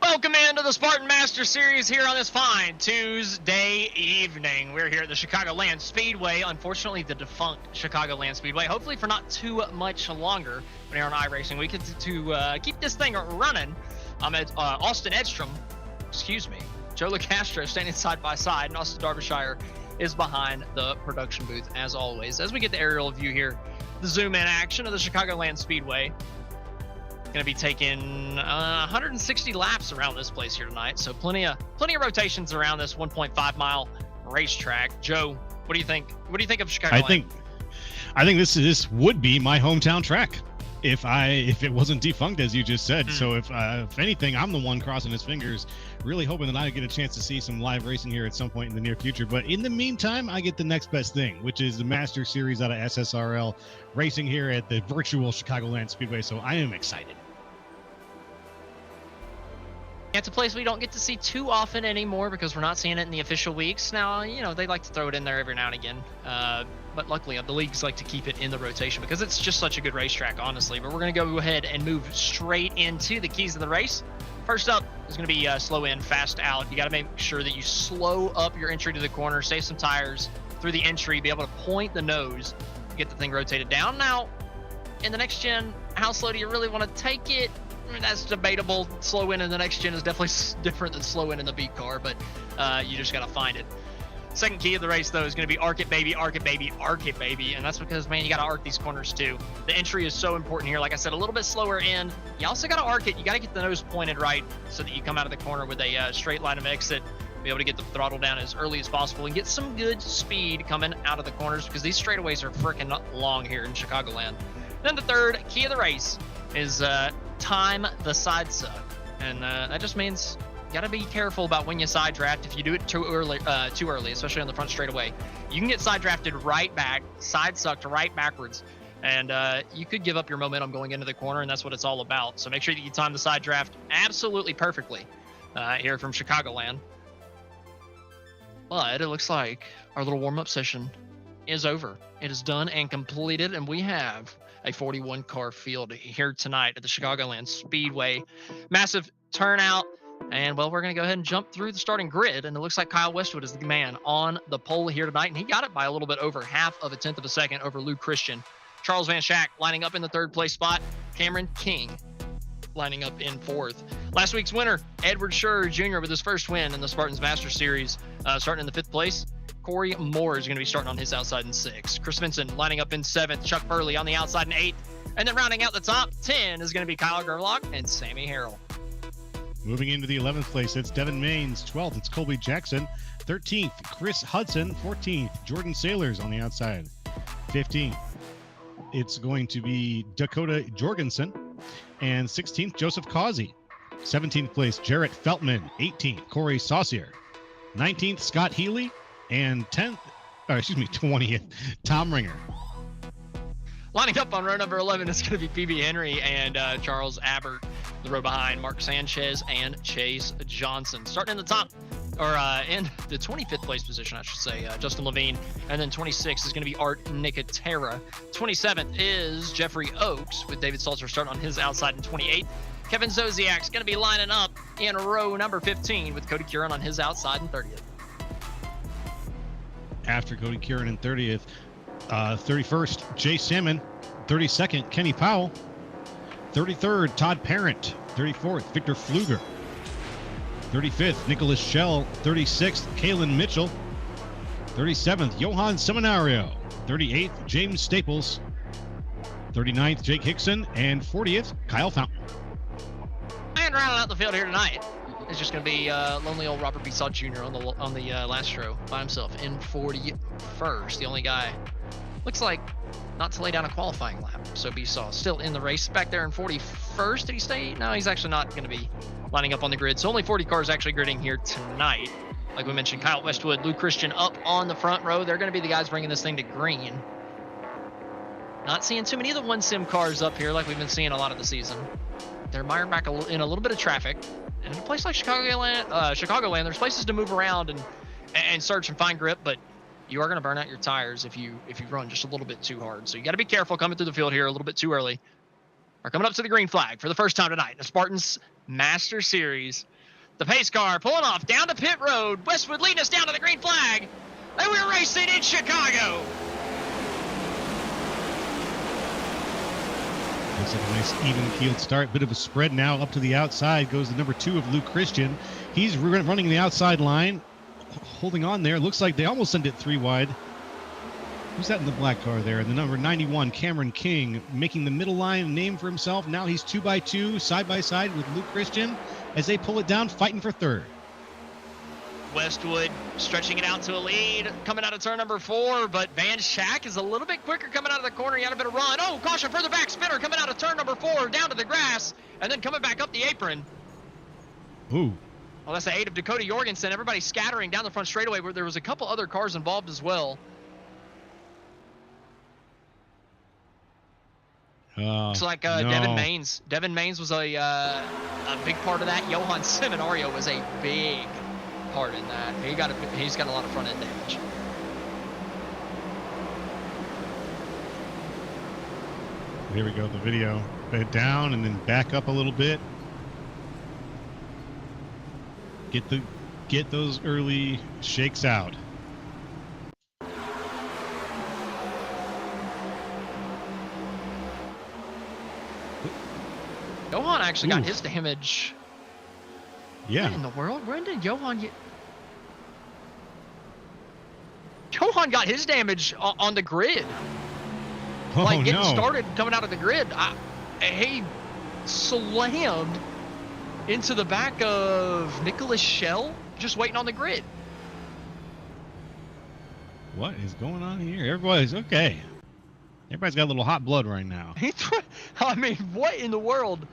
Welcome into the Spartan Master Series here on this fine Tuesday evening. We're here at the Chicagoland Speedway. Unfortunately, the defunct Chicagoland Speedway. Hopefully for not too much longer. When here on iRacing, we get to keep this thing running. Austin Edstrom, excuse me, Joe LaCastro standing side by side, and Austin Derbyshire is behind the production booth as always. As we get the aerial view here, the zoom in action of the Chicagoland Speedway. Going to be taking 160 laps around this place here tonight, so plenty of rotations around this 1.5 mile racetrack. Joe, what do you think? What do you think of Chicagoland? I think this would be my hometown track if it wasn't defunct, as you just said. So if anything, I'm the one crossing his fingers, really hoping that I get a chance to see some live racing here at some point in the near future. But in the meantime, I get the next best thing, which is the Master Series out of SSRL racing here at the virtual Chicagoland Speedway. So I am excited. It's a place we don't get to see too often anymore because we're not seeing it in the official weeks. Now, they like to throw it in there every now and again. But luckily, the leagues like to keep it in the rotation because it's just such a good racetrack, honestly. But we're going to go ahead and move straight into the keys of the race. First up is going to be slow in, fast out. You got to make sure that you slow up your entry to the corner, save some tires through the entry, be able to point the nose, get the thing rotated down. Now, in the next gen, how slow do you really want to take it? I mean, that's debatable. Slow in the next gen is definitely different than slow in the beat car, but you just got to find it. Second key of the race, though, is going to be arc it, baby, arc it, baby, arc it, baby. And that's because, man, you got to arc these corners, too. The entry is so important here. Like I said, a little bit slower in. You also got to arc it. You got to get the nose pointed right so that you come out of the corner with a straight line of exit, be able to get the throttle down as early as possible and get some good speed coming out of the corners because these straightaways are freaking long here in Chicagoland. Then the third key of the race is time the side suck. And that just means you got to be careful about when you side draft. If you do it too early, especially on the front straightaway, you can get side drafted right back, side sucked right backwards, and you could give up your momentum going into the corner, and that's what it's all about. So make sure that you time the side draft absolutely perfectly here from Chicagoland. But it looks like our little warm-up session is over. It is done and completed, and we have a 41 car field here tonight at the Chicagoland Speedway. Massive turnout. And, well, we're going to go ahead and jump through the starting grid. And it looks like Kyle Westwood is the man on the pole here tonight. And he got it by a little bit over half of a tenth of a second over Lou Christian. Charles Van Schack lining up in the third place spot. Cameron King lining up in fourth. Last week's winner, Edward Scherer Jr. with his first win in the Spartans Master Series, starting in the fifth place. Corey Moore is going to be starting on his outside in sixth. Chris Vinson lining up in seventh. Chuck Burley on the outside in eighth. And then rounding out the top 10 is going to be Kyle Gerlach and Sammy Harrell. Moving into the 11th place, it's Devin Maines. 12th, it's Colby Jackson. 13th, Chris Hudson. 14th, Jordan Sailors on the outside. 15th, it's going to be Dakota Jorgensen. And 16th, Joseph Causey. 17th place, Jarrett Feltman. 18th, Corey Saucier. 19th, Scott Healy. And 20th, Tom Ringer. Lining up on row number 11 is going to be PB Henry and Charles Abbott. The row behind, Mark Sanchez and Chase Johnson. Starting in the top, or in the 25th place position, I should say, Justin Levine. And then 26th is going to be Art Nicotera. 27th is Jeffrey Oakes with David Salter starting on his outside in 28th. Kevin Zosiak's going to be lining up in row number 15 with Cody Curran on his outside in 30th. After Cody Curran in 30th, 31st, Jay Salmon. 32nd, Kenny Powell. 33rd, Todd Parent. 34th, Victor Pfluger. 35th, Nicholas Schell. 36th, Kalen Mitchell. 37th, Johan Seminario. 38th, James Staples. 39th, Jake Hickson. And 40th, Kyle Fountain. And rounding out the field here tonight is just going to be lonely old Robert B. Saw Jr. on the last row by himself in 41st. The only guy looks like not to lay down a qualifying lap. So B. Saw still in the race back there in 41st. Did he stay? No, he's actually not going to be lining up on the grid. So only 40 cars actually gridding here tonight. Like we mentioned, Kyle Westwood, Lou Christian up on the front row. They're going to be the guys bringing this thing to green. Not seeing too many of the one sim cars up here like we've been seeing a lot of the season. They're mired back in a little bit of traffic. And in a place like Chicagoland, there's places to move around and search and find grip, but you are going to burn out your tires if you run just a little bit too hard. So you got to be careful coming through the field here a little bit too early. We're coming up to the green flag for the first time tonight in the Spartans Master Series. The pace car pulling off down to pit road. Westwood leading us down to the green flag. And we're racing in Chicago. Looks like a nice even-keeled start. Bit of a spread now. Up to the outside goes the number 2 of Luke Christian. He's running the outside line, holding on there. Looks like they almost send it 3 wide. Who's that in the black car there? And the number 91, Cameron King, making the middle line a name for himself. Now he's 2x2, side by side with Luke Christian as they pull it down, fighting for third. Westwood stretching it out to a lead, coming out of turn number 4, but Van Schack is a little bit quicker coming out of the corner. He had a bit of run. Oh, caution, further back, spinner coming out of turn number 4, down to the grass, and then coming back up the apron. Ooh. Well, that's the 8 of Dakota Jorgensen. Everybody scattering down the front straightaway, where there was a couple other cars involved as well. Looks like no. Devin Maines. Devin Maines was a big part of that. Johan Seminario was a big part in that. He's got a lot of front end damage. Here we go, the video. Bed down and then back up a little bit. Get those early shakes out. Johan actually got his damage. Yeah. What in the world? When did Johan get... Johan got his damage on the grid. Oh, like getting no. started coming out of the grid. He slammed into the back of Nicholas Schell, just waiting on the grid. What is going on here? Everybody's okay. Everybody's got a little hot blood right now. I mean, what in the world?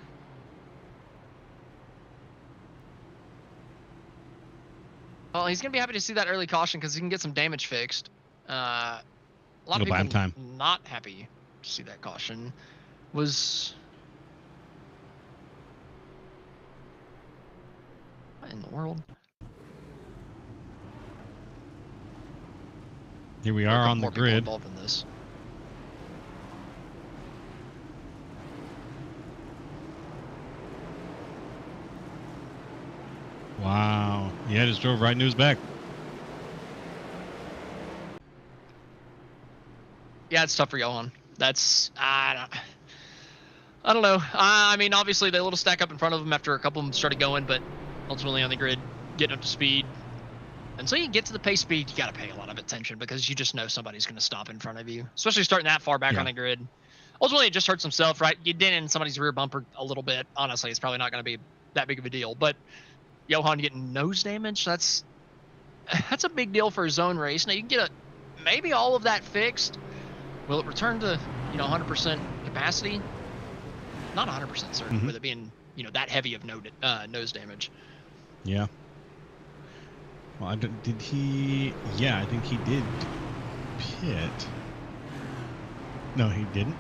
Well, he's going to be happy to see that early caution because he can get some damage fixed. A lot of people not happy to see that caution. Was... What in the world? Here we are on the grid. Involved in this. Wow. Yeah, just drove right into his back. Yeah, it's tough for Johan. That's... I don't know. I mean, obviously, the little stack up in front of him after a couple of them started going, but ultimately on the grid, getting up to speed. Until you get to the pace speed, you got to pay a lot of attention because you just know somebody's going to stop in front of you, especially starting that far back on the grid. Ultimately, it just hurts himself, right? You dent in somebody's rear bumper a little bit. Honestly, it's probably not going to be that big of a deal, but Johan getting nose damage, that's a big deal for a zone race. Now, you can get maybe all of that fixed. Will it return to, 100% capacity? Not 100% certain with it being, that heavy of nose damage. Yeah. Well, did he... Yeah, I think he did pit. No, he didn't.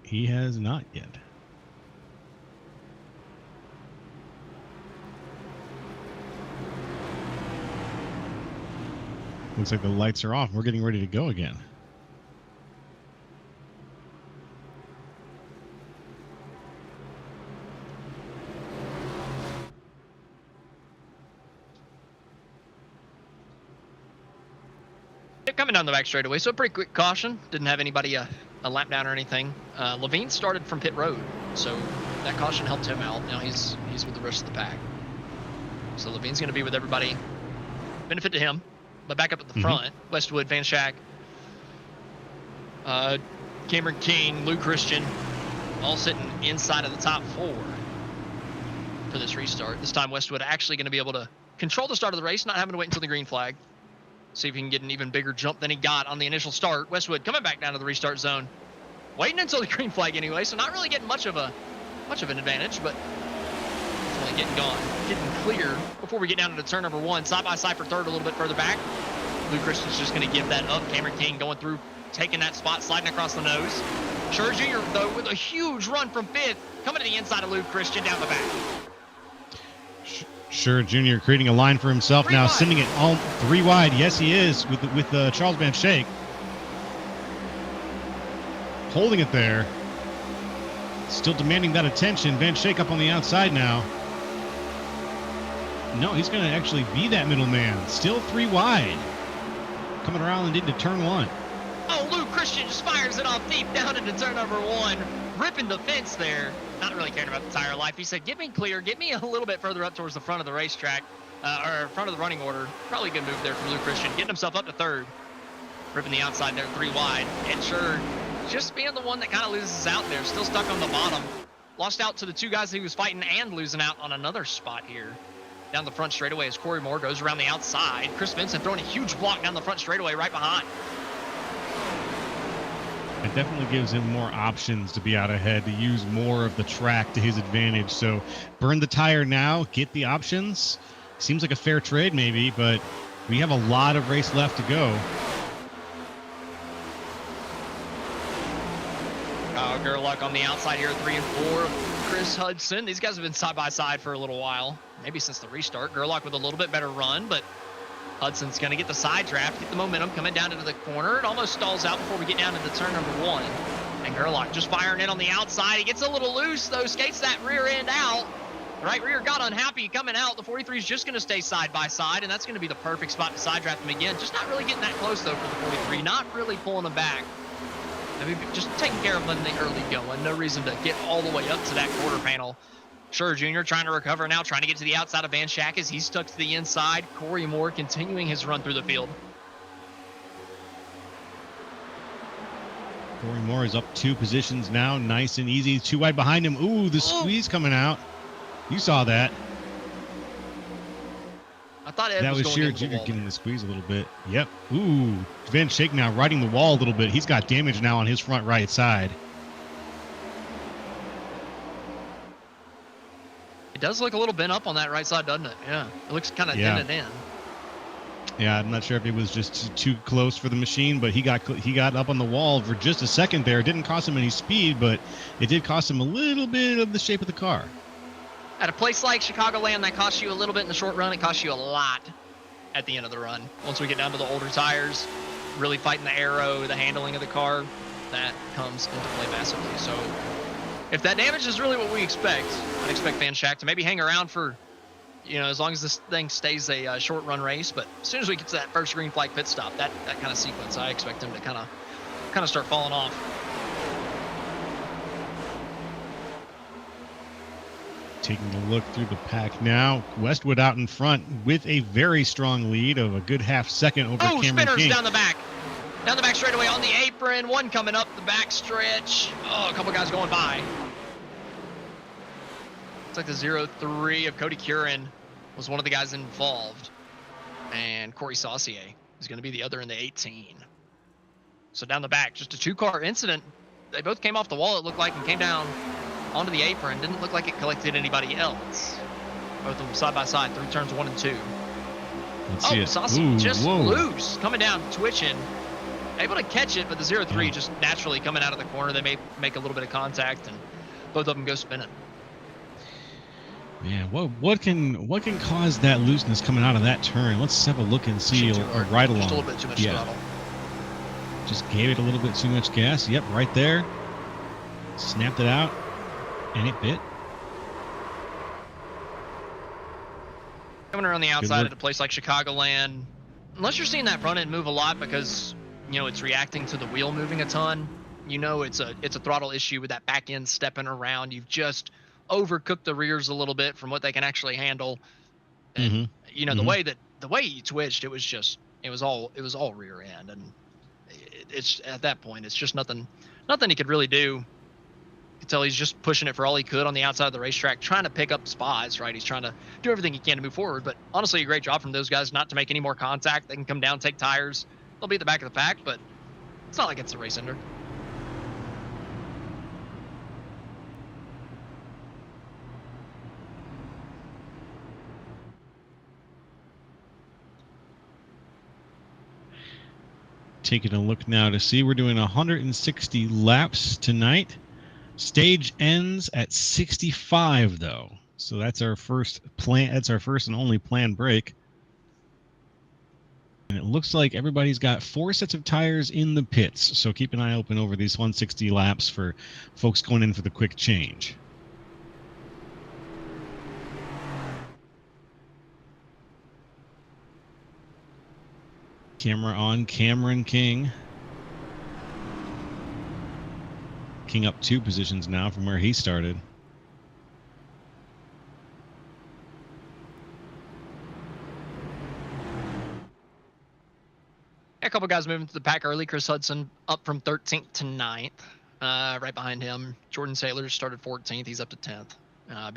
He has not yet. Looks like the lights are off. We're getting ready to go again. Coming down the back straightaway, so a pretty quick caution. Didn't have anybody a lap down or anything. Levine started from pit road, so that caution helped him out. Now he's with the rest of the pack. So Levine's going to be with everybody. Benefit to him. But back up at the front, Westwood, Van Schack, Cameron King, Luke Christian, all sitting inside of the top 4 for this restart. This time Westwood actually going to be able to control the start of the race, not having to wait until the green flag. See if he can get an even bigger jump than he got on the initial start. Westwood coming back down to the restart zone. Waiting until the green flag anyway, so not really getting much of an advantage, but definitely getting clear before we get down to turn number 1. Side by side for third a little bit further back. Luke Christian's just going to give that up. Cameron King going through, taking that spot, sliding across the nose. Sure Jr., though, with a huge run from 5th, coming to the inside of Luke Christian down the back. Sure Jr. creating a line for himself now, sending it all 3 wide. Yes, he is with Charles Van Schaik. Holding it there. Still demanding that attention. Van Schaik up on the outside now. No, he's going to actually be that middleman. Still 3 wide. Coming around and into turn 1. Oh, Luke Christian just fires it off deep down into turn number 1. ripping the fence there, not really caring about the tire life. He said, get me clear, get me a little bit further up towards the front of the racetrack, or front of the running order. Probably a good move there from Lou Christian, getting himself up to third, ripping the outside there 3 wide. And sure, just being the one that kind of loses out there, still stuck on the bottom. Lost out to the 2 guys he was fighting and losing out on another spot here. Down the front straightaway as Corey Moore goes around the outside. Chris Vincent throwing a huge block down the front straightaway right behind. It definitely gives him more options to be out ahead, to use more of the track to his advantage. So burn the tire now, get the options. Seems like a fair trade maybe, but we have a lot of race left to go. Kyle Gerlach on the outside here, 3 and 4. Chris Hudson. These guys have been side by side for a little while, maybe since the restart. Gerlach with a little bit better run, but Hudson's going to get the side draft, get the momentum coming down into the corner. It almost stalls out before we get down into turn number 1. And Gerlach just firing in on the outside. He gets a little loose, though, skates that rear end out. The right rear got unhappy coming out. The 43 is just going to stay side by side, and that's going to be the perfect spot to side draft him again. Just not really getting that close, though, for the 43. Not really pulling him back. I mean, just taking care of them in the early going. No reason to get all the way up to that quarter panel. Sure, Jr. trying to recover now, trying to get to the outside of Van Schack as he's stuck to the inside. Corey Moore continuing his run through the field. Corey Moore is up 2 positions now. Nice and easy. 2 wide behind him. Ooh, the squeeze coming out. You saw that. I thought Ed that was Shearer Jr. getting the squeeze a little bit. Yep. Ooh, Van Schack now riding the wall a little bit. He's got damage now on his front right side. It does look a little bent up on that right side, doesn't it? Yeah, it looks kind of dented in. Yeah, I'm not sure if it was just too close for the machine, but he got up on the wall for just a second there. It didn't cost him any speed, but it did cost him a little bit of the shape of the car. At a place like Chicagoland, that costs you a little bit in the short run. It costs you a lot at the end of the run. Once we get down to the older tires, really fighting the aero, the handling of the car, that comes into play massively. So if that damage is really what we expect, I'd expect Van Schack to maybe hang around for, as long as this thing stays a short run race. But as soon as we get to that first green flag pit stop, that kind of sequence, I expect him to kind of start falling off. Taking a look through the pack now. Westwood out in front with a very strong lead of a good half second over Cameron Spinners King. Down the back straightaway on the apron. One coming up the back stretch. Oh, a couple guys going by. Looks like the 0-3 of Cody Curran was one of the guys involved. And Corey Saucier is going to be the other in the 18. So down the back, just a 2-car incident. They both came off the wall, it looked like, and came down onto the apron. Didn't look like it collected anybody else. Both of them side by side through turns 1 and 2. Let's see it. Saucy just loose, coming down, twitching, able to catch it, but the 0-3 just naturally coming out of the corner. They may make a little bit of contact, and both of them go spinning. Yeah, what can cause that looseness coming out of that turn? Let's have a look and see a ride along. Just a little bit too much throttle. Just gave it a little bit too much gas. Yep, right there. Snapped it out. And it bit. Coming around the outside at a place like Chicagoland, unless you're seeing that front end move a lot because, it's reacting to the wheel moving a ton, it's a throttle issue with that back end stepping around. You've just overcooked the rears a little bit from what they can actually handle. And, the way you twitched, it was all rear end. And it's at that point, it's just nothing he could really do. Tell he's just pushing it for all he could on the outside of the racetrack, trying to pick up spots, right? He's trying to do everything he can to move forward, but honestly, a great job from those guys not to make any more contact. They can come down, take tires. They'll be at the back of the pack, but it's not like it's a race ender. Taking a look now to see, we're doing 160 laps tonight. Stage ends at 65 though. So that's our first and only planned break. And it looks like everybody's got 4 sets of tires in the pits. So keep an eye open over these 160 laps for folks going in for the quick change. Camera on Cameron King. picking up 2 positions now from where he started. A couple guys moving to the pack early. Chris Hudson up from 13th to 9th. Right behind him, Jordan Sailors started 14th. He's up to 10th.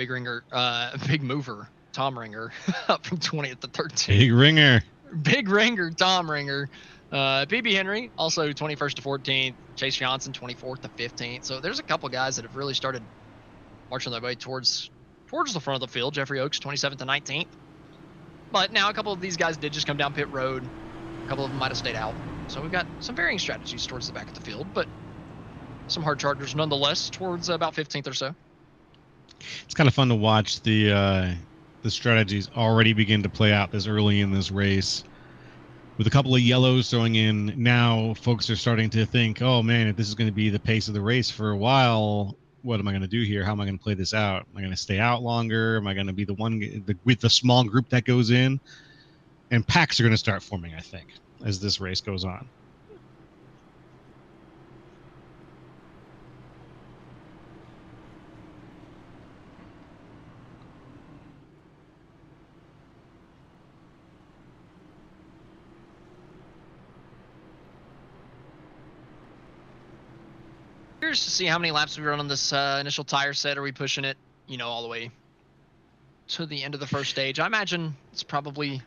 Big mover, Tom Ringer, up from 20th to 13th. Big ringer. Big ringer, Tom Ringer. PB Henry, also 21st to 14th. Chase Johnson, 24th to 15th. So there's a couple guys that have really started marching their way towards the front of the field. Jeffrey Oaks, 27th to 19th. But now a couple of these guys did just come down pit road. A couple of them might have stayed out. So we've got some varying strategies towards the back of the field, but some hard chargers nonetheless towards about 15th or so. It's kind of fun to watch the strategies already begin to play out this early in this race. With a couple of yellows throwing in, now folks are starting to think, oh man, if this is going to be the pace of the race for a while, what am I going to do here? How am I going to play this out? Am I going to stay out longer? Am I going to be the one with the small group that goes in? And packs are going to start forming, I think, as this race goes on. Curious to see how many laps we run on this initial tire set. Are we pushing it, all the way to the end of the first stage? I imagine it's probably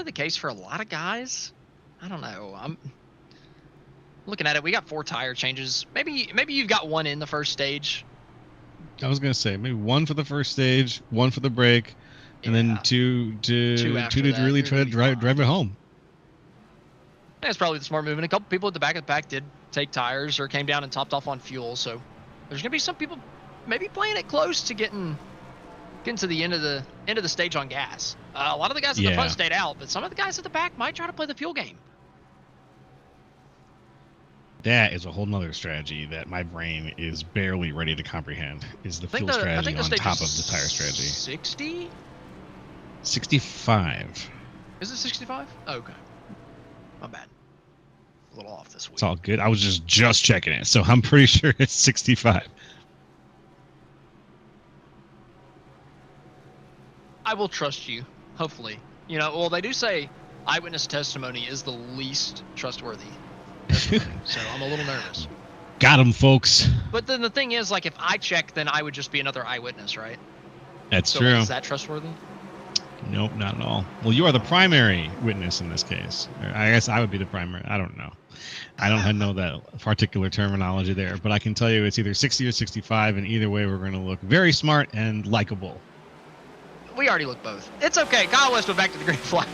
the case for a lot of guys. I don't know. I'm looking at it. We got 4 tire changes. Maybe you've got 1 in the first stage. I was gonna say maybe 1 for the first stage, 1 for the break, and then two to really try to drive it home. That's probably the smart move. And a couple people at the back of the pack did take tires or came down and topped off on fuel. So there's gonna be some people maybe playing it close to getting to the end of the stage on gas. A lot of the guys at the front stayed out, but some of the guys at the back might try to play the fuel game. That is a whole nother strategy that my brain is barely ready to comprehend, is the fuel strategy on top of the tire strategy. 60? 65. Is it 65? Oh, okay. My bad. A little off this week. It's all good. I was just checking it, so I'm pretty sure it's 65. I will trust you, hopefully. Well, they do say eyewitness testimony is the least trustworthy testimony, so I'm a little nervous. Got him, folks. But then the thing is, like, if I check, then I would just be another eyewitness, right? That's true. Is that trustworthy? Nope, not at all. Well, you are the primary witness in this case. I guess I would be the primary. I don't know. I don't know that particular terminology there, but I can tell you it's either 60 or 65, and either way we're going to look very smart and likable. We already look both. It's okay. Kyle Westwood back to the green flag.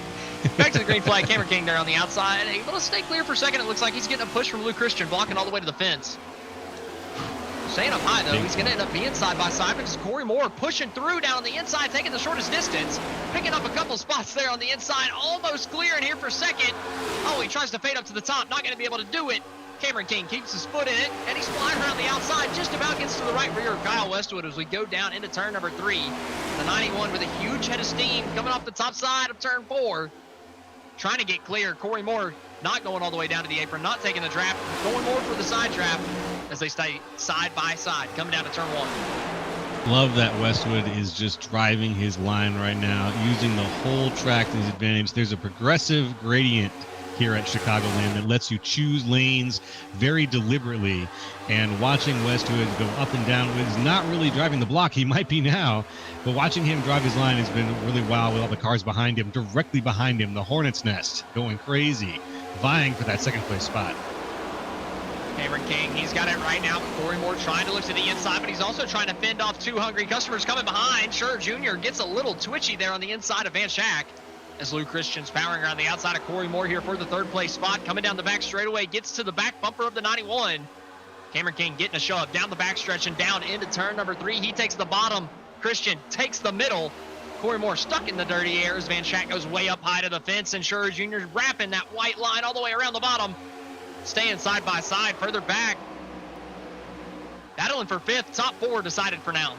Back to the green flag. Cameron King there on the outside. Able to stay clear for a second. It looks like he's getting a push from Lou Christian, blocking all the way to the fence. Staying up high, though. He's going to end up being side by side because Corey Moore pushing through down on the inside, taking the shortest distance. Picking up a couple spots there on the inside. Almost clearing here for second. Oh, he tries to fade up to the top. Not going to be able to do it. Cameron King keeps his foot in it, and he's flying around the outside. Just about gets to the right rear of Kyle Westwood as we go down into turn number 3. The 91 with a huge head of steam coming off the top side of turn 4. Trying to get clear. Corey Moore not going all the way down to the apron, not taking the draft, going more for the side draft as they stay side by side, coming down to turn 1. Love that Westwood is just driving his line right now, using the whole track to his advantage. There's a progressive gradient here at Chicagoland that lets you choose lanes very deliberately, and watching Westwood go up and down is not really driving the block. He might be now, but watching him drive his line has been really wild with all the cars behind him, directly behind him, the Hornet's Nest going crazy, vying for that second place spot. Cameron King, he's got it right now. Corey Moore trying to look to the inside, but he's also trying to fend off 2 hungry customers coming behind. Sure Jr. gets a little twitchy there on the inside of Van Schack, as Lou Christian's powering around the outside of Corey Moore here for the 3rd place spot. Coming down the back straightaway, gets to the back bumper of the 91. Cameron King getting a shove down the back stretch and down into turn number 3. He takes the bottom. Christian takes the middle. Corey Moore stuck in the dirty air as Van Schack goes way up high to the fence, and Schurer Jr. wrapping that white line all the way around the bottom. Staying side by side further back. Battling for 5th. Top 4 decided for now.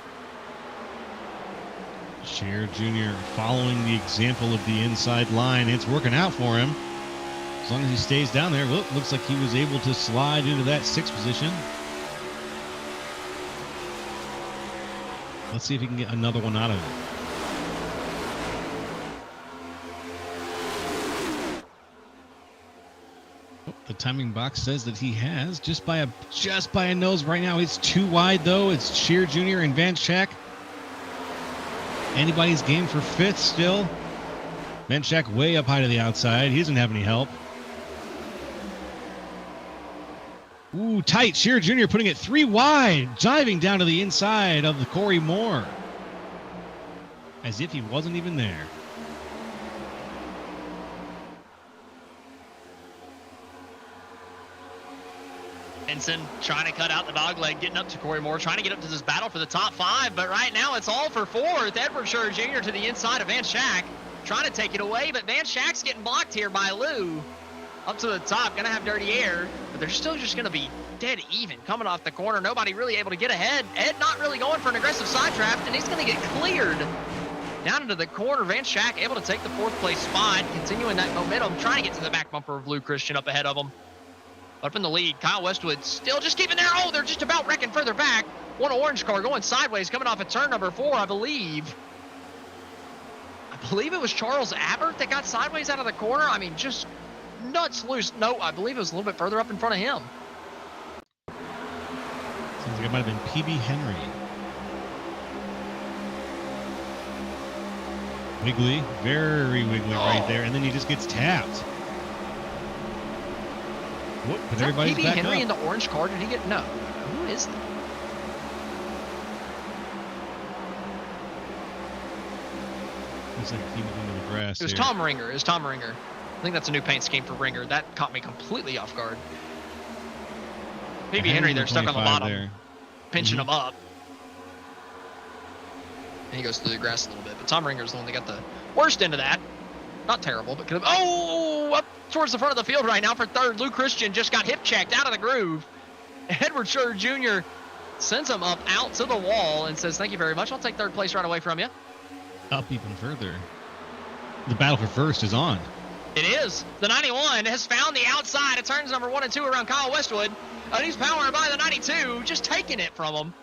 Scherer Jr. following the example of the inside line. It's working out for him. As long as he stays down there. Look, looks like he was able to slide into that 6th position. Let's see if he can get another one out of it. Oh, the timing box says that he has just by a nose right now. It's too wide though. It's Shear Jr. and Van Schack. Anybody's game for fifth still. Van Schack way up high to the outside. He doesn't have any help. Ooh, tight. Shear Jr. putting it 3 wide, diving down to the inside of the Corey Moore. As if he wasn't even there. Benson trying to cut out the dog leg, getting up to Corey Moore, trying to get up to this battle for the top 5, but right now it's all for 4th. Edward Shear Jr. to the inside of Van Schack, trying to take it away, but Van Schack's getting blocked here by Lou. Up to the top, gonna have dirty air, but they're still just gonna be dead even coming off the corner. Nobody really able to get ahead. Ed not really going for an aggressive side draft, and he's gonna get cleared down into the corner. Van Schack able to take the 4th place spot, continuing that momentum, trying to get to the back bumper of Lou Christian up ahead of him. Up in the lead, Kyle Westwood still just keeping there. Oh, they're just about wrecking further back. One orange car going sideways, coming off at turn number 4, I believe. I believe it was Charles Abbott that got sideways out of the corner. I mean, just nuts loose. No, I believe it was a little bit further up in front of him. Seems like it might have been PB Henry. Wiggly, very wiggly right there, and then he just gets tapped. Whoop, but everybody's PB back Henry up. in the orange car? Did he get? No. Who is that? Looks like he went into the grass. It was here. Tom Ringer. It was Tom Ringer. I think that's a new paint scheme for Ringer. That caught me completely off guard. PB Henry there, stuck on the bottom, there. pinching him up. And he goes through the grass a little bit. But Tom Ringer's the one that got the worst end of that. Not terrible, but could have. Oh, up towards the front of the field right now for 3rd. Lou Christian just got hip checked out of the groove. Edward Shear Jr. sends him up out to the wall and says, "Thank you very much. I'll take 3rd place right away from you." Up even further. The battle for first is on. It is. The 91 has found the outside of turns number 1 and 2 around Kyle Westwood. And he's powering by the 92, just taking it from him.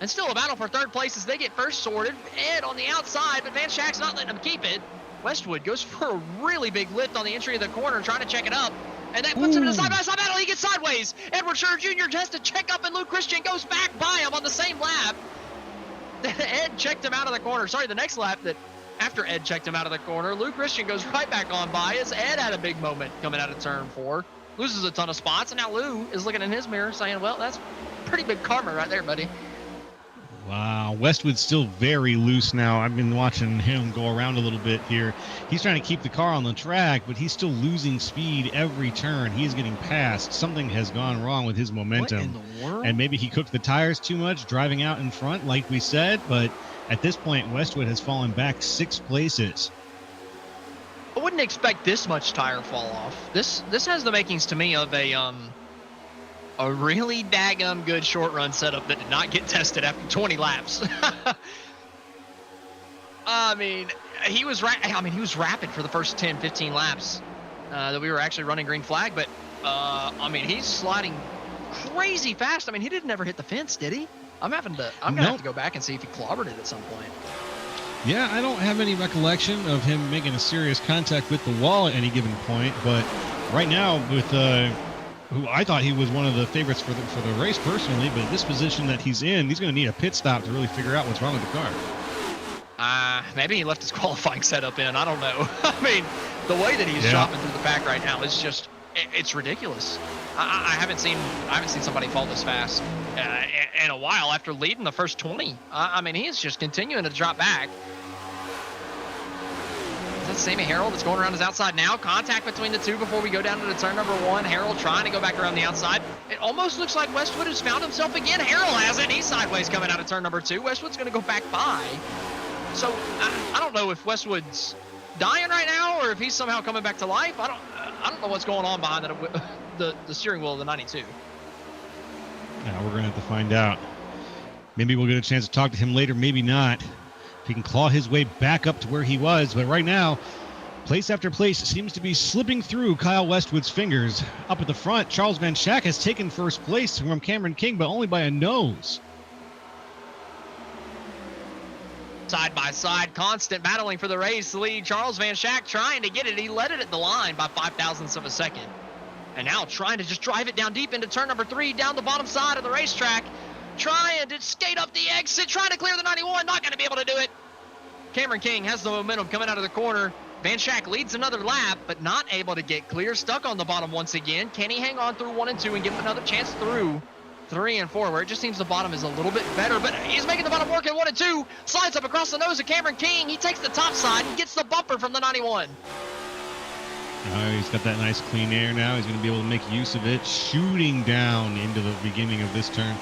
And still a battle for 3rd place as they get first sorted. Ed on the outside, but Van Schack's not letting him keep it. Westwood goes for a really big lift on the entry of the corner, trying to check it up. And that puts him in a side-by-side battle. He gets sideways. Edward Shear Jr. has to check up, and Luke Christian goes back by him on the same lap. Ed checked him out of the corner. Sorry, the next lap that after Ed checked him out of the corner, Luke Christian goes right back on by as Ed had a big moment coming out of turn 4. Loses a ton of spots, and now Lou is looking in his mirror saying, well, that's pretty big karma right there, buddy. Wow, Westwood's still very loose now. I've been watching him go around a little bit here. He's trying to keep the car on the track, but he's still losing speed every turn. He's getting passed. Something has gone wrong with his momentum. What in the world? And maybe he cooked the tires too much, driving out in front, like we said. But at this point, Westwood has fallen back 6 places. I wouldn't expect this much tire fall off. This has the makings to me of a really daggum good short run setup that did not get tested after 20 laps. I mean, he was rapid for the first 10, 15 laps that we were actually running green flag, but I mean, he's sliding crazy fast. I mean, he didn't ever hit the fence, did he? I'm gonna have to go back and see if he clobbered it at some point. Yeah, I don't have any recollection of him making a serious contact with the wall at any given point, but right now with who I thought he was one of the favorites for the race personally, but this position that he's in, he's going to need a pit stop to really figure out what's wrong with the car. Maybe he left his qualifying setup in. I don't know. I mean, the way that he's shopping through the pack right now is just, it's ridiculous. I haven't seen somebody fall this fast in a while after leading the first 20. I mean, he is just continuing to drop back. Is that Sammy Harrell that's going around his outside now? Contact between the two before we go down to the turn number 1. Harrell trying to go back around the outside. It almost looks like Westwood has found himself again. Harrell has it. He's sideways coming out of turn number 2. Westwood's going to go back by. So I don't know if Westwood's dying right now or if he's somehow coming back to life. I don't know what's going on behind the steering wheel of the 92. Now we're going to have to find out. Maybe we'll get a chance to talk to him later. Maybe not. If he can claw his way back up to where he was. But right now, place after place seems to be slipping through Kyle Westwood's fingers. Up at the front, Charles Van Schack has taken first place from Cameron King, but only by a nose. Side by side, constant battling for the race lead. Charles Van Schack trying to get it. He led it at the line by 0.005 of a second. And now trying to just drive it down deep into turn number 3, down the bottom side of the racetrack. Trying to skate up the exit, trying to clear the 91. Not going to be able to do it. Cameron King has the momentum coming out of the corner. Van Schack leads another lap, but not able to get clear. Stuck on the bottom once again. Can he hang on through 1 and 2 and give him another chance through 3 and 4, where it just seems the bottom is a little bit better, but he's making the bottom work in 1 and 2. Slides up across the nose of Cameron King. He takes the top side and gets the bumper from the 91. He's got that nice clean air now. He's going to be able to make use of it, shooting down into the beginning of this turn.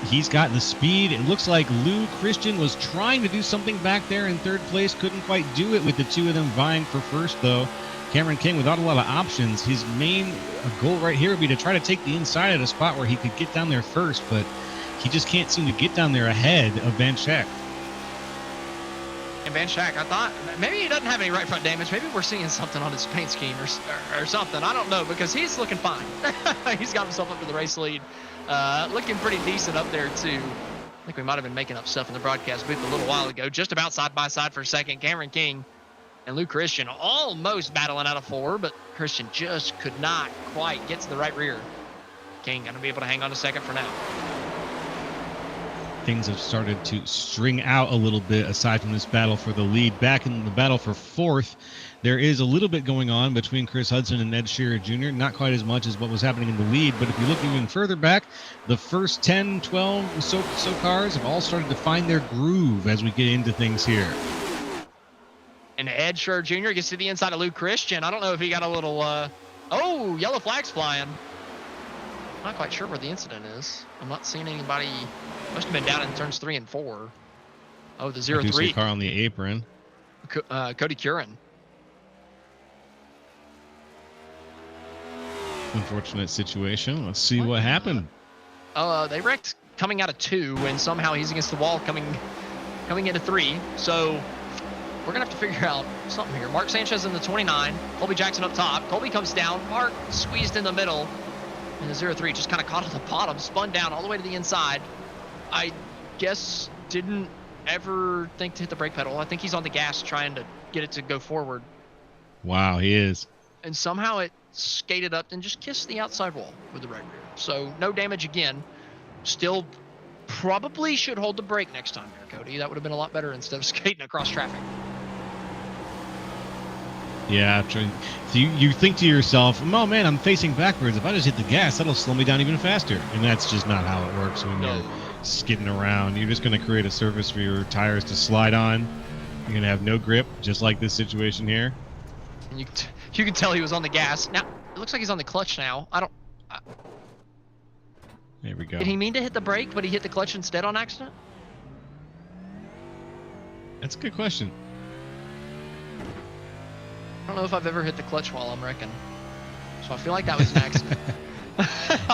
He's got the speed. It looks like Lou Christian was trying to do something back there in 3rd place. Couldn't quite do it with the 2 of them vying for 1st, though. Cameron King, without a lot of options, his main goal right here would be to try to take the inside at a spot where he could get down there first, but he just can't seem to get down there ahead of Van Schack. And Van Schack, I thought maybe he doesn't have any right front damage. Maybe we're seeing something on his paint scheme or something. I don't know, because he's looking fine. He's got himself up to the race lead. Looking pretty decent up there, too. I think we might have been making up stuff in the broadcast booth a little while ago. Just about side by side for a second. Cameron King and Lou Christian almost battling out of 4, but Christian just could not quite get to the right rear. King going to be able to hang on to 2nd for now. Things have started to string out a little bit aside from this battle for the lead. Back in the battle for 4th, there is a little bit going on between Chris Hudson and Ed Shearer Jr. Not quite as much as what was happening in the lead, but if you look even further back, the first 10, 12 so cars have all started to find their groove as we get into things here. And Ed Shearer Jr. gets to the inside of Lou Christian. I don't know if he got a little, oh, yellow flags flying. Not quite sure where the incident is. I'm not seeing anybody. Must have been down in turns 3 and 4. Oh, the 0-3. I do see a car on the apron. Cody Curran. Unfortunate situation. Let's see what happened. They wrecked coming out of 2, and somehow he's against the wall coming into 3. So we're going to have to figure out something here. Mark Sanchez in the 29. Colby Jackson up top. Colby comes down. Mark squeezed in the middle. And the 0-3 just kind of caught on the bottom, spun down all the way to the inside. I guess didn't ever think to hit the brake pedal. I think he's on the gas trying to get it to go forward. Wow, he is. And somehow it skated up and just kissed the outside wall with the right rear. So no damage again. Still probably should hold the brake next time here, Cody. That would have been a lot better instead of skating across traffic. Yeah, you think to yourself, oh man, I'm facing backwards. If I just hit the gas, that'll slow me down even faster. And that's just not how it works when you're skidding around. You're just going to create a surface for your tires to slide on. You're going to have no grip, just like this situation here. And you can tell he was on the gas. Now, it looks like he's on the clutch now. There we go. Did he mean to hit the brake, but he hit the clutch instead on accident? That's a good question. I don't know if I've ever hit the clutch while I'm wrecking. So I feel like that was an accident.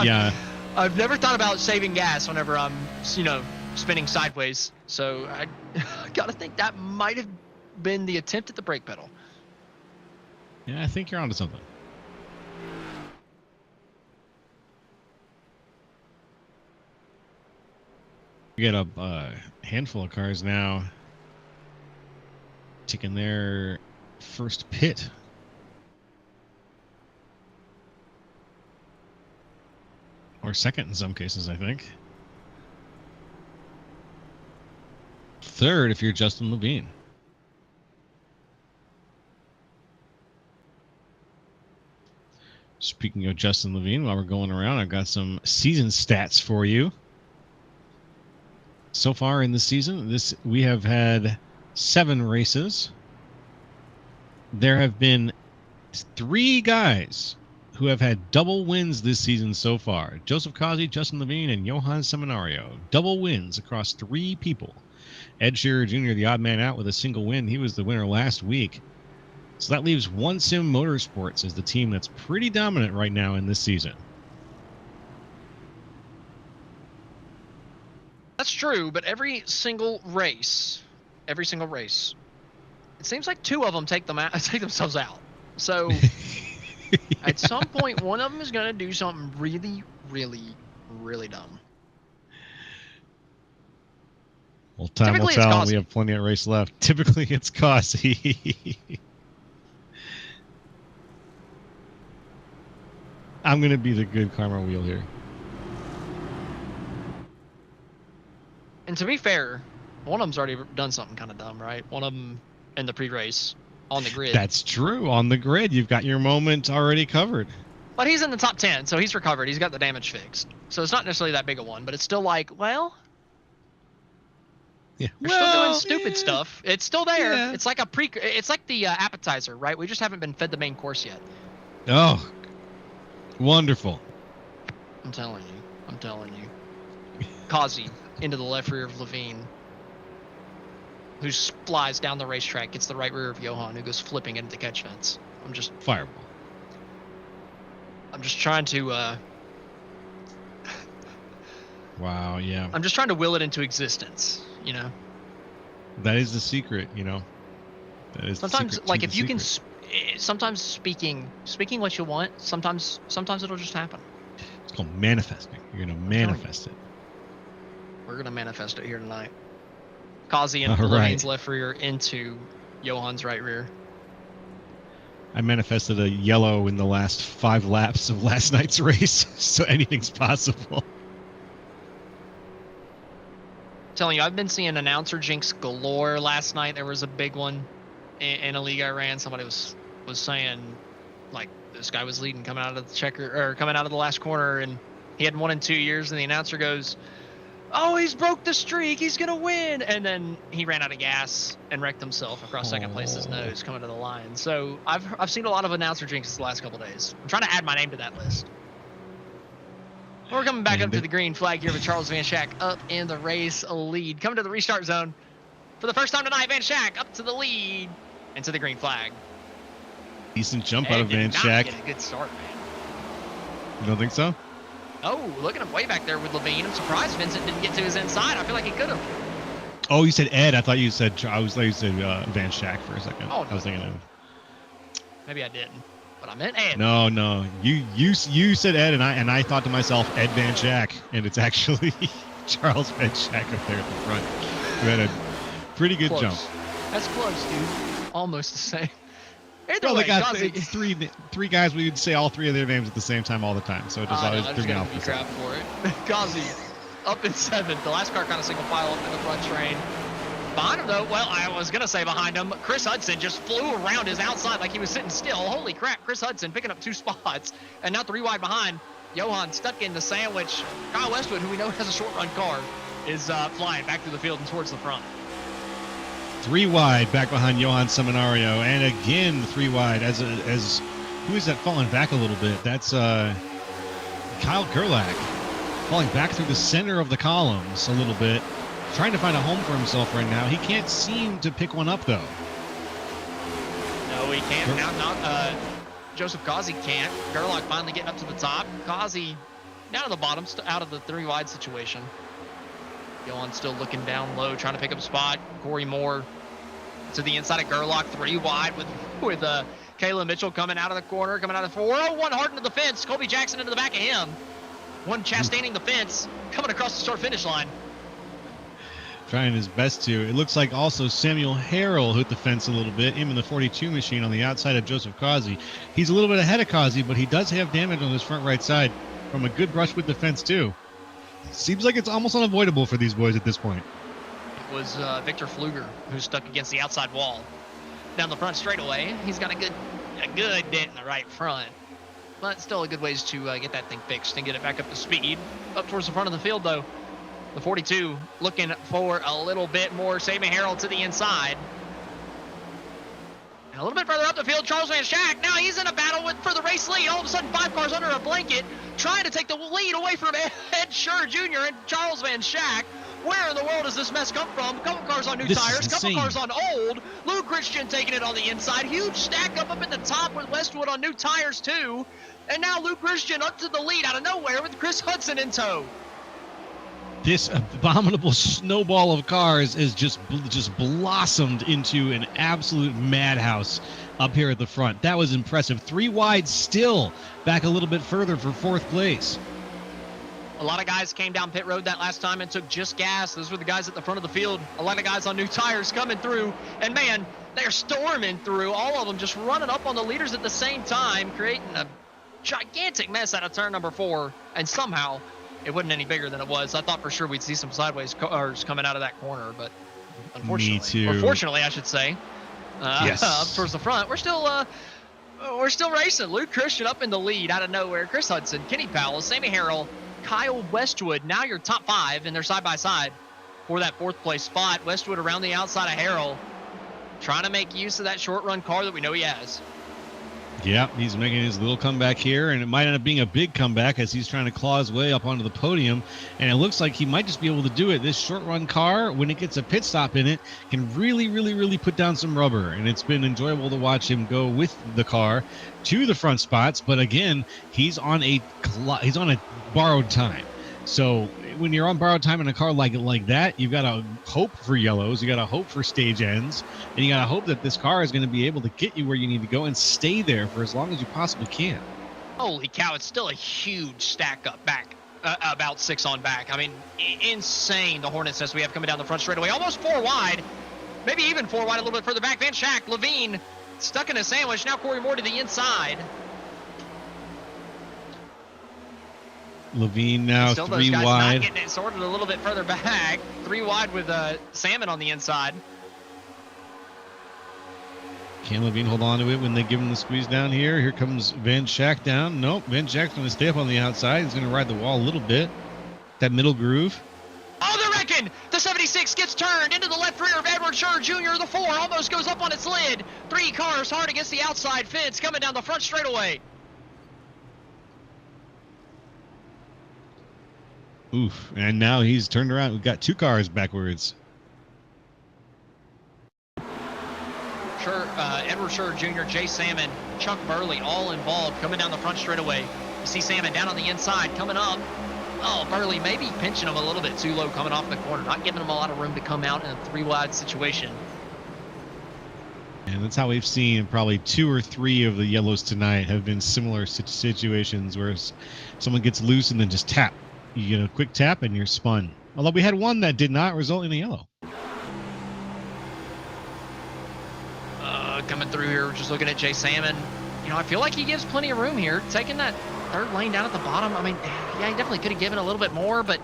Yeah. I've never thought about saving gas whenever I'm, spinning sideways. So I gotta think that might have been the attempt at the brake pedal. Yeah, I think you're onto something. We got a handful of cars now taking their first pit. Or second in some cases, I think. Third if you're Justin Levine. Speaking of Justin Levine, while we're going around, I've got some season stats for you. So far in the season, we have had 7 races. There have been 3 guys who have had double wins this season so far. Joseph Kazi, Justin Levine, and Johan Seminario. Double wins across 3 people. Ed Shearer Jr., the odd man out with a single win. He was the winner last week. So that leaves One Sim Motorsports as the team that's pretty dominant right now in this season. That's true, but every single race, it seems like 2 of them take themselves out. So at some point, one of them is going to do something really, really, really dumb. Well, time will tell. We have plenty of race left. Typically, it's Causey. I'm going to be the good karma wheel here. And to be fair, one of them's already done something kind of dumb, right? One of them in the pre-race on the grid. That's true. On the grid, you've got your moment already covered. But he's in the top 10, so he's recovered. He's got the damage fixed. So it's not necessarily that big a one, but it's still like, well... Yeah. We're still doing stupid stuff. It's still there. Yeah. It's like it's like the appetizer, right? We just haven't been fed the main course yet. Oh, wonderful. I'm telling you. Causey into the left rear of Levine, who flies down the racetrack, gets the right rear of Johan, who goes flipping into the catch fence. Fireball. I'm just trying to wow, yeah. I'm just trying to will it into existence, you know. That is the secret, you know. That is sometimes, the secret like to if the you secret. can, sometimes speaking what you want. Sometimes it'll just happen. It's called manifesting. You're gonna manifest it. We're gonna manifest it here tonight. Causey and All right. Levine's left rear into Johan's right rear. I manifested a yellow in the last 5 laps of last night's race, so anything's possible. Telling you, I've been seeing announcer jinx galore. Last night there was a big one in a league I ran. Somebody was saying, like, this guy was leading coming out of the last corner, and he hadn't won in 2 years, and the announcer goes, "Oh, he's broke the streak, he's gonna win," and then he ran out of gas and wrecked himself across second place's nose coming to the line. So I've seen a lot of announcer jinxes the last couple days. I'm trying to add my name to that list. We're coming back up to the green flag here with Charles Van Schack up in the race lead. Coming to the restart zone for the first time tonight. Van Schack up to the lead and to the green flag. Decent jump out of Van Schack. Get a good start, man. You don't think so? Oh, look at him way back there with Levine. I'm surprised Vincent didn't get to his inside. I feel like he could have. Oh, you said Ed. I thought you said Van Schack for a second. Oh, no. I was thinking of. Maybe I didn't, but I meant Ed. No. You said Ed, and I thought to myself Ed Van Schack, and it's actually Charles Van Schack up there at the front. You had a pretty good jump. That's close, dude. Almost the same. Either Well, way, it's three guys. We would say all 3 of their names at the same time all the time, so it just always threw me off. Crap for it. Causey up in 7th. The last car kind of single file up in the front train. Behind him, though, well, I was going to say behind him, Chris Hudson just flew around his outside like he was sitting still. Holy crap, Chris Hudson picking up 2 spots. And now 3 wide behind. Johan stuck in the sandwich. Kyle Westwood, who we know has a short run car, is flying back through the field and towards the front. 3 wide back behind Johan Seminario, and again 3 wide as who is that falling back a little bit? That's Kyle Gerlach falling back through the center of the columns a little bit, trying to find a home for himself right now. He can't seem to pick one up though. No, he can't. Not Joseph Causey can't. Gerlach finally getting up to the top. Causey down to the bottom, out of the 3 wide situation. Johan still looking down low, trying to pick up a spot. Corey Moore to the inside of Gerlach, 3 wide with Kayla Mitchell coming out of the corner, coming out of 401 hard into the fence. Colby Jackson into the back of him. One Chastaining the fence, coming across the start finish line. Trying his best to. It looks like also Samuel Harrell hit the fence a little bit. Him in the 42 machine on the outside of Joseph Causey. He's a little bit ahead of Causey, but he does have damage on his front right side from a good brush with the fence too. Seems like it's almost unavoidable for these boys at this point. It was Victor Pfluger who's stuck against the outside wall. Down the front straightaway, he's got a good dent in the right front. But still a good ways to get that thing fixed and get it back up to speed. Up towards the front of the field, though. The 42 looking for a little bit more. Saban Harrell to the inside. And a little bit further up the field, Charles Van Schack. Now he's in a battle for the race lead. All of a sudden, 5 cars under a blanket, trying to take the lead away from Ed Schur Jr. and Charles Van Schack. Where in the world does this mess come from? A couple cars on new tires, a couple cars on old. Lou Christian taking it on the inside. Huge stack up at the top with Westwood on new tires, too. And now Lou Christian up to the lead out of nowhere with Chris Hudson in tow. This abominable snowball of cars is just blossomed into an absolute madhouse up here at the front. That was impressive. 3 wide still, back a little bit further for 4th place. A lot of guys came down pit road that last time and took just gas. Those were the guys at the front of the field. A lot of guys on new tires coming through. And, man, they're storming through. All of them just running up on the leaders at the same time, creating a gigantic mess out of turn number 4. And somehow it wasn't any bigger than it was. I thought for sure we'd see some sideways cars coming out of that corner, but unfortunately. Me too. Or fortunately, I should say. Yes. Up towards the front. We're still racing. Luke Christian up in the lead out of nowhere. Chris Hudson, Kenny Powell, Sammy Harrell, Kyle Westwood, now your top 5, and they're side by side for that 4th place spot. Westwood around the outside of Harrell, trying to make use of that short run car that we know he has. Yeah, he's making his little comeback here, and it might end up being a big comeback as he's trying to claw his way up onto the podium, and it looks like he might just be able to do it. This short run car, when it gets a pit stop in it, can really put down some rubber, and it's been enjoyable to watch him go with the car to the front spots. But again, he's on a borrowed time. So when you're on borrowed time in a car like that, you've got to hope for yellows, you got to hope for stage ends, and you got to hope that this car is going to be able to get you where you need to go and stay there for as long as you possibly can. Holy cow, it's still a huge stack up back, about 6 on back. I mean, insane, the Hornets nest we have coming down the front straightaway, almost 4 wide, maybe even 4 wide a little bit further back. Van Schack, Levine, stuck in a sandwich. Now Corey Moore to the inside. Levine now Still 3 those guys wide. not getting it sorted a little bit further back. 3 wide with Salmon on the inside. Can Levine hold on to it when they give him the squeeze down here? Here comes Van Schack down. Nope, Van Schack's going to stay up on the outside. He's going to ride the wall a little bit. That middle groove. Oh, they're wrecking! The 76 gets turned into the left rear of Edward Scher Jr. The 4 almost goes up on its lid. 3 cars hard against the outside fence coming down the front straightaway. Oof, and now he's turned around. We've got 2 cars backwards. Edward Scher Jr., Jay Salmon, Chuck Burley, all involved coming down the front straightaway. You see Salmon down on the inside coming up. Oh, Burley maybe pinching him a little bit too low coming off the corner, not giving him a lot of room to come out in a 3 wide situation. And that's how we've seen probably 2 or 3 of the yellows tonight have been similar situations where someone gets loose and then just tap. You get a quick tap and you're spun. Although we had one that did not result in a yellow. Coming through here, just looking at Jay Salmon. You know, I feel like he gives plenty of room here. Taking that 3rd lane down at the bottom. I mean, yeah, he definitely could have given a little bit more, but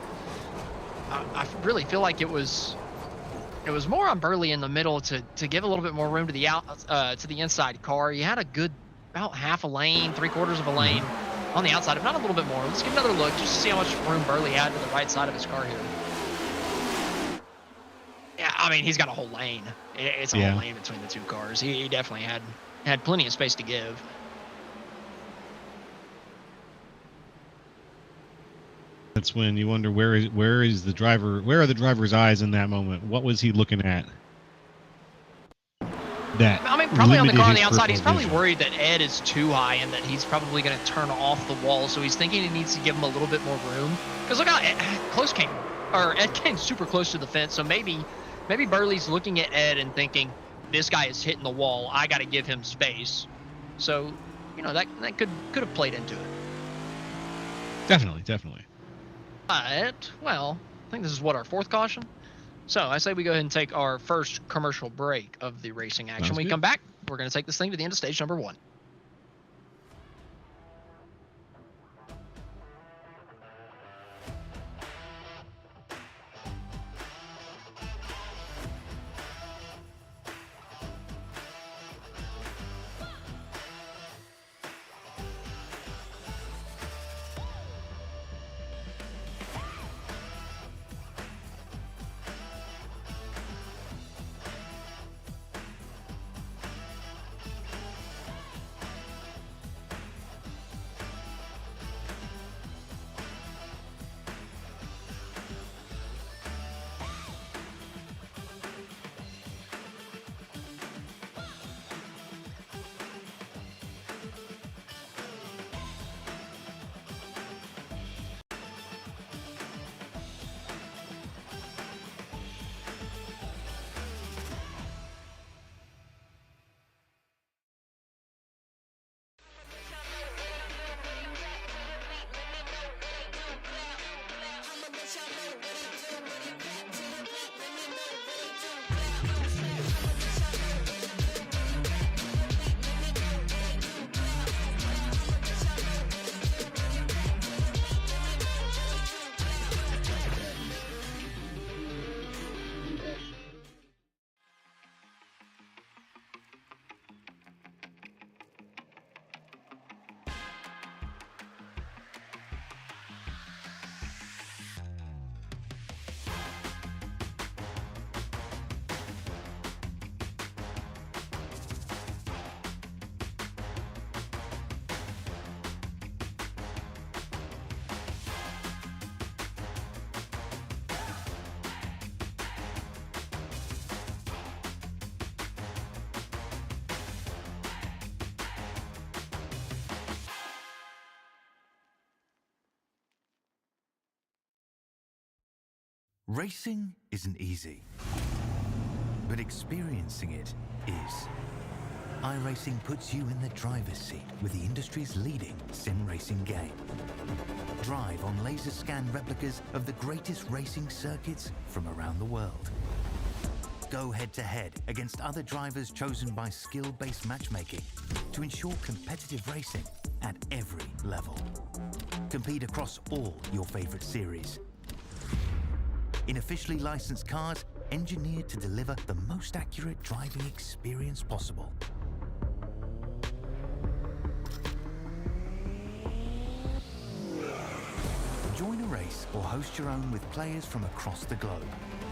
I really feel like it was more on Burley in the middle to give a little bit more room to the inside car. He had a good about half a lane, 3/4 of a lane on the outside, if not a little bit more. Let's give another look just to see how much room Burley had to the right side of his car here. Yeah, I mean, he's got a whole lane. It's a whole lane between the 2 cars. He definitely had plenty of space to give. That's when you wonder where are the driver's eyes in that moment? What was he looking at? I mean, probably on the car on the outside, he's probably worried that Ed is too high and that he's probably going to turn off the wall. So he's thinking he needs to give him a little bit more room. Because look how Ed came super close to the fence. So maybe Burley's looking at Ed and thinking, this guy is hitting the wall. I got to give him space. So, you know, that could have played into it. Definitely. But, well, I think this is our 4th caution. So I say we go ahead and take our first commercial break of the racing action. When we come back, we're going to take this thing to the end of stage number 1. Racing isn't easy, but experiencing it is. iRacing puts you in the driver's seat with the industry's leading sim racing game. Drive on laser scan replicas of the greatest racing circuits from around the world. Go head-to-head against other drivers chosen by skill-based matchmaking to ensure competitive racing at every level. Compete across all your favorite series. In officially licensed cars, engineered to deliver the most accurate driving experience possible. Join a race or host your own with players from across the globe.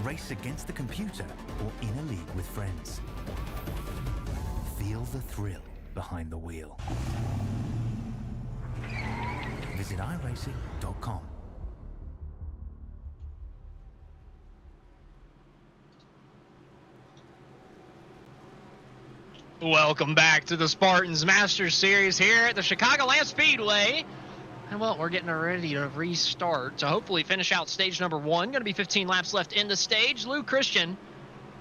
Race against the computer or in a league with friends. Feel the thrill behind the wheel. Visit iRacing.com. Welcome back to the Spartans Masters Series here at the Chicagoland Speedway. And well, we're getting ready to restart to hopefully finish out stage number 1. Going to be 15 laps left in the stage. Lou Christian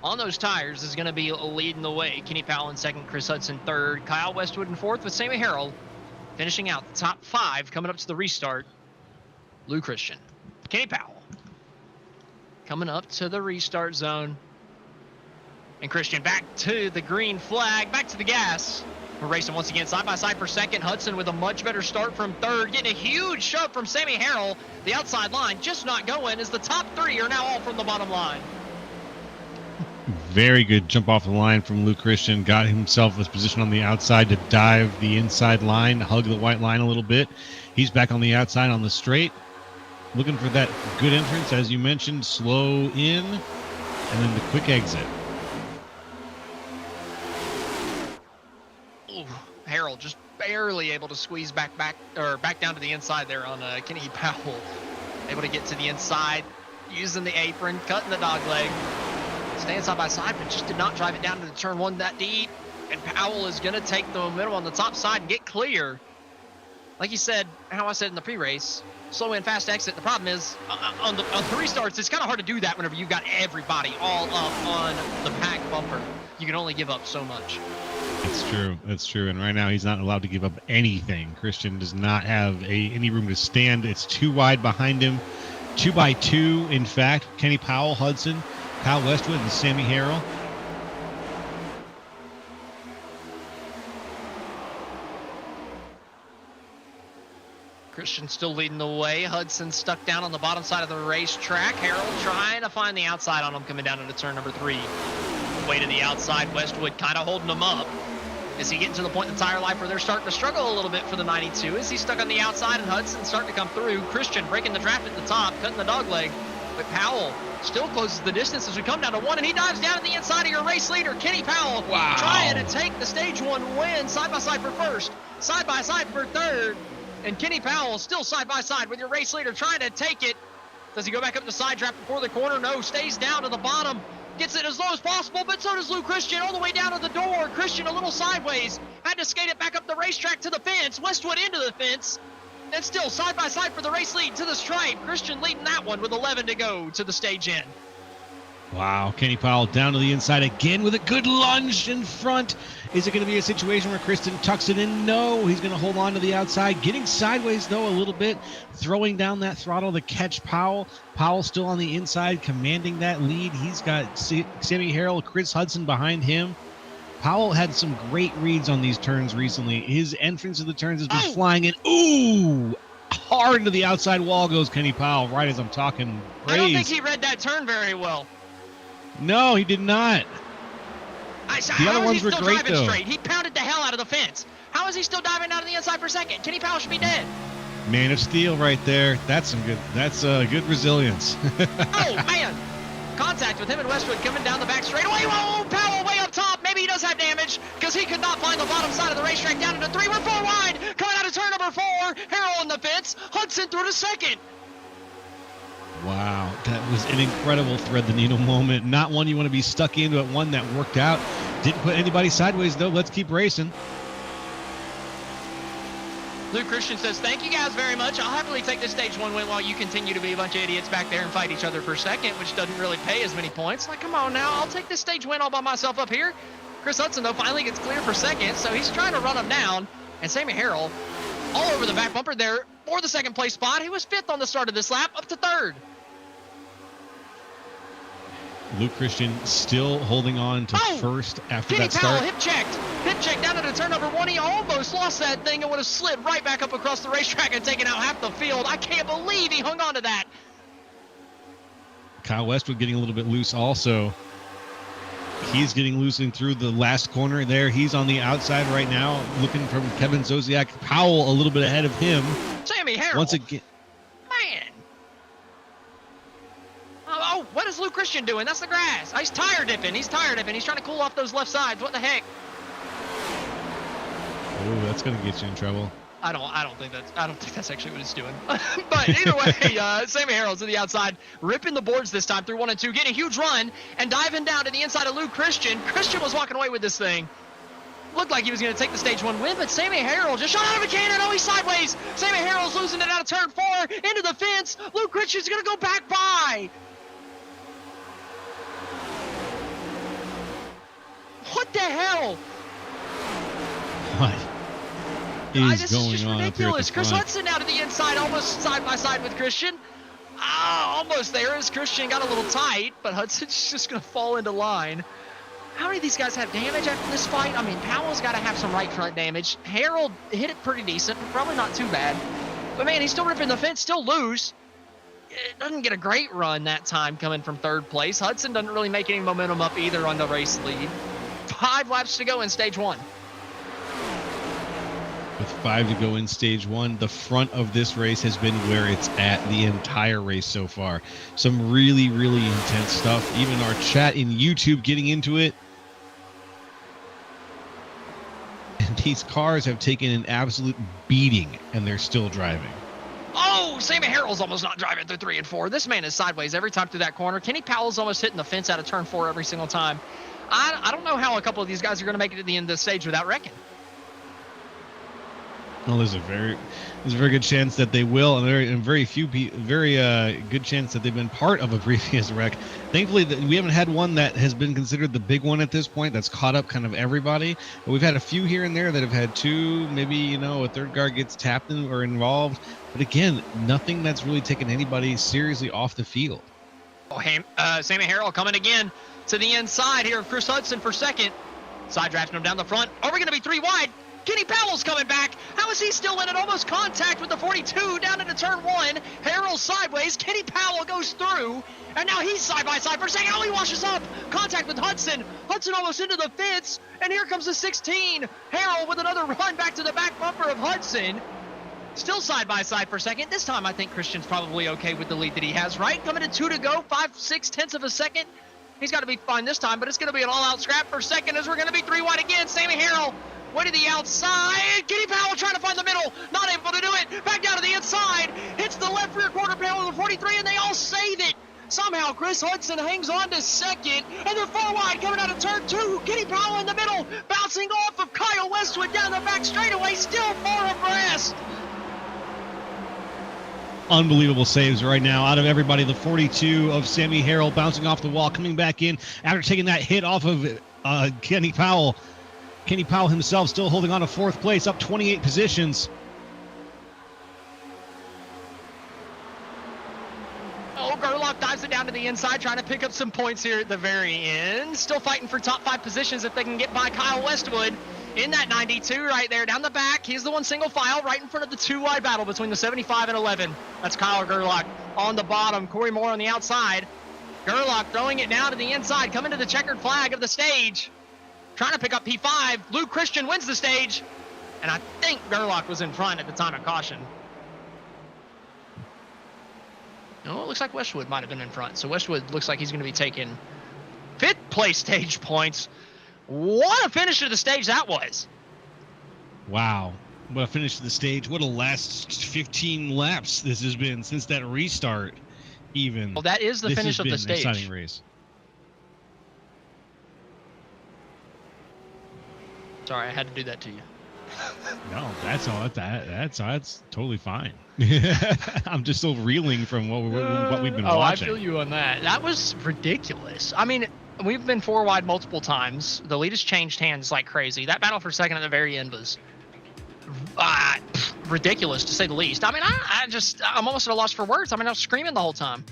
on those tires is going to be leading the way. Kenny Powell in second, Chris Hudson third, Kyle Westwood in fourth with Sammy Harrell finishing out the top 5 coming up to the restart. Lou Christian, Kenny Powell coming up to the restart zone. And Christian back to the green flag, back to the gas. We're racing once again side by side for second. Hudson with a much better start from third, getting a huge shove from Sammy Harrell. The outside line just not going as the top 3 are now all from the bottom line. Very good jump off the line from Luke Christian. Got himself his position on the outside to dive the inside line, hug the white line a little bit. He's back on the outside on the straight. Looking for that good entrance, as you mentioned, slow in, and then the quick exit. Harrell just barely able to squeeze back down to the inside there on Kenny Powell. Able to get to the inside, using the apron, cutting the dog leg. Staying side by side, but just did not drive it down to the turn 1 that deep. And Powell is going to take the momentum on the top side and get clear. Like you said, how I said in the pre-race, slow in, fast exit. The problem is, on the restarts, it's kind of hard to do that whenever you've got everybody all up on the pack bumper. You can only give up so much. It's true. That's true. And right now he's not allowed to give up anything. Christian does not have any room to stand. It's too wide behind him. 2 by 2, in fact. Kenny Powell, Hudson, Kyle Westwood, and Sammy Harrell. Christian still leading the way. Hudson stuck down on the bottom side of the racetrack. Harrell trying to find the outside on him coming down into turn number 3. Way to the outside. Westwood kind of holding him up. Is he getting to the point in the tire life where they're starting to struggle a little bit for the 92? Is he stuck on the outside and Hudson starting to come through? Christian breaking the draft at the top, cutting the dog leg. But Powell still closes the distance as we come down to 1, and he dives down at the inside of your race leader, Kenny Powell. Wow. Trying to take the stage 1 win side by side for first, side by side for third. And Kenny Powell still side by side with your race leader trying to take it. Does he go back up the side trap before the corner? No, stays down to the bottom. Gets it as low as possible, but so does Lou Christian all the way down to the door. Christian a little sideways. Had to skate it back up the racetrack to the fence. Westwood into the fence. And still side by side for the race lead to the stripe. Christian leading that one with 11 to go to the stage end. Wow, Kenny Powell down to the inside again with a good lunge in front. Is it going to be a situation where Christian tucks it in? No, he's going to hold on to the outside. Getting sideways, though, a little bit. Throwing down that throttle to catch Powell. Powell still on the inside, commanding that lead. He's got Sammy Harrell, Chris Hudson behind him. Powell had some great reads on these turns recently. His entrance to the turns has been flying in. Ooh! Hard into the outside wall goes Kenny Powell, right as I'm talking praise. I don't think he read that turn very well. No, he did not. The other ones were great, though. Straight? He pounded the hell out of the fence. How is he still diving out of the inside for second? Kenny Powell should be dead. Man of Steel right there. That's good resilience. Oh, man. Contact with him and Westwood coming down the back straightaway. Whoa, Powell way up top. Maybe he does have damage because he could not find the bottom side of the racetrack down into 3. We're 4 wide. Coming out of turn number 4. Harrell on the fence. Hudson through to second. Wow, that was an incredible thread the needle moment. Not one you want to be stuck into, but one that worked out. Didn't put anybody sideways, though. Let's keep racing. Luke Christian says, thank you guys very much. I'll happily take this stage 1 win while you continue to be a bunch of idiots back there and fight each other for second, which doesn't really pay as many points. Like, come on now, I'll take this stage win all by myself up here. Chris Hudson, though, finally gets clear for second, so he's trying to run him down. And Sammy Harrell, all over the back bumper there for the second place spot. He was 5th on the start of this lap, up to 3rd. Luke Christian still holding on to first after Kenny that Powell start. hip checked down into turn number 1. He almost lost that thing and would have slid right back up across the racetrack and taken out half the field. I can't believe he hung on to that. Kyle Westwood getting a little bit loose also. He's getting loose in through the last corner there. He's on the outside right now, looking from Kevin Zosiak. Powell a little bit ahead of him. Sammy Harrell. Once again. Man. Oh, what is Luke Christian doing? That's the grass. Oh, he's tire dipping. He's trying to cool off those left sides. What the heck? Oh, that's going to get you in trouble. I don't think that's actually what he's doing. But either way, Sammy Harrell's to the outside, ripping the boards this time through 1 and 2, getting a huge run and diving down to the inside of Luke Christian. Christian was walking away with this thing. Looked like he was going to take the stage 1 win, but Sammy Harrell just shot out of a cannon. Oh, he's sideways. Sammy Harrell's losing it out of turn 4 into the fence. Luke Christian's going to go back by. What the hell? What is This going is just on ridiculous. up here at the Chris front? Hudson out to the inside, almost side by side with Christian. Almost there as Christian got a little tight, but Hudson's just going to fall into line. How many of these guys have damage after this fight? I mean, Powell's got to have some right front damage. Harold hit it pretty decent, probably not too bad. But man, he's still ripping the fence, still loose. It doesn't get a great run that time coming from 3rd place. Hudson doesn't really make any momentum up either on the race lead. 5 laps to go in stage 1. With 5 to go in stage 1, the front of this race has been where it's at the entire race so far. Some really, really intense stuff. Even our chat in YouTube getting into it. And these cars have taken an absolute beating, and they're still driving. Oh, Sammy Harrell's almost not driving through 3 and 4. This man is sideways every time through that corner. Kenny Powell's almost hitting the fence out of turn 4 every single time. I don't know how a couple of these guys are going to make it to the end of the stage without wrecking. Well, there's a very good chance that they will, and very good chance that they've been part of a previous wreck. Thankfully, we haven't had one that has been considered the big one at this point. That's caught up kind of everybody. But we've had a few here and there that have had 2, maybe a third car gets tapped in or involved. But again, nothing that's really taken anybody seriously off the field. Oh, Sammy Harrell coming again to the inside here of Chris Hudson for second. Side drafting him down the front. Are we going to be 3 wide? Kenny Powell's coming back. How is he still in it? Almost contact with the 42 down into turn 1. Harrell sideways. Kenny Powell goes through. And now he's side by side for a second. Oh, he washes up. Contact with Hudson. Hudson almost into the fence. And here comes the 16. Harrell with another run back to the back bumper of Hudson. Still side by side for second. This time I think Christian's probably okay with the lead that he has, right? Coming to 2 to go. 5/6 of a second. He's got to be fine this time, but it's going to be an all-out scrap for second as we're going to be 3 wide again. Sammy Harrell way to the outside. Kenny Powell trying to find the middle. Not able to do it. Back down to the inside. Hits the left rear quarter panel of the 43, and they all save it. Somehow Chris Hudson hangs on to second, and they're 4 wide coming out of turn 2. Kenny Powell in the middle, bouncing off of Kyle Westwood down the back straightaway, still 4 abreast. Unbelievable saves right now out of everybody. The 42 of Sammy Harrell bouncing off the wall, coming back in after taking that hit off of Kenny Powell. Kenny Powell himself still holding on to 4th place, up 28 positions. Oh, Gerlach dives it down to the inside, trying to pick up some points here at the very end. Still fighting for top 5 positions if they can get by Kyle Westwood in that 92 right there down the back. He's the one single file right in front of the 2 wide battle between the 75 and 11. That's Kyle Gerlach on the bottom. Corey Moore on the outside. Gerlach throwing it down to the inside, coming to the checkered flag of the stage. Trying to pick up P5. Luke Christian wins the stage. And I think Gerlach was in front at the time of caution. No, it looks like Westwood might have been in front. So Westwood looks like he's going to be taking 5th place stage points. What a finish to the stage that was. Wow. What a finish to the stage. What a last 15 laps this has been since that restart even. Well, that is the finish of the stage. An exciting race. Sorry, I had to do that to you. No, that's all. That's totally fine. I'm just still reeling from what we've been Oh, watching. I feel you on that. That was ridiculous. I mean, we've been 4 wide multiple times. The lead has changed hands like crazy. That battle for second at the very end was ridiculous, to say the least. I mean, I'm almost at a loss for words. I mean, I was screaming the whole time.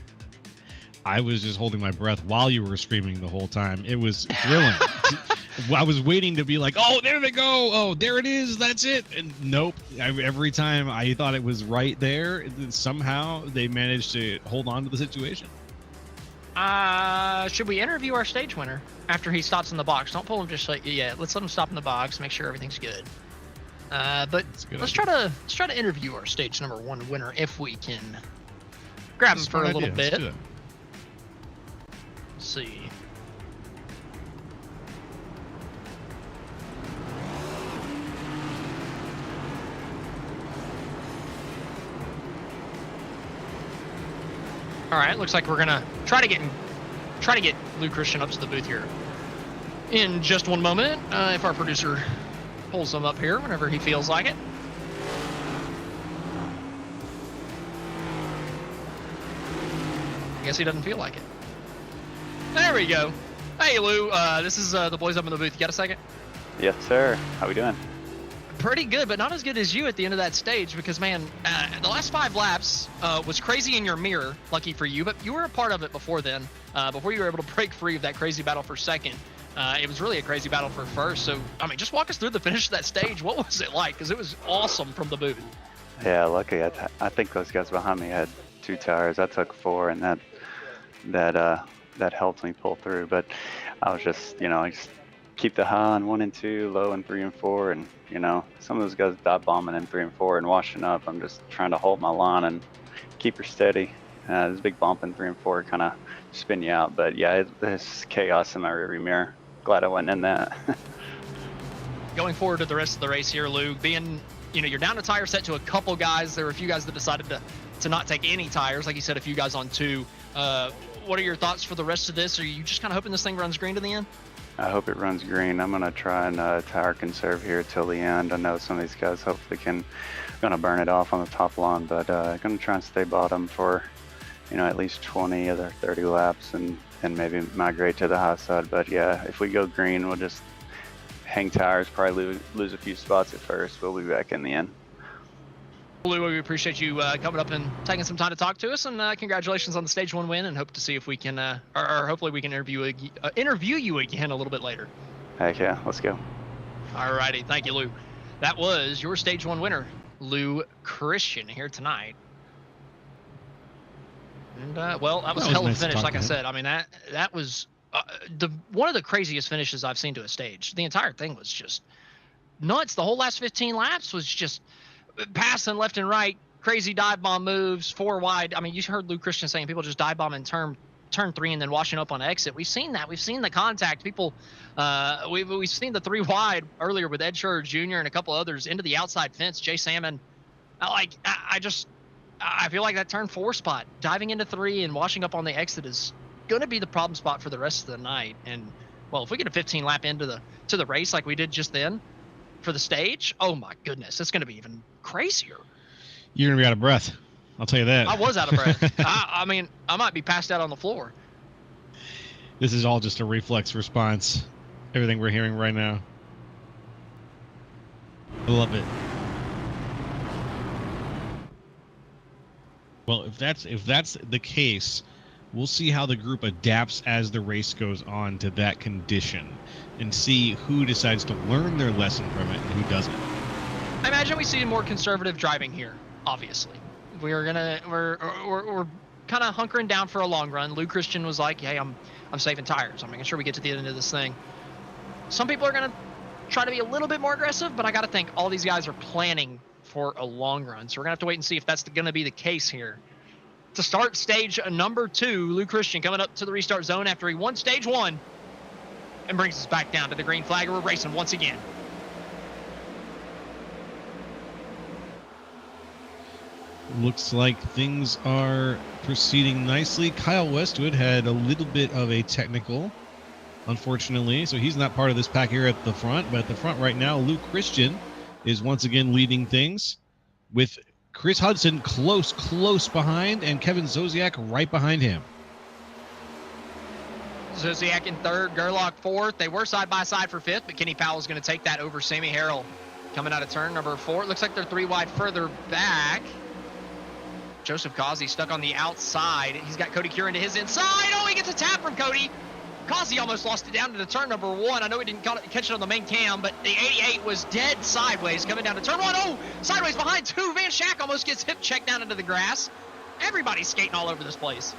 I was just holding my breath while you were screaming the whole time. It was thrilling. I was waiting to be like, oh, there they go. Oh, there it is. That's it. And nope. Every time I thought it was right there, somehow they managed to hold on to the situation. Should we interview our stage winner after he stops in the box? Don't pull him just like, yeah, let's let him stop in the box, make sure everything's good. But let's try to interview our stage number 1 winner if we can grab him for a little bit. Let's do it. Let's see. All right, looks like we're gonna try to get Lou Christian up to the booth here in just one moment. If our producer pulls him up here whenever he feels like it. I guess he doesn't feel like it. There we go. Hey Lou, this is the boys up in the booth. You got a second? Yes, sir. How we doing? Pretty good, but not as good as you at the end of that stage because, man, the last 5 laps was crazy in your mirror, lucky for you, but you were a part of it before then, before you were able to break free of that crazy battle for second. It was really a crazy battle for first, so, I mean, just walk us through the finish of that stage. What was it like? Because it was awesome from the booth. Yeah, lucky. I think those guys behind me had 2 tires. I took 4, and that helped me pull through, but I was just, just keep the high on 1 and 2, low in 3 and 4, and some of those guys dive bombing in 3 and 4 and washing up. I'm just trying to hold my line and keep her steady. This big bump in 3 and 4 kind of spin you out, but yeah, there's chaos in my rearview mirror. Glad I wasn't in that. Going forward to the rest of the race here, Lou, being, you're down a tire set to a couple guys. There were a few guys that decided to not take any tires, like you said, a few guys on 2. What are your thoughts for the rest of this? Are you just kind of hoping this thing runs green to the end? I hope it runs green. I'm going to try and tire conserve here till the end. I know some of these guys hopefully going to burn it off on the top line, but going to try and stay bottom for, at least 20 or 30 laps and maybe migrate to the high side. But yeah, if we go green, we'll just hang tires, probably lose a few spots at first. We'll be back in the end. Lou, we appreciate you coming up and taking some time to talk to us, and congratulations on the stage 1 win, and hope to see if we can, or hopefully we can interview you again a little bit later. Heck yeah, let's go. All righty, thank you, Lou. That was your stage 1 winner, Lou Christian, here tonight. And well, that was a hell of a finish, like I said. I mean, that was one of the craziest finishes I've seen to a stage. The entire thing was just nuts. The whole last 15 laps was just passing left and right, crazy dive bomb moves, 4 wide. I mean, you heard Lou Christian saying people just dive bomb in turn 3 and then washing up on exit. We've seen that. We've seen the contact. People, we've seen the 3 wide earlier with Ed Schur Jr. and a couple others into the outside fence. Jay Salmon, I feel like that turn 4 spot, diving into 3 and washing up on the exit is going to be the problem spot for the rest of the night. And well, if we get a 15 lap into the race like we did just then for the stage, oh my goodness, it's going to be even crazier. You're going to be out of breath. I'll tell you that. I was out of breath. I mean, I might be passed out on the floor. This is all just a reflex response. Everything we're hearing right now. I love it. Well, if that's the case, we'll see how the group adapts as the race goes on to that condition and see who decides to learn their lesson from it and who doesn't. I imagine we see more conservative driving here, obviously. We're kind of hunkering down for a long run. Lou Christian was like, hey, I'm saving tires. I'm making sure we get to the end of this thing. Some people are going to try to be a little bit more aggressive, but I got to think all these guys are planning for a long run. So we're going to have to wait and see if that's going to be the case here. To start stage number 2, Lou Christian coming up to the restart zone after he won stage 1 and brings us back down to the green flag. We're racing once again. Looks like things are proceeding nicely. Kyle Westwood had a little bit of a technical, unfortunately, so he's not part of this pack here at the front. But at the front right now, Luke Christian is once again leading things with Chris Hudson close behind, and Kevin Zosiak right behind him. Zosiak in third, Gerlach fourth. They were side by side for fifth, but Kenny Powell's going to take that over Sammy Harrell. Coming out of turn number 4. It looks like they're 3 wide further back. Joseph Causey stuck on the outside. He's got Cody Curran to his inside. Oh, he gets a tap from Cody. Causey almost lost it down to the turn number 1. I know he didn't catch it on the main cam, but the 88 was dead sideways coming down to turn 1. Oh, sideways behind 2. Van Schack almost gets hip checked down into the grass. Everybody's skating all over this place.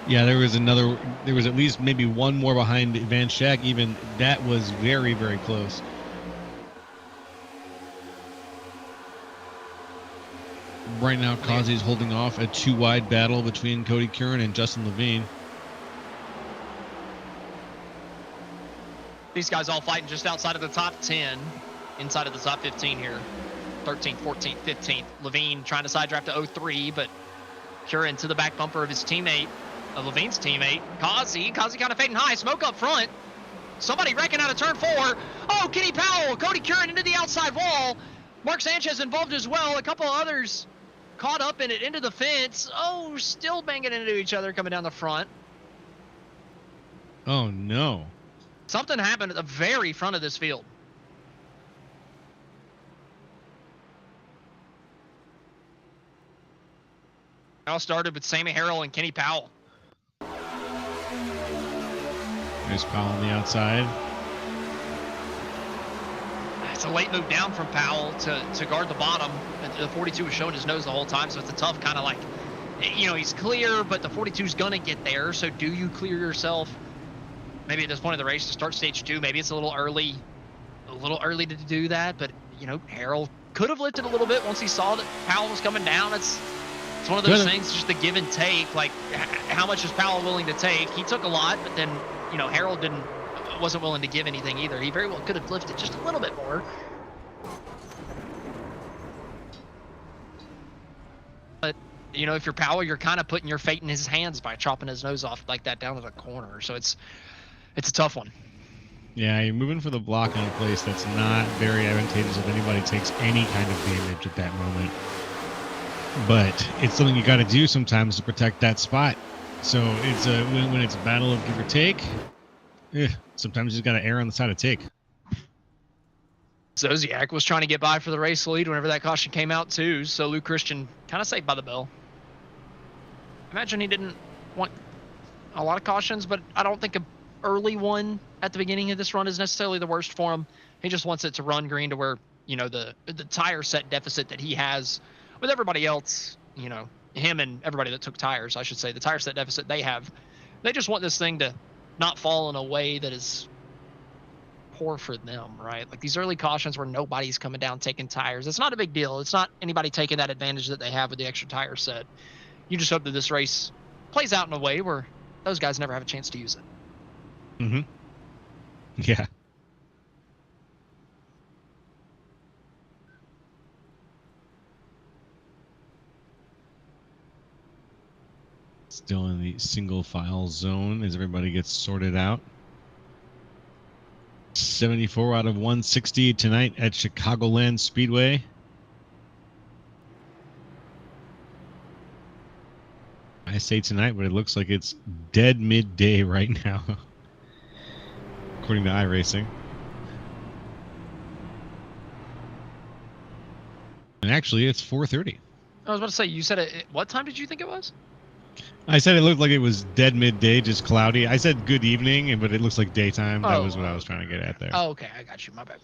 Yeah, there was at least maybe one more behind Van Schack. Even that was very, very close. Right now, Causey's holding off a 2-wide battle between Cody Curran and Justin Levine. These guys all fighting just outside of the top 10, inside of the top 15 here. 13th, 14th, 15th. Levine trying to side draft to 03, but Curran to the back bumper of his teammate, of Levine's teammate, Causey. Causey kind of fading high, smoke up front. Somebody wrecking out of turn 4. Oh, Kenny Powell, Cody Curran into the outside wall. Mark Sanchez involved as well. A couple others caught up in it, into the fence. Oh, still banging into each other coming down the front. Oh, no. Something happened at the very front of this field. It all started with Sammy Harrell and Kenny Powell. There's Powell on the outside. It's a late move down from Powell to guard the bottom. And the 42 was showing his nose the whole time, so it's a tough kind of like, you know, he's clear, but the 42's going to get there. So do you clear yourself maybe at this point of the race to start stage 2? Maybe it's a little early to do that. But, you know, Harrell could have lifted a little bit once he saw that Powell was coming down. It's one of those things, just the give and take. Like, how much is Powell willing to take? He took a lot, but then, you know, Harrell wasn't willing to give anything either. He very well could have lifted just a little bit more. But, you know, if you're Powell, you're kind of putting your fate in his hands by chopping his nose off like that down to the corner. So it's a tough one. Yeah, you're moving for the block in a place that's not very advantageous if anybody takes any kind of damage at that moment. But it's something you got to do sometimes to protect that spot. So it's when it's a battle of give or take, sometimes you just got to err on the side of take. Zosiak was trying to get by for the race lead whenever that caution came out too. So Luke Christian kind of saved by the bell. Imagine he didn't want a lot of cautions, but I don't think an early one at the beginning of this run is necessarily the worst for him. He just wants it to run green to where, you know, the tire set deficit that he has with everybody else, you know, him and everybody that took tires, I should say, the tire set deficit they have. They just want this thing to not fall in a way that is poor for them, right? Like these early cautions where nobody's coming down taking tires. It's not a big deal. It's not anybody taking that advantage that they have with the extra tire set. You just hope that this race plays out in a way where those guys never have a chance to use it. Mm-hmm. Yeah. Still in the single file zone as everybody gets sorted out. 74 out of 160 tonight at Chicagoland Speedway. I say tonight, but it looks like it's dead midday right now, according to iRacing. And actually, it's 4:30. I was about to say, you said it. What time did you think it was? I said it looked like it was dead midday, just cloudy. I said good evening, but it looks like daytime. That was what I was trying to get at there. Oh, okay. I got you. My bad.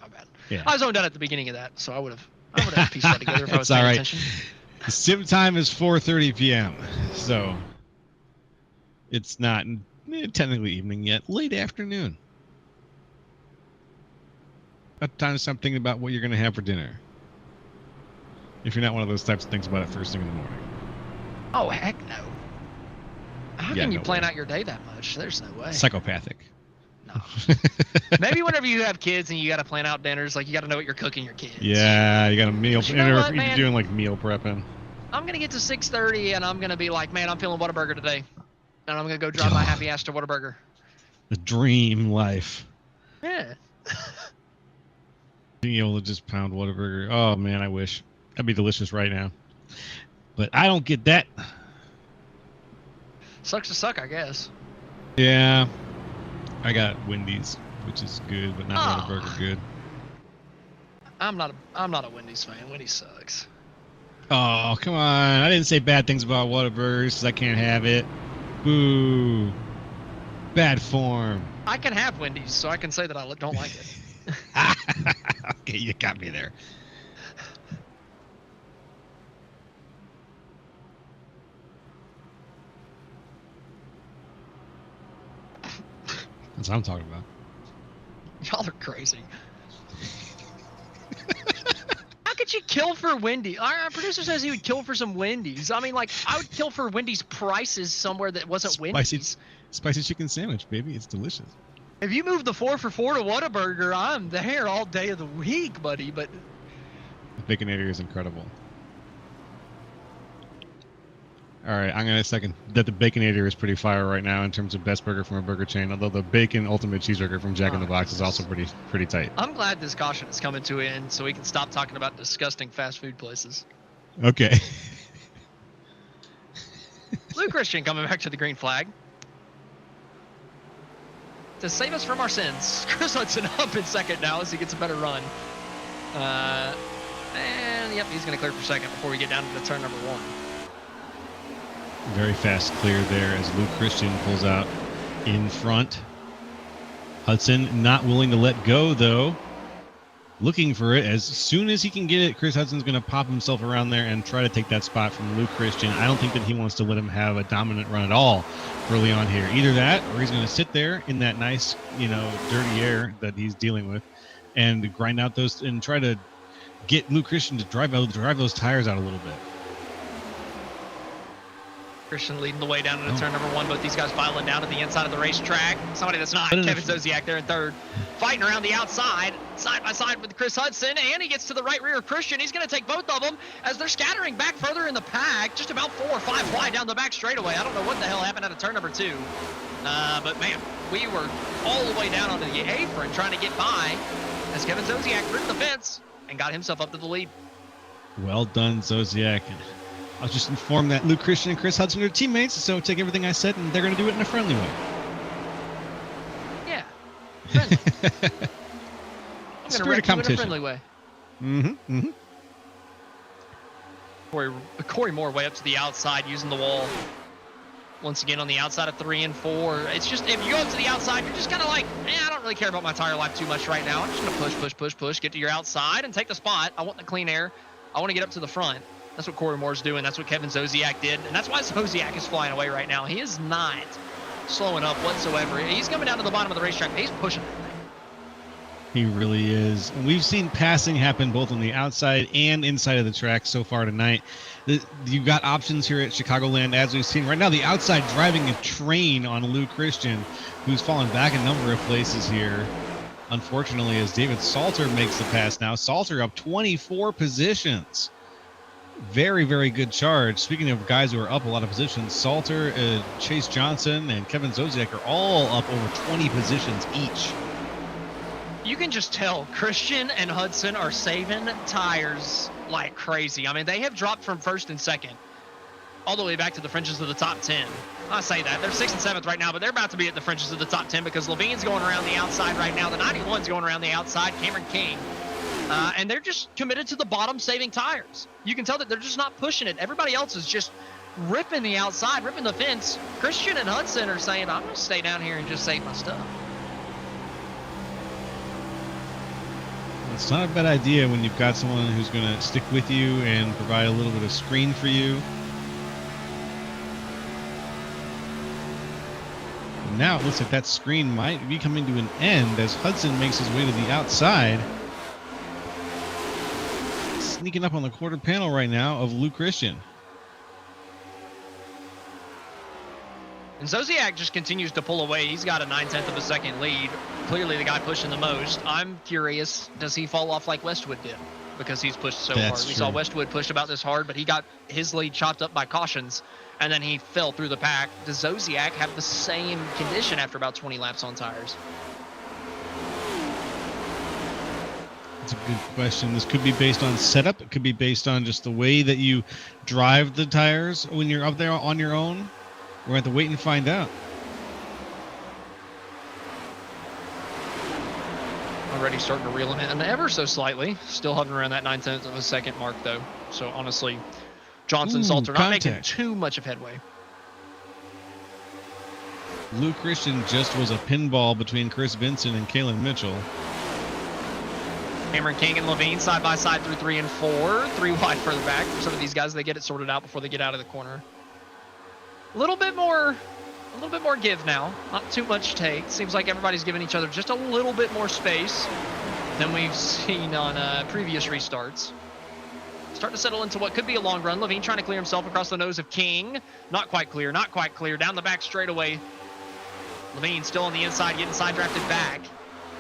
Yeah. I was only done at the beginning of that, so I would have pieced that together if I was all paying right. attention. The sim time is 4:30 p.m. So it's not technically evening yet. Late afternoon. About time to start thinking about what you're going to have for dinner. If you're not one of those types of things about it first thing in the morning. Oh, heck no. How can you no plan way. out your day that much? There's no way. Psychopathic. No. Maybe whenever you have kids and you got to plan out dinners, like you got to know what you're cooking your kids. Yeah, you got a meal. But you know what, you're man? doing like meal prepping. I'm going to get to 6:30 and I'm going to be like, man, I'm feeling Whataburger today. And I'm going to go drive my happy ass to Whataburger. The dream life. Yeah. Being able to just pound Whataburger. Oh man, I wish. That'd be delicious right now. But I don't get that. Sucks to suck, I guess. Yeah. I got Wendy's, which is good, but not Oh. Whataburger good. I'm not a Wendy's fan. Wendy's sucks. Oh, come on. I didn't say bad things about Whataburgers because I can't have it. Boo. Bad form. I can have Wendy's, so I can say that I don't like it. Okay, you got me there. That's what I'm talking about. Y'all are crazy. How could you kill for Wendy's? Our producer says he would kill for some Wendy's. I mean, like, I would kill for Wendy's prices somewhere that wasn't Wendy's. Spicy chicken sandwich, baby. It's delicious. If you move the 4 for $4 to Whataburger, I'm there all day of the week, buddy. But The Baconator is incredible. All right, I'm going to second that the Baconator is pretty fire right now in terms of best burger from a burger chain, although the Bacon Ultimate Cheeseburger from Jack in the Box is also pretty tight. I'm glad this caution is coming to an end so we can stop talking about disgusting fast food places. Okay. Lou Christian coming back to the green flag. To save us from our sins. Chris Hudson up in second now as he gets a better run. And yep, he's going to clear for second before we get down to the turn number 1. Very fast clear there as Luke Christian pulls out in front. Hudson not willing to let go, though. Looking for it. As soon as he can get it, Chris Hudson's going to pop himself around there and try to take that spot from Luke Christian. I don't think that he wants to let him have a dominant run at all early on here. Either that, or he's going to sit there in that nice, dirty air that he's dealing with and grind out those and try to get Luke Christian to drive those tires out a little bit. Christian leading the way down into turn number 1. Both these guys filing down at the inside of the racetrack. Somebody that's not Kevin Zosiak there in third. Fighting around the outside, side by side with Chris Hudson, and he gets to the right rear of Christian. He's going to take both of them as they're scattering back further in the pack, just about 4 or 5 wide down the back straightaway. I don't know what the hell happened out of turn number 2. But man, we were all the way down onto the apron trying to get by as Kevin Zosiak ripped the fence and got himself up to the lead. Well done, Zosiak. I'll just inform that Luke Christian and Chris Hudson are teammates, so take everything I said, and they're going to do it in a friendly way. Yeah. Friendly. I'm Spirit going of to competition. in a friendly way. Mm-hmm. Corey Moore way up to the outside using the wall. Once again on the outside of 3 and 4. It's just, if you go up to the outside, you're just kind of like, I don't really care about my tire life too much right now. I'm just going to push, get to your outside and take the spot. I want the clean air. I want to get up to the front. That's what Corey Moore's doing. That's what Kevin Zosiak did. And that's why Zosiak is flying away right now. He is not slowing up whatsoever. He's coming down to the bottom of the racetrack. He's pushing that thing. He really is. And we've seen passing happen both on the outside and inside of the track so far tonight. You've got options here at Chicagoland, as we've seen. Right now, the outside driving a train on Luke Christian, who's fallen back a number of places here. Unfortunately, as David Salter makes the pass now. Salter up 24 positions. Very, very good charge. Speaking of guys who are up a lot of positions, Salter, Chase Johnson, and Kevin Zosiak are all up over 20 positions each. You can just tell Christian and Hudson are saving tires like crazy. I mean, they have dropped from first and second all the way back to the fringes of the top 10. I say that. They're 6th and 7th right now, but they're about to be at the fringes of the top 10 because Levine's going around the outside right now. The 91's going around the outside, Cameron King. And they're just committed to the bottom saving tires. You can tell that they're just not pushing it. Everybody else is just ripping the outside, ripping the fence. Christian and Hudson are saying, I'm going to stay down here and just save my stuff. It's not a bad idea when you've got someone who's going to stick with you and provide a little bit of screen for you. And now it looks like that screen might be coming to an end as Hudson makes his way to the outside. Sneaking up on the quarter panel right now of Luke Christian. And Zosiak just continues to pull away. He's got a 9/10 of a second lead. Clearly the guy pushing the most. I'm curious, does he fall off like Westwood did? Because he's pushed so hard. We saw Westwood push about this hard, but he got his lead chopped up by cautions, and then he fell through the pack. Does Zosiak have the same condition after about 20 laps on tires? That's a good question. This could be based on setup. It could be based on just the way that you drive the tires when you're up there on your own. We're going to have to wait and find out. Already starting to reel him in ever so slightly. Still hovering around that 9/10 of a second mark, though. So honestly, Johnson, Salter not making too much of headway. Lou Christian just was a pinball between Chris Vincent and Kalen Mitchell. Cameron King and Levine side by side through 3 and 4. 3 wide further back. For some of these guys, they get it sorted out before they get out of the corner. A little bit more give now. Not too much take. Seems like everybody's giving each other just a little bit more space than we've seen on previous restarts. Starting to settle into what could be a long run. Levine trying to clear himself across the nose of King. Not quite clear. Not quite clear. Down the back straightaway. Levine still on the inside, getting side drafted back.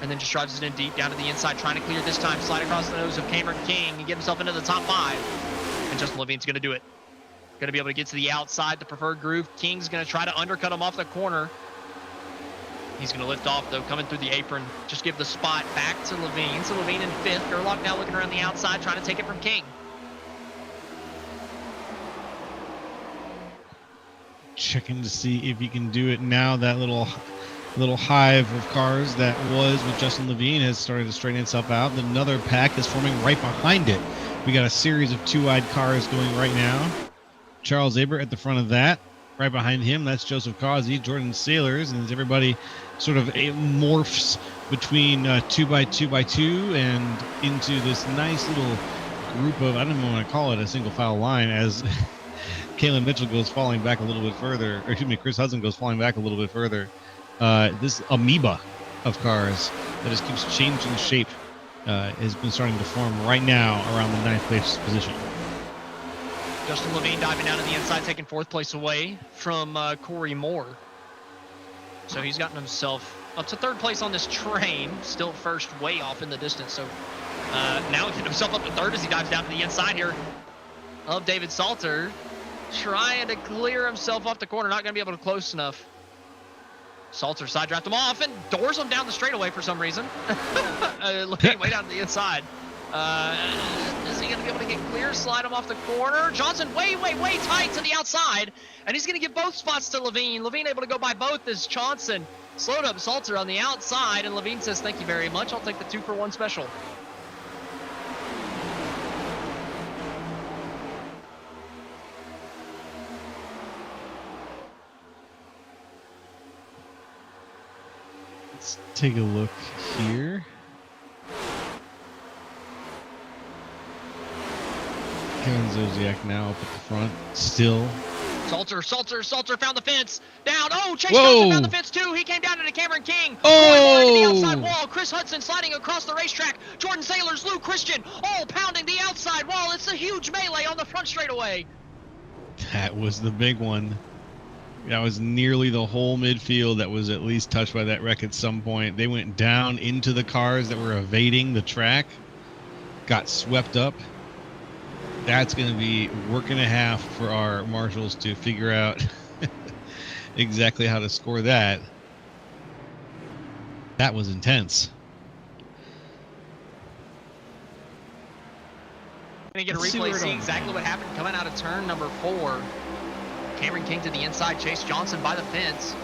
And then just drives it in deep down to the inside, trying to clear this time. Slide across the nose of Cameron King and get himself into the top 5. And Justin Levine's going to do it. Going to be able to get to the outside, the preferred groove. King's going to try to undercut him off the corner. He's going to lift off, though, coming through the apron. Just give the spot back to Levine. So Levine in 5th. Gerlach now looking around the outside, trying to take it from King. Checking to see if he can do it now. That little hive of cars that was with Justin Levine has started to straighten itself out. Another pack is forming right behind it. We got a series of 2-wide cars going right now. Charles Aber at the front of that. Right behind him, that's Joseph Causey, Jordan Sailors, and as everybody sort of morphs between 2x2x2 and into this nice little group of, I don't even want to call it a single file line, as Kalen Mitchell goes falling back a little bit further, or excuse me, Chris Hudson goes falling back a little bit further. This amoeba of cars that just keeps changing shape has been starting to form right now around the 9th place position. Justin Levine diving down to the inside, taking 4th place away from Corey Moore. So he's gotten himself up to 3rd place on this train, still first way off in the distance. So now getting himself up to 3rd as he dives down to the inside here of David Salter, trying to clear himself off the corner, not going to be able to close enough. Salter side draft him off and doors him down the straightaway for some reason. Levine way down to the inside. Is he going to be able to get clear? Slide him off the corner. Johnson way tight to the outside. And he's going to give both spots to Levine. Levine able to go by both as Johnson slowed up Salter on the outside. And Levine says, thank you very much. I'll take the 2-for-1 special. Let's take a look here. Kevin Zodiac now up at the front, still. Salter found the fence. Down. Oh, Chase Johnson found the fence too. He came down into Cameron King. Oh! The outside wall. Chris Hudson sliding across the racetrack. Jordan Sailors, Lou Christian, all pounding the outside wall. It's a huge melee on the front straightaway. That was the big one. That was nearly the whole midfield that was at least touched by that wreck at some point. They went down into the cars that were evading the track, got swept up. That's going to be work and a half for our marshals to figure out exactly how to score that. That was intense. Going to get a replay, see exactly what happened coming out of turn number 4. Cameron King to the inside, Chase Johnson by the fence.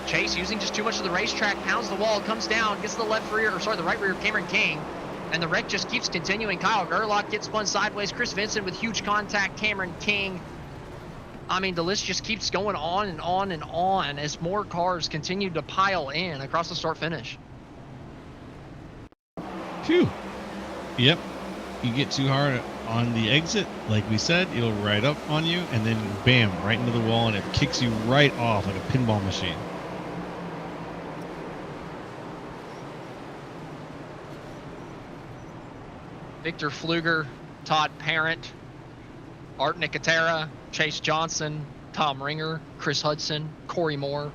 Chase using just too much of the racetrack, pounds the wall, comes down, gets the the right rear of Cameron King. And the wreck just keeps continuing. Kyle Gerlach gets spun sideways. Chris Vincent with huge contact. Cameron King. I mean, the list just keeps going on and on and on as more cars continue to pile in across the start-finish. Phew. Yep. You get too hard on the exit, like we said, it'll ride up on you, and then bam, right into the wall, and it kicks you right off like a pinball machine. Victor Pfluger, Todd Parent, Art Nicotera, Chase Johnson, Tom Ringer, Chris Hudson, Corey Moore,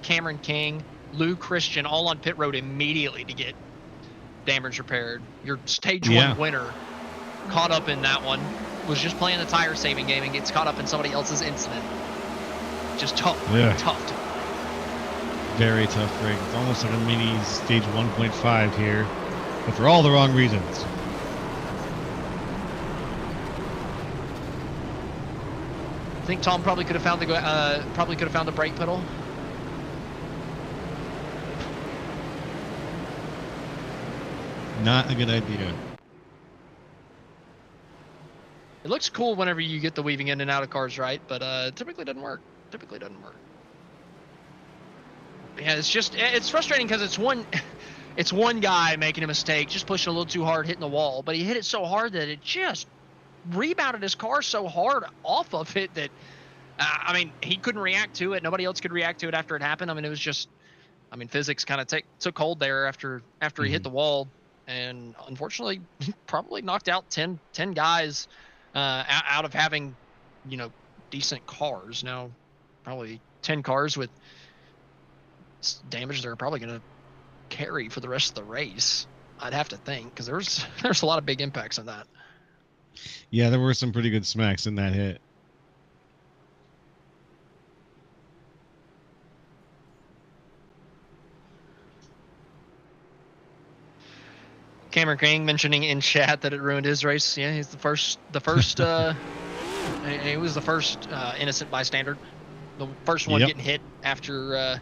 Cameron King, Lou Christian, all on pit road immediately to get damage repaired. Your stage 1 winner caught up in that one, was just playing the tire saving game and gets caught up in somebody else's incident. Just tough. Tough. Very tough, Greg. It's almost like a mini stage 1.5 here, but for all the wrong reasons. think Tom probably could have found the brake pedal. Not a good idea. It looks cool whenever you get the weaving in and out of cars right, but typically doesn't work. Yeah, it's frustrating because it's one guy making a mistake, just pushing a little too hard, hitting the wall, but he hit it so hard that it just rebounded his car so hard off of it that I mean, he couldn't react to it. Nobody else could react to it after it happened. I mean, it was just, I mean, physics kind of took hold there after he hit the wall, and unfortunately, probably knocked out 10 guys out of having, you know, decent cars. Now, probably 10 cars with damage they're probably going to carry for the rest of the race, I'd have to think, because there's a lot of big impacts on that. Yeah, there were some pretty good smacks in that hit. Cameron King mentioning in chat that it ruined his race. Yeah, he's the first he was the first innocent bystander, the first one getting hit after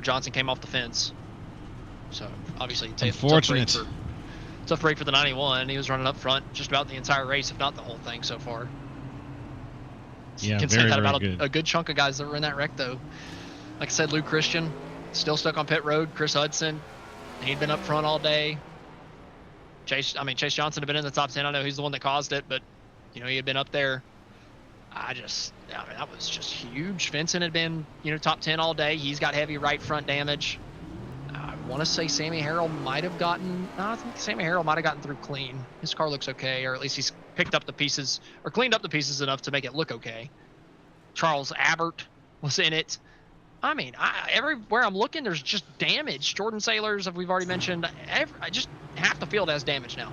Johnson came off the fence. So obviously, unfortunate. Tough break for the 91. He was running up front just about the entire race, if not the whole thing so far. Yeah, can very, say that very about good. a good chunk of guys that were in that wreck, though. Like I said, Luke Christian still stuck on pit road. Chris Hudson, he'd been up front all day. Chase Johnson had been in the top 10. I know he's the one that caused it, but you know, he had been up there. I mean, that was just huge. Vincent had been, you know, top 10 all day. He's got heavy right front damage. I want to say Sammy Harrell might have gotten. No, I think Sammy Harrell might have gotten through clean. His car looks okay, or at least he's picked up the pieces or cleaned up the pieces enough to make it look okay. Charles Abbott was in it. I mean, everywhere I'm looking, there's just damage. Jordan Sailors, as we've already mentioned, just half the field has damage now.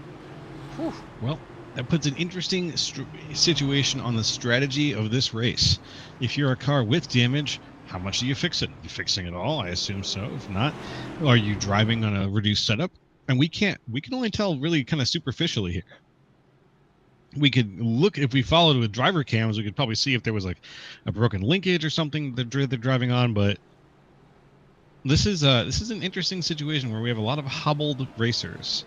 Whew. Well, that puts an interesting situation on the strategy of this race. If you're a car with damage, how much do you fix it? Are you fixing it all? I assume so. If not, are you driving on a reduced setup? And we can only tell really kind of superficially here. We could look, if we followed with driver cams, we could probably see if there was like a broken linkage or something that they're driving on. But this is an interesting situation where we have a lot of hobbled racers.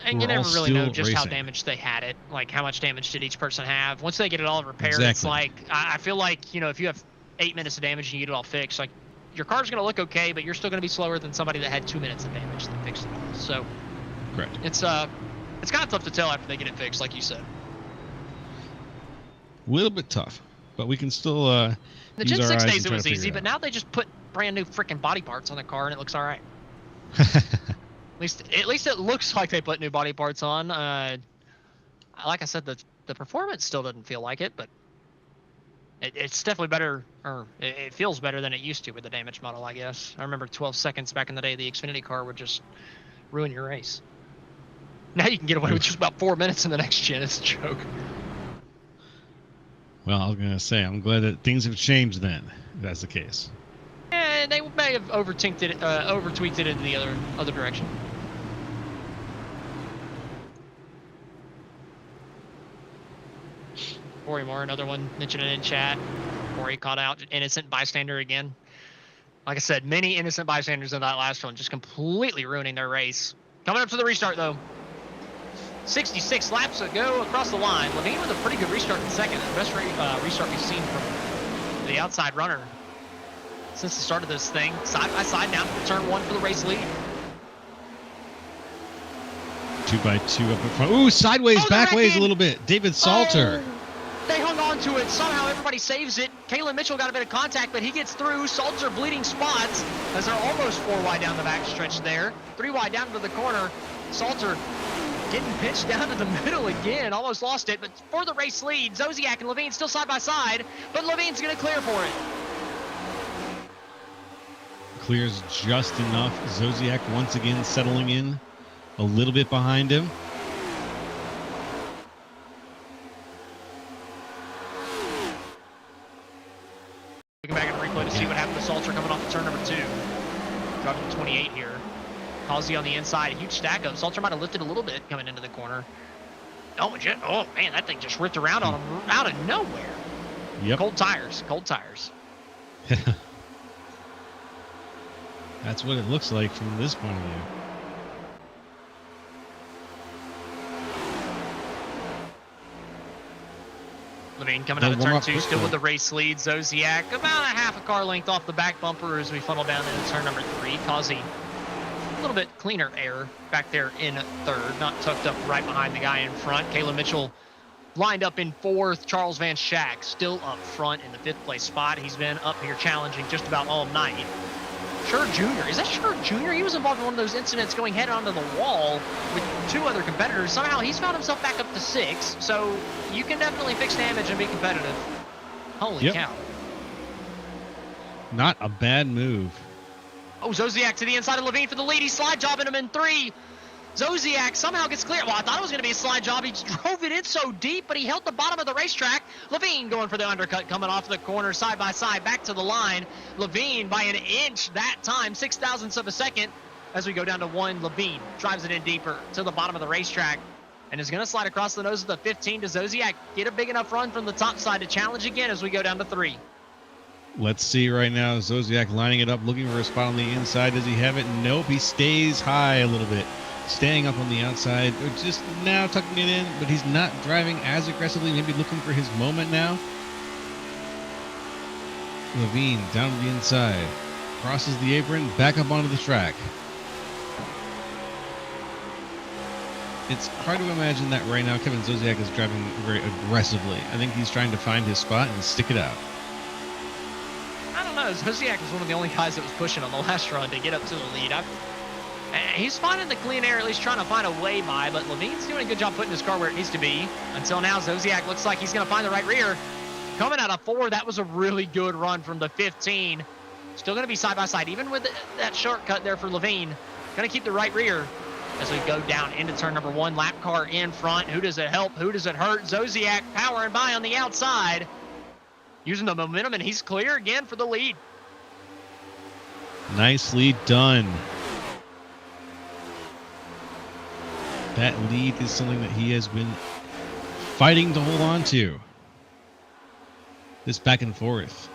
And you never really know just how damaged they had it. Like, how much damage did each person have? Once they get it all repaired, It's like, I feel like, you know, if you have 8 minutes of damage and you get it all fixed, like, your car's going to look okay, but you're still going to be slower than somebody that had 2 minutes of damage that fixed it all. So, correct. It's kind of tough to tell after they get it fixed, like you said. A little bit tough, but we can still the Gen 6 days it was easy, but now they just put brand new freaking body parts on the car and it looks all right. At least it looks like they put new body parts on. Like I said, the performance still doesn't feel like it, but it's definitely better, or it feels better than it used to with the damaged model, I guess. I remember 12 seconds back in the day, the Xfinity car would just ruin your race. Now you can get away with just about 4 minutes in the next gen. It's a joke. Well, I was going to say, I'm glad that things have changed then, if that's the case. And they may have over-tweaked it in the other direction. Corey Moore, another one mentioned it in chat. Corey caught out innocent bystander again. Like I said, many innocent bystanders in that last one, just completely ruining their race. Coming up to the restart, though. 66 laps ago across the line. Levine with a pretty good restart in second. The best restart we've seen from the outside runner since the start of this thing. Side by side down to turn one for the race lead. 2x2 up in front. Ooh, sideways, backways a little bit. David Salter. They hung on to it. Somehow everybody saves it. Kalen Mitchell got a bit of contact, but he gets through. Salter bleeding spots as they're almost 4 wide down the back stretch there. 3 wide down to the corner. Salter getting pitched down to the middle again. Almost lost it, but for the race lead, Zosiak and Levine still side by side, but Levine's going to clear for it. Clears just enough. Zosiak once again settling in a little bit behind him. Looking back at the replay to see what happened to Salter coming off of turn number 2. Driving 28 here. Halsey on the inside, a huge stack up. Salter might have lifted a little bit coming into the corner. Oh man, that thing just ripped around on him out of nowhere. Yep. Cold tires. Cold tires. That's what it looks like from this point of view. Levine coming out of They'll warm turn up 2, still quickly. with the race lead. Zodiac about a half a car length off the back bumper as we funnel down into turn number 3, causing a little bit cleaner air back there in third, not tucked up right behind the guy in front. Caleb Mitchell lined up in 4th. Charles Van Schack still up front in the 5th place spot. He's been up here challenging just about all night. Sure Jr. Is that Sure Jr.? He was involved in one of those incidents going head onto the wall with 2 other competitors. Somehow he's found himself back up to 6. So you can definitely fix damage and be competitive. Holy cow. Not a bad move. Oh, Zodiac to the inside of Levine for the lead. He's slide jobbing him in 3. Zodiac somehow gets clear. Well, I thought it was going to be a slide job. He drove it in so deep, but he held the bottom of the racetrack. Levine going for the undercut, coming off the corner, side by side, back to the line. Levine by an inch that time, 0.06 of a second. As we go down to 1, Levine drives it in deeper to the bottom of the racetrack and is going to slide across the nose of the 15. Does Zodiac get a big enough run from the top side to challenge again as we go down to 3? Let's see right now. Zodiac lining it up, looking for a spot on the inside. Does he have it? Nope. He stays high a little bit. Staying up on the outside, or just now tucking it in, but he's not driving as aggressively, maybe looking for his moment now. Levine down to the inside, crosses the apron, back up onto the track. It's hard to imagine that right now Kevin Zodiac is driving very aggressively. I think he's trying to find his spot and stick it out. I don't know. Zodiac was one of the only guys that was pushing on the last run to get up to the lead. He's finding the clean air, at least trying to find a way by, but Levine's doing a good job putting his car where it needs to be. Until now, Zodiac looks like he's going to find the right rear. Coming out of 4, that was a really good run from the 15. Still going to be side by side, even with that shortcut there for Levine. Going to keep the right rear as we go down into turn number 1. Lap car in front. Who does it help? Who does it hurt? Zodiac powering by on the outside, using the momentum, and he's clear again for the lead. Nicely done. That lead is something that he has been fighting to hold on to. This back and forth.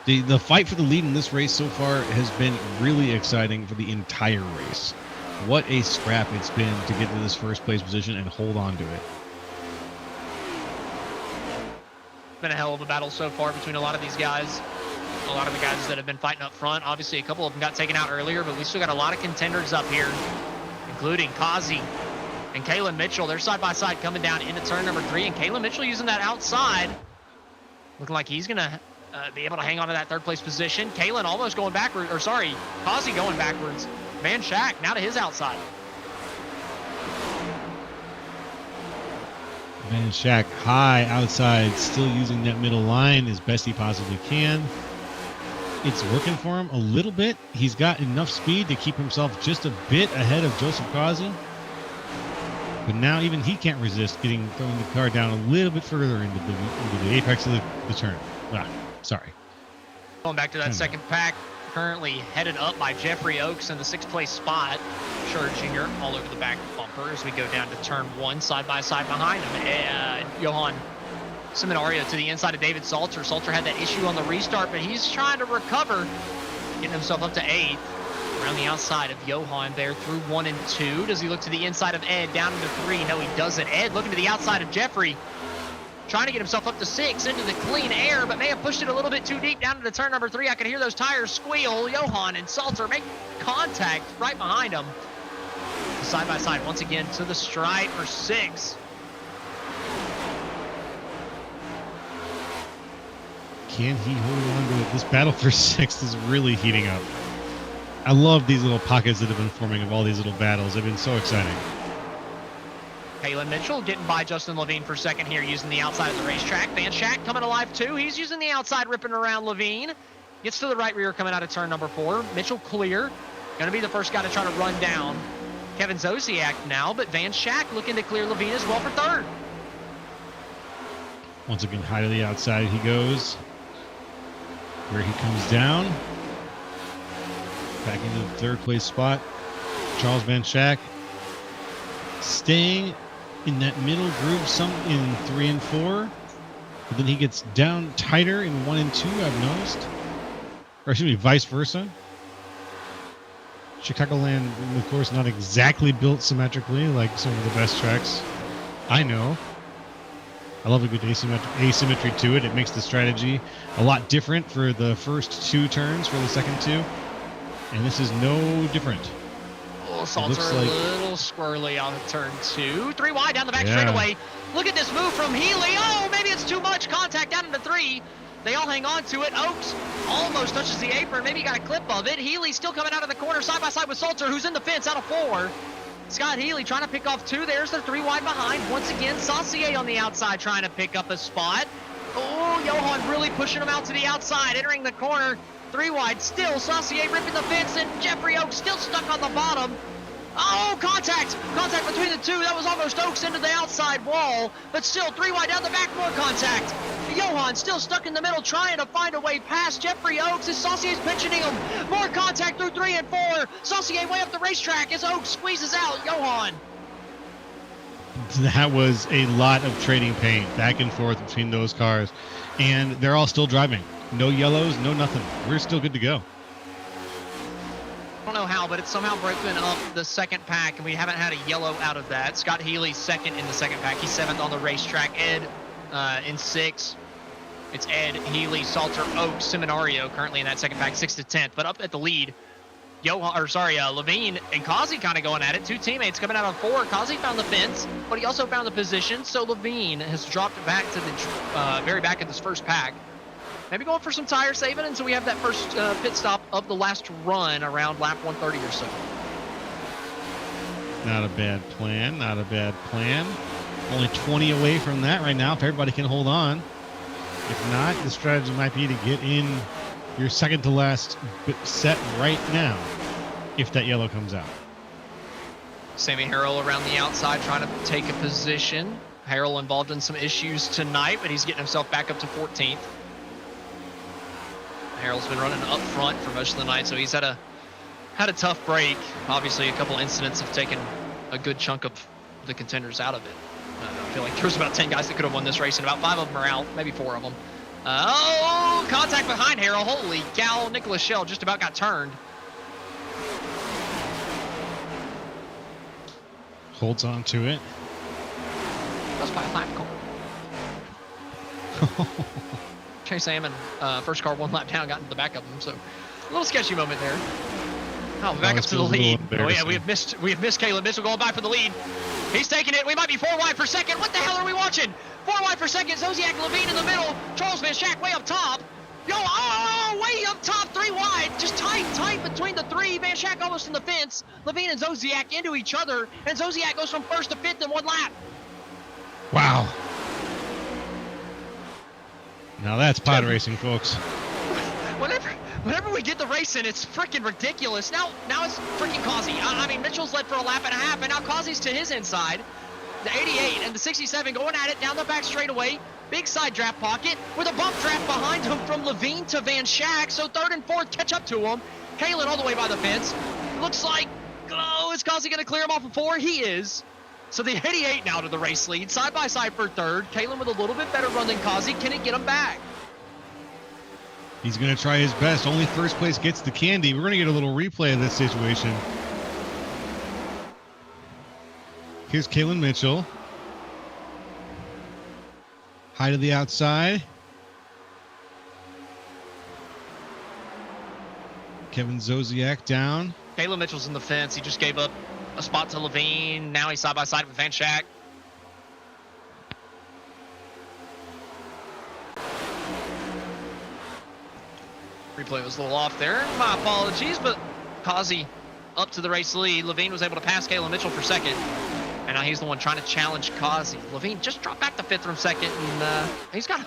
The fight for the lead in this race so far has been really exciting for the entire race. What a scrap it's been to get to this first place position and hold on to it. Been a hell of a battle so far between a lot of these guys. A lot of the guys that have been fighting up front. Obviously, a couple of them got taken out earlier, but we still got a lot of contenders up here, including Kazi and Kalen Mitchell. They're side by side coming down into turn number 3, and Kalen Mitchell using that outside, looking like he's gonna be able to hang on to that 3rd place position. Kalen almost going backwards, or sorry, Kazi going backwards. Van Schack now to his outside. Van Schack high outside, still using that middle line as best he possibly can. It's working for him a little bit. He's got enough speed to keep himself just a bit ahead of Joseph Kazi. But now even he can't resist throwing the car down a little bit further into the apex of the turn. Sorry. Going back to that second pack, currently headed up by Jeffrey Oakes in the 6th place spot. Sure Jr. all over the back bumper as we go down to turn 1, side by side behind him. Johan Seminario to the inside of David Salter. Salter had that issue on the restart, but he's trying to recover, getting himself up to 8th. Around the outside of Johan there through 1 and 2. Does he look to the inside of Ed down into 3? No, he doesn't. Ed looking to the outside of Jeffrey, trying to get himself up to 6 into the clean air, but may have pushed it a little bit too deep down into turn number 3. I could hear those tires squeal. Johan and Salter make contact right behind him. Side by side once again to the stripe for 6. Can he hold on to it? This battle for 6th is really heating up. I love these little pockets that have been forming of all these little battles. They've been so exciting. Kalen Mitchell getting by Justin Levine for 2nd here, using the outside of the racetrack. Van Schack coming alive too. He's using the outside, ripping around Levine. Gets to the right rear coming out of turn number 4. Mitchell clear. Going to be the first guy to try to run down Kevin Zodiac now, but Van Schack looking to clear Levine as well for 3rd. Once again, high to the outside he goes. Where he comes down. Back into the 3rd place spot. Charles Van Schack staying in that middle groove, some in 3 and 4. But then he gets down tighter in 1 and 2, I've noticed. Or excuse me, vice versa. Chicagoland, of course, not exactly built symmetrically like some of the best tracks I know. I love a good asymmetry to it. It makes the strategy a lot different for the first 2 turns, for the second 2. And this is no different. Oh, Salter a little squirrely on turn 2. 3 wide down the back Yeah. straightaway. Look at this move from Healy. Oh, maybe it's too much. Contact down into 3. They all hang on to it. Oaks almost touches the apron. Maybe he got a clip of it. Healy still coming out of the corner side by side with Salter, who's in the fence out of 4. Scott Healy trying to pick off 2. There's the 3 wide behind. Once again, Saucier on the outside trying to pick up a spot. Oh, Johan really pushing him out to the outside, entering the corner. 3 wide still. Saucier ripping the fence, and Jeffrey Oaks still stuck on the bottom. Oh, contact! Contact between the 2. That was almost Oaks into the outside wall, but still 3 wide down the back, more contact. Johan still stuck in the middle, trying to find a way past Jeffrey Oaks as Saucier's pinching him. More contact through 3 and 4. Saucier way up the racetrack as Oaks squeezes out Johan. That was a lot of trading paint back and forth between those cars. And they're all still driving. No yellows, no nothing. We're still good to go. I don't know how, but it's somehow broken up the second pack, and we haven't had a yellow out of that. Scott Healy second in the second pack. He's 7th on the racetrack. Ed in 6th. It's Ed, Healy, Salter, Oaks, Seminario currently in that second pack, 6th to 10th. But up at the lead, Levine and Kazi kind of going at it. 2 teammates coming out on 4. Kazi found the fence, but he also found the position. So Levine has dropped back to the very back of this first pack. Maybe going for some tire saving until we have that first pit stop of the last run around lap 130 or so. Not a bad plan. Not a bad plan. Only 20 away from that right now if everybody can hold on. If not, the strategy might be to get in your second to last set right now if that yellow comes out. Sammy Harrell around the outside trying to take a position. Harrell involved in some issues tonight, but he's getting himself back up to 14th. Harrell's been running up front for most of the night, so he's had a tough break. Obviously, a couple incidents have taken a good chunk of the contenders out of it. I feel like there's about 10 guys that could have won this race, and about 5 of them are out, maybe 4 of them. Oh, contact behind Harrell. Holy cow, Nicholas Shell just about got turned. Holds on to it. That's by a lap car. Chase Salmon, first car 1 lap down, got into the back of him, so a little sketchy moment there. Oh, back up to the lead. Oh yeah, we have missed Caleb Mitchell going by for the lead. He's taking it. We might be 4 wide for second. What the hell are we watching? 4 wide for second. Zodiac Levine in the middle. Charles Van Schack way up top. Yo, way up top, 3 wide. Just tight between the 3. Van Schack almost in the fence. Levine and Zodiac into each other, and Zodiac goes from 1st to 5th in 1 lap. Wow. Now that's pod racing, folks. Whenever we get the race in, it's freaking ridiculous. Now it's freaking Kazi. I mean, Mitchell's led for a lap and a half, and now Kazi's to his inside. The 88 and the 67 going at it down the back straightaway. Big side draft pocket with a bump draft behind him from Levine to Van Schack. So 3rd and 4th catch up to him. Kalen all the way by the fence. Looks like, is Kazi going to clear him off of 4? He is. So the 88 now to the race lead, side by side for 3rd. Kalen with a little bit better run than Kazi. Can it get him back? He's going to try his best. Only first place gets the candy. We're going to get a little replay of this situation. Here's Kalen Mitchell. High to the outside. Kevin Zodiac down. Kalen Mitchell's in the fence. He just gave up a spot to Levine. Now he's side by side with Van Schack. Replay was a little off there. My apologies, but Kazi up to the race lead. Levine was able to pass Kalen Mitchell for 2nd. And now he's the one trying to challenge Kazi. Levine just dropped back to 5th from 2nd, and he's got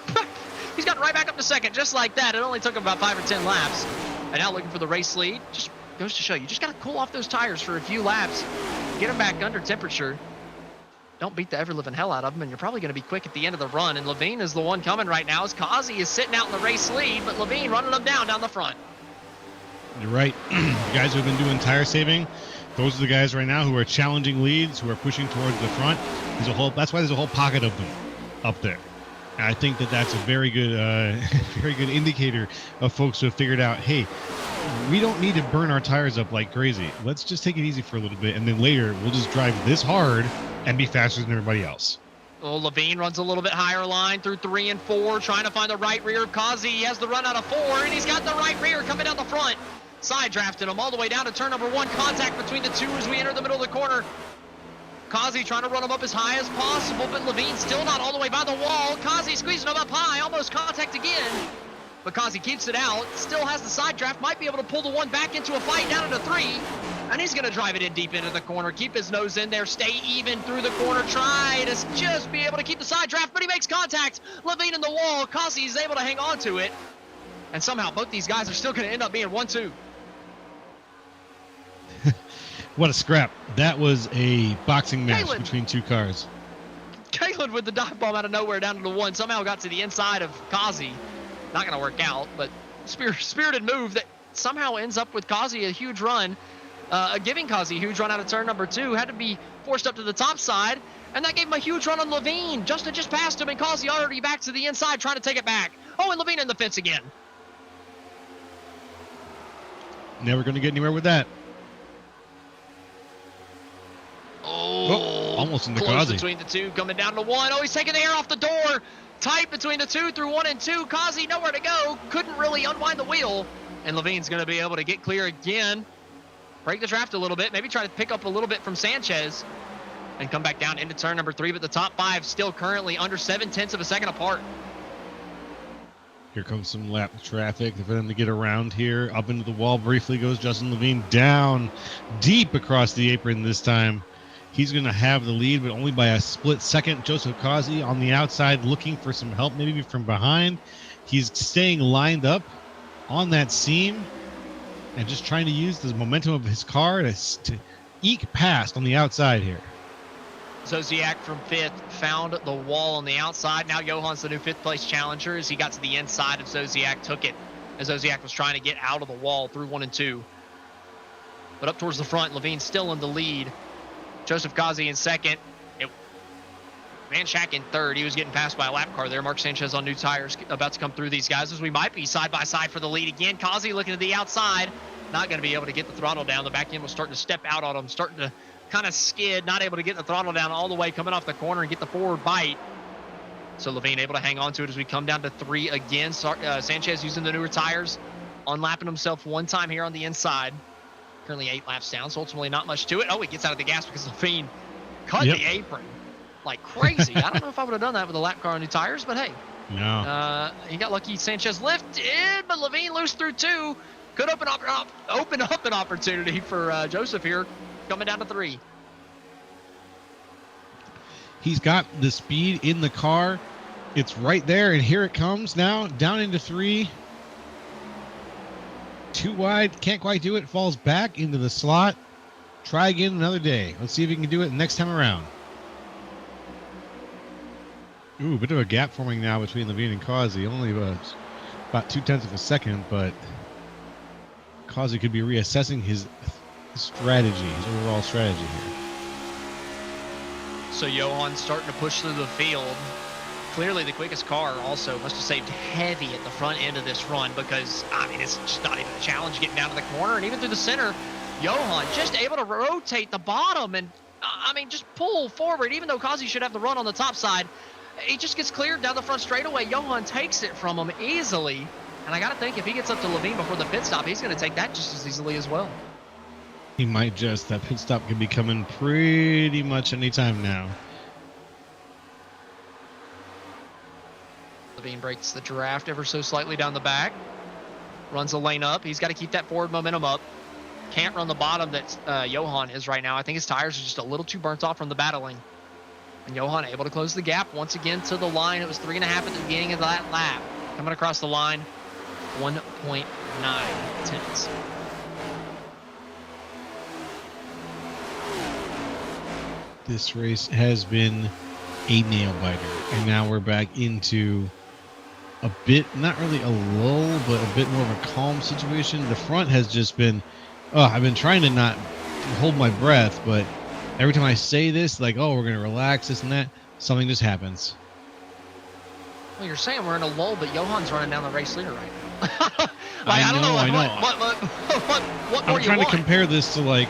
right back up to 2nd just like that. It only took him about 5 or 10 laps. And now looking for the race lead. Just goes to show you just got to cool off those tires for a few laps. Get them back under temperature. Don't beat the ever-living hell out of them, and you're probably going to be quick at the end of the run. And Levine is the one coming right now as Kazi is sitting out in the race lead, but Levine running them down the front. You're right. The guys who have been doing tire saving, those are the guys right now who are challenging leads, who are pushing towards the front. That's why there's a whole pocket of them up there. I think that that's a very good, very good indicator of folks who have figured out, hey, we don't need to burn our tires up like crazy. Let's just take it easy for a little bit, and then later we'll just drive this hard and be faster than everybody else. Oh, Levine runs a little bit higher line through 3 and 4, trying to find the right rear of Kazi. He has the run out of 4, and he's got the right rear coming down the front. Side drafting him all the way down to turn number 1. Contact between the two as we enter the middle of the corner. Kazi trying to run him up as high as possible, but Levine still not all the way by the wall. Kazi squeezing him up high, almost contact again. But Kazi keeps it out, still has the side draft, might be able to pull the 1 back into a fight down into 3. And he's going to drive it in deep into the corner, keep his nose in there, stay even through the corner, try to just be able to keep the side draft, but he makes contact. Levine in the wall, Kazi is able to hang on to it. And somehow both these guys are still going to end up being 1-2. What a scrap. That was a boxing match Kalen. between two cars. Kalen with the dive bomb out of nowhere down to the 1, somehow got to the inside of Kazi. Not going to work out, but spirited move that somehow ends up with Kazi a huge run. Giving Kazi a huge run out of turn number 2, had to be forced up to the top side, and that gave him a huge run on Levine. Justin just passed him, and Kazi already back to the inside trying to take it back. Oh, and Levine in the fence again. Never going to get anywhere with that. Oh, almost in the close Kazi. between the two, coming down to 1. Oh, he's taking the air off the door. Tight between the two through 1 and 2. Kazi nowhere to go. Couldn't really unwind the wheel. And Levine's going to be able to get clear again. Break the draft a little bit. Maybe try to pick up a little bit from Sanchez. And come back down into turn number 3. But the top 5 still currently under 0.7 of a second apart. Here comes some lap traffic for them to get around here. Up into the wall briefly goes Justin Levine. Down deep across the apron this time. He's going to have the lead, but only by a split second. Joseph Kazi on the outside looking for some help, maybe from behind. He's staying lined up on that seam and just trying to use the momentum of his car to eke past on the outside here. Zodiac from 5th found the wall on the outside. Now Johan's the new 5th place challenger as he got to the inside of Zodiac, took it as Zodiac was trying to get out of the wall through 1 and 2. But up towards the front, Levine still in the lead. Joseph Kazi in 2nd. Van Schack in 3rd. He was getting passed by a lap car there. Mark Sanchez on new tires about to come through these guys as we might be side by side for the lead again. Kazi looking to the outside. Not going to be able to get the throttle down. The back end was starting to step out on him. Starting to kind of skid. Not able to get the throttle down all the way coming off the corner and get the forward bite. So Levine able to hang on to it as we come down to 3 again. Sanchez using the newer tires. Unlapping himself 1 time here on the inside. Currently 8 laps down, so ultimately not much to it. Oh, he gets out of the gas because Levine cut the apron like crazy. I don't know if I would have done that with a lap car on new tires, but hey. No. He got lucky. Sanchez lifted, but Levine loose through 2. Could open up an opportunity for Joseph here, coming down to 3. He's got the speed in the car. It's right there, and here it comes now, down into 3. Too wide, can't quite do it, falls back into the slot. Try again another day. Let's see if he can do it next time around. Ooh, a bit of a gap forming now between Levine and Kazi. Only about 0.2 of a second, but Kazi could be reassessing his strategy, his overall strategy here. So Johan starting to push through the field. Clearly the quickest car also must have saved heavy at the front end of this run because, I mean, it's just not even a challenge getting down to the corner. And even through the center, Johan just able to rotate the bottom and, I mean, just pull forward. Even though Kazi should have the run on the top side, he just gets cleared down the front straightaway. Johan takes it from him easily. And I got to think if he gets up to Levine before the pit stop, he's going to take that just as easily as well. He might just. That pit stop could be coming pretty much any time now. Levine breaks the draft ever so slightly down the back. Runs a lane up. He's got to keep that forward momentum up. Can't run the bottom that Johan is right now. I think his tires are just a little too burnt off from the battling. And Johan able to close the gap once again to the line. It was 3.5 at the beginning of that lap. Coming across the line, 1.9 tenths. This race has been a nail biter, and now we're back into a bit, not really a lull, but a bit more of a calm situation. The front has just been, I've been trying to not hold my breath, but every time I say this, like, oh, we're going to relax, this and that, something just happens. Well, you're saying we're in a lull, but Johan's running down the race leader right now. I don't know. know. What more I'm you trying to want? compare this to like,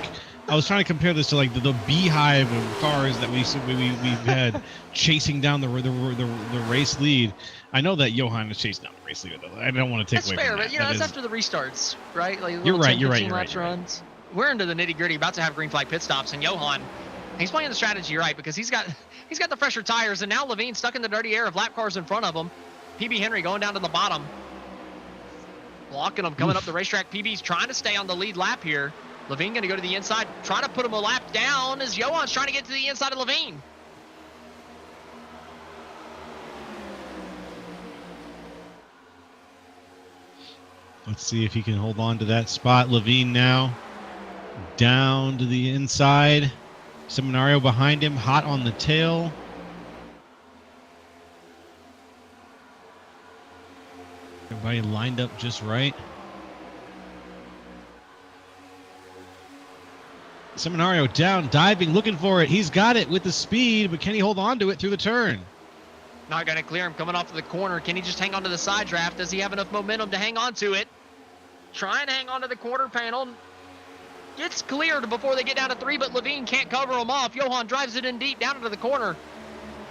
I was trying to compare this to like the beehive of cars that we've had chasing down the race lead. I know that Johan is chasing down the race leader though. I don't want to take That's away fair, from that. but you know, That that's is- after the restarts, right? Like You're little right, 10, you're right, 15 you're laps right, you're right. runs. We're into the nitty gritty, about to have green flag pit stops, and Johan, he's playing the strategy right because he's got the fresher tires, and now Levine stuck in the dirty air of lap cars in front of him. PB Henry going down to the bottom, blocking him coming up the racetrack. PB's trying to stay on the lead lap here. Levine going to go to the inside, trying to put him a lap down as Johan's trying to get to the inside of Levine. Let's see if he can hold on to that spot. Levine now down to the inside. Seminario behind him, hot on the tail. Everybody lined up just right. Seminario down, diving, looking for it. He's got it with the speed, but can he hold on to it through the turn? Not going to clear him coming off to the corner. Can he just hang on to the side draft? Does he have enough momentum to hang on to it? Try and hang on to the quarter panel. Gets cleared before they get down to 3, but Levine can't cover him off. Johan drives it in deep down into the corner.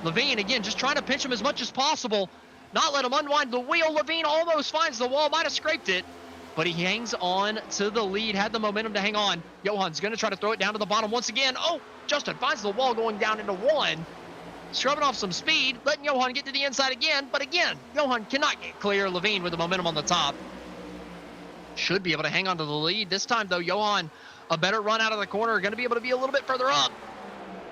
Levine, again, just trying to pinch him as much as possible. Not let him unwind the wheel. Levine almost finds the wall. Might have scraped it, but he hangs on to the lead. Had the momentum to hang on. Johan's going to try to throw it down to the bottom once again. Oh, Justin finds the wall going down into 1. Scrubbing off some speed, letting Johan get to the inside again. But again, Johan cannot get clear. Levine with the momentum on the top. Should be able to hang on to the lead. This time, though, Johan, a better run out of the corner. Going to be able to be a little bit further up.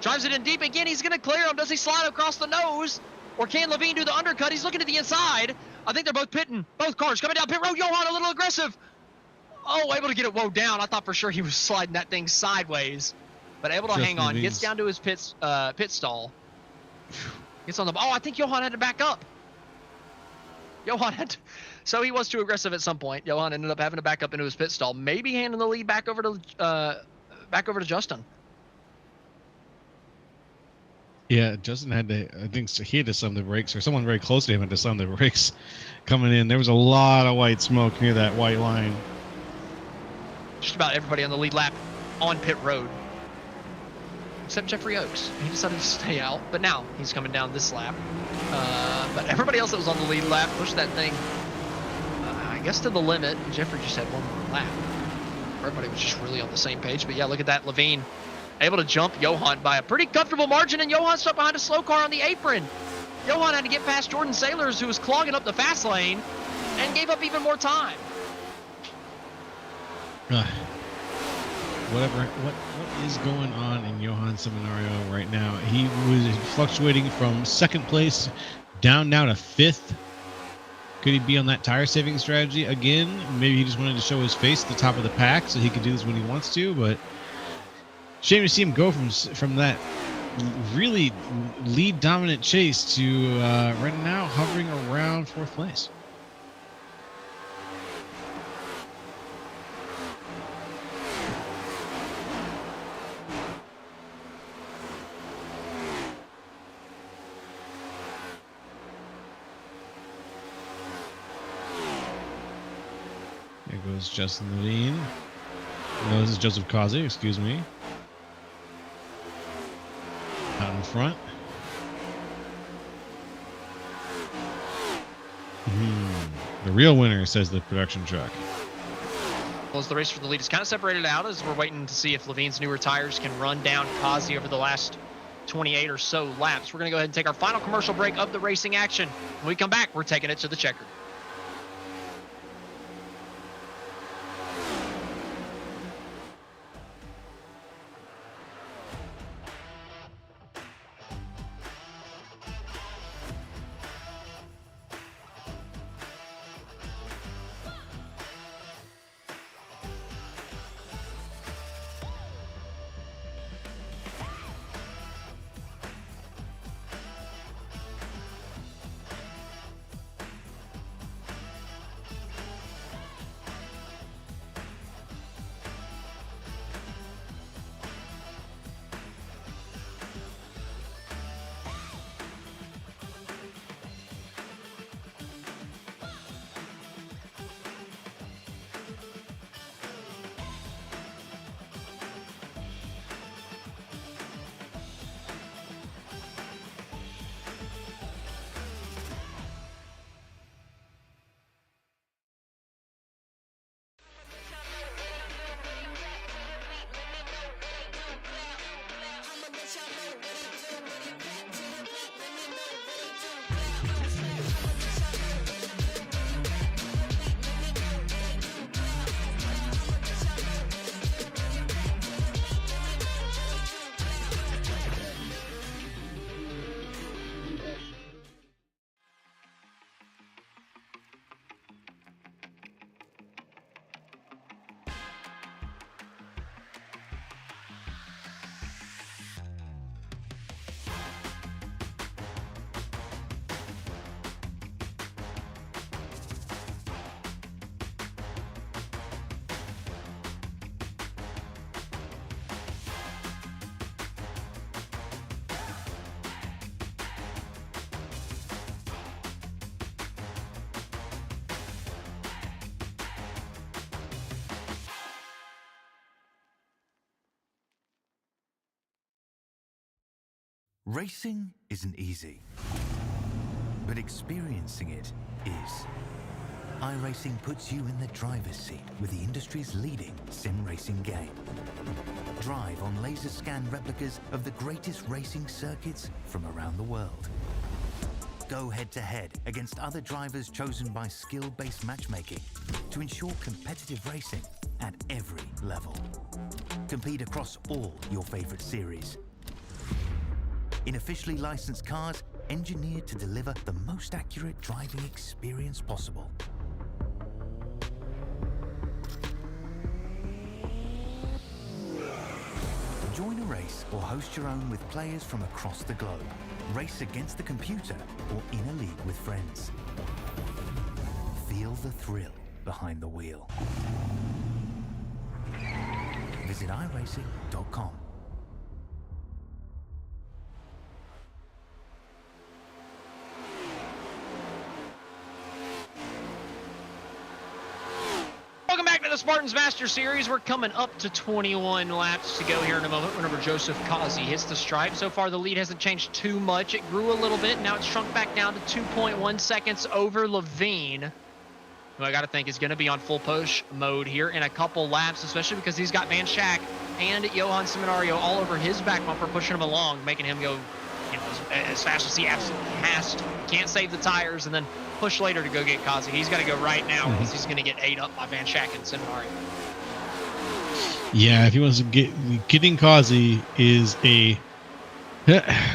Drives it in deep again. He's going to clear him. Does he slide across the nose? Or can Levine do the undercut? He's looking to the inside. I think they're both pitting. Both cars coming down pit road. Johan a little aggressive. Oh, able to get it woe down. I thought for sure he was sliding that thing sideways. But able to hang on. Gets down to his pit stall. Gets on the... Oh, I think Johan had to back up. Johan had to... So he was too aggressive at some point. Johan ended up having to back up into his pit stall. Maybe handing the lead back over to Justin. Yeah, Justin had to, I think he had to slam the brakes, or someone very close to him had to slam the brakes coming in. There was a lot of white smoke near that white line. Just about everybody on the lead lap on pit road. Except Jeffrey Oaks. He decided to stay out, but now he's coming down this lap. But everybody else that was on the lead lap pushed that thing, I guess, to the limit. Jeffrey just had one more lap. Everybody was just really on the same page. But yeah, look at that. Levine able to jump Johan by a pretty comfortable margin, and Johan stuck behind a slow car on the apron. Johan had to get past Jordan Sailors, who was clogging up the fast lane, and gave up even more time. What is going on in Johan Seminario right now? He was fluctuating from second place down now to 5th. Could he be on that tire saving strategy again? Maybe he just wanted to show his face at the top of the pack so he could do this when he wants to, but shame to see him go from that really lead dominant chase to right now hovering around 4th place. There goes Justin Levine. No, this is Joseph Kazi, excuse me. Out in front. The real winner, says the production truck. Well, as the race for the lead is kind of separated out, as we're waiting to see if Levine's newer tires can run down Kazi over the last 28 or so laps. We're going to go ahead and take our final commercial break of the racing action. When we come back, we're taking it to the checker. Racing isn't easy, but experiencing it is. iRacing puts you in the driver's seat with the industry's leading sim racing game. Drive on laser scan replicas of the greatest racing circuits from around the world. Go head-to-head against other drivers chosen by skill-based matchmaking to ensure competitive racing at every level. Compete across all your favorite series. In officially licensed cars, engineered to deliver the most accurate driving experience possible. Join a race or host your own with players from across the globe. Race against the computer or in a league with friends. Feel the thrill behind the wheel. Visit iRacing.com. Welcome back to the Spartans Master Series. We're coming up to 21 laps to go here in a moment whenever Joseph Kazi hits the stripe. So far, the lead hasn't changed too much. It grew a little bit. Now it's shrunk back down to 2.1 seconds over Levine, who I got to think is going to be on full push mode here in a couple laps, especially because he's got Van Schack and Johan Seminario all over his back bumper, pushing him along, making him go, you know, as fast as he absolutely has to. Can't save the tires and then push later to go get Kazi. He's got to go right now because he's going to get ate up by Van Schack and Seminario. Yeah, if he wants to getting Kazi is a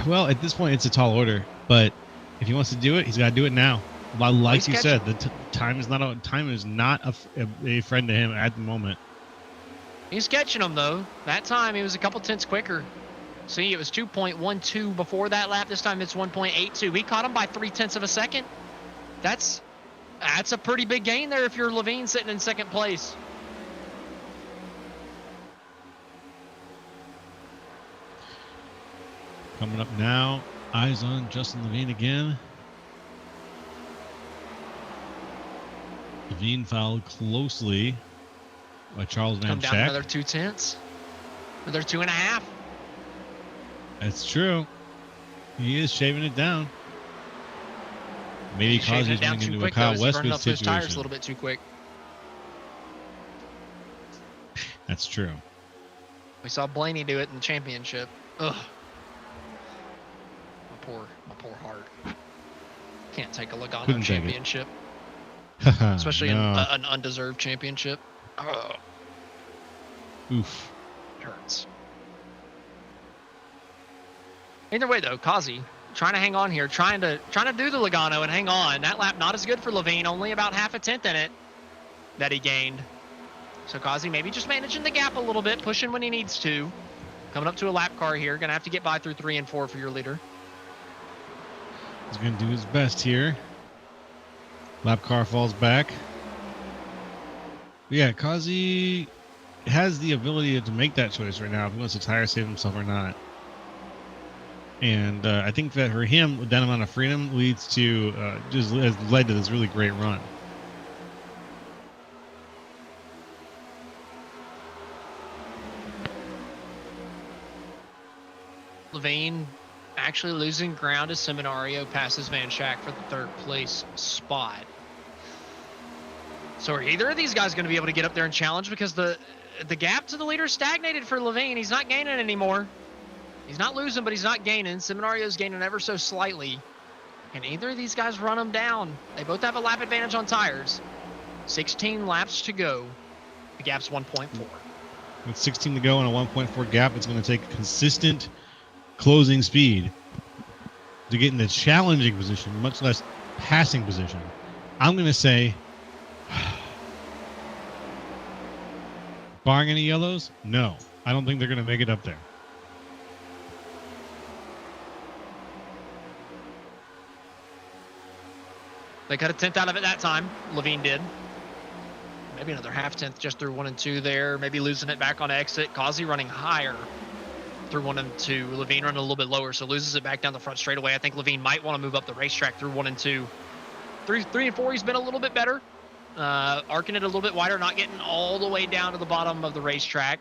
well, at this point it's a tall order, but if he wants to do it, he's got to do it now. Like you said, the time is not a friend to him at the moment. He's catching them though. That time he was a couple tenths quicker. See, it was 2.12 before that lap. This time it's 1.82. He caught him by 0.3 of a second. That's a pretty big gain there if you're Levine sitting in second place. Coming up now, eyes on Justin Levine again. Levine followed closely by Charles Van Come down Schack. another 2 tenths. Another 2.5. That's true. He is shaving it down. Maybe because he's running into a Kyle Westwood those tires a situation. little bit too quick. That's true. We saw Blaney do it in the championship. Ugh. My poor heart. Can't take a Logano Couldn't take it. championship, especially No. an undeserved championship. Ugh. Oof. It hurts. Either way, though, Kazi trying to hang on here, trying to do the Logano and hang on. That lap not as good for Levine, only about half a tenth in it that he gained. So Kazi maybe just managing the gap a little bit, pushing when he needs to. Coming up to a lap car here, gonna have to get by through 3 and 4 for your leader. He's going to do his best here. Lap car falls back. But yeah, Kazi has the ability to make that choice right now if he wants to tire save himself or not. And I think that for him, that amount of freedom leads to just has led to this really great run. Levine actually losing ground as Seminario passes Van Schack for the 3rd place spot. So are either of these guys going to be able to get up there and challenge, because the gap to the leader stagnated for Levine. He's not gaining anymore. He's not losing, but he's not gaining. Seminario's gaining ever so slightly. Can either of these guys run him down? They both have a lap advantage on tires. 16 laps to go. The gap's 1.4. With 16 to go and a 1.4 gap, it's going to take consistent closing speed to get in the challenging position, much less passing position. I'm going to say, barring any yellows, no. I don't think they're going to make it up there. They cut a tenth out of it that time. Levine did. Maybe another half tenth just through 1 and 2 there. Maybe losing it back on exit. Kazi running higher through 1 and 2. Levine running a little bit lower, so loses it back down the front straightaway. I think Levine might want to move up the racetrack through 1 and 2. 3 and 4, he's been a little bit better. Arcing it a little bit wider, not getting all the way down to the bottom of the racetrack.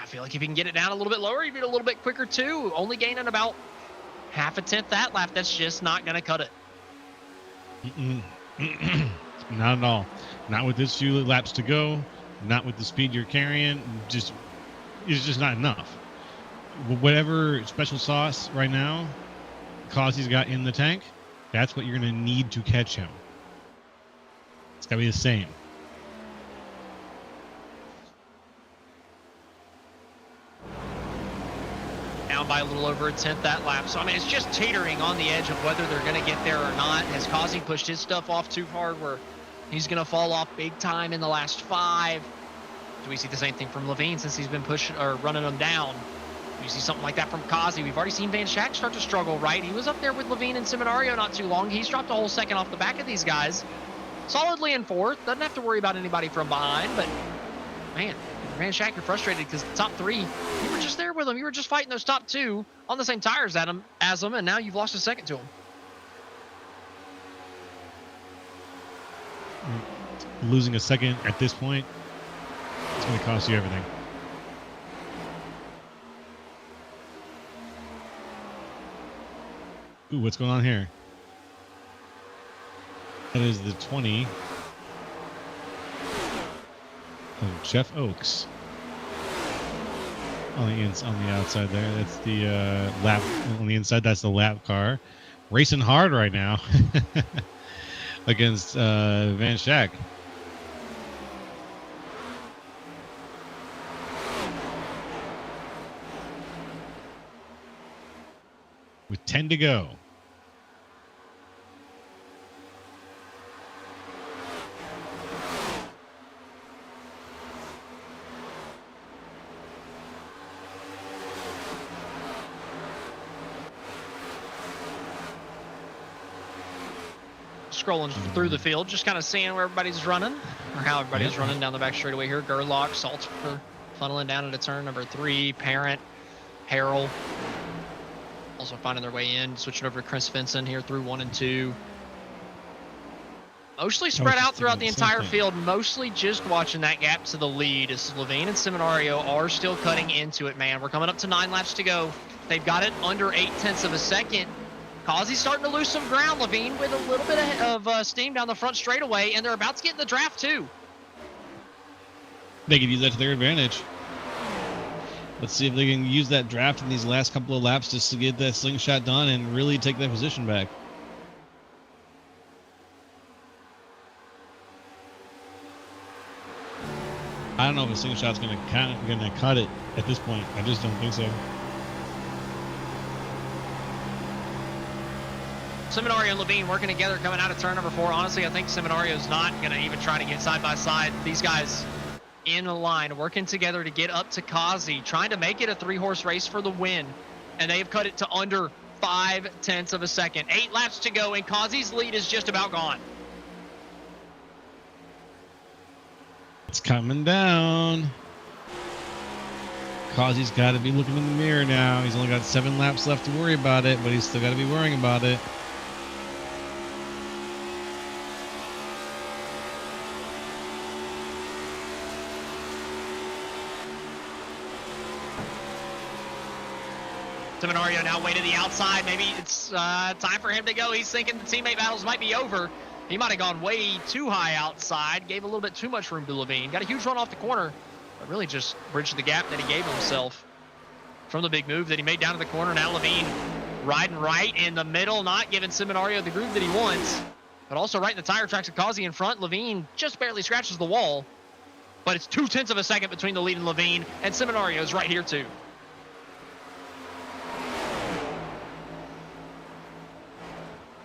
I feel like if he can get it down a little bit lower, he'd be a little bit quicker too. Only gaining about half a tenth that lap, that's just not going to cut it. Not at all. Not with this few laps to go. Not with the speed you're carrying. It's just not enough. Whatever special sauce right now Causey's got in the tank, that's what you're going to need to catch him. It's got to be the same. Down by a little over a tenth that lap. So, I mean, it's just teetering on the edge of whether they're going to get there or not. Has Causey pushed his stuff off too hard where he's going to fall off big time in the last 5? Do we see the same thing from Levine since he's been pushing or running them down? Do you see something like that from Causey? We've already seen Van Schack start to struggle, right? He was up there with Levine and Seminario not too long. He's dropped a whole second off the back of these guys. Solidly in 4th. Doesn't have to worry about anybody from behind, but man, Van Schack, you're frustrated because the top 3, you were just there with them. You were just fighting those top 2 on the same tires as them, and now you've lost a second to them. Losing a second at this point, it's going to cost you everything. Ooh, what's going on here? That is the 20 of Jeff Oakes on the outside there. That's the lap on the inside. That's the lap car, racing hard right now against Van Schack. With 10 to go. Scrolling through the field, just kind of seeing where everybody's running, or how everybody's running down the back straightaway here. Gerlach, Saltzfer funneling down into turn number 3. Parent, Harrell also finding their way in, switching over to Chris Vinson here through 1 and 2. Mostly spread out throughout the entire field, mostly just watching that gap to the lead as Levine and Seminario are still cutting into it, man. We're coming up to 9 laps to go. They've got it under 0.8 of a second. Causey's starting to lose some ground, Levine, with a little bit of steam down the front straightaway, and they're about to get in the draft too. They could use that to their advantage. Let's see if they can use that draft in these last couple of laps just to get that slingshot done and really take that position back. I don't know if a slingshot's gonna cut it at this point. I just don't think so. Seminario and Levine working together coming out of turn number 4. Honestly, I think Seminario's not going to even try to get side by side. These guys in a line working together to get up to Causey, trying to make it a 3-horse race for the win. And they've cut it to under 0.5 of a second. 8 laps to go, and Causey's lead is just about gone. It's coming down. Causey's got to be looking in the mirror now. He's only got 7 laps left to worry about it, but he's still got to be worrying about it. Seminario now way to the outside. Maybe it's time for him to go. He's thinking the teammate battles might be over. He might have gone way too high outside, gave a little bit too much room to Levine. Got a huge run off the corner, but really just bridged the gap that he gave himself from the big move that he made down to the corner. Now Levine riding right in the middle, not giving Seminario the groove that he wants, but also right in the tire tracks of Causey in front. Levine just barely scratches the wall, but it's 0.2 of a second between the lead and Levine, and Seminario's right here too.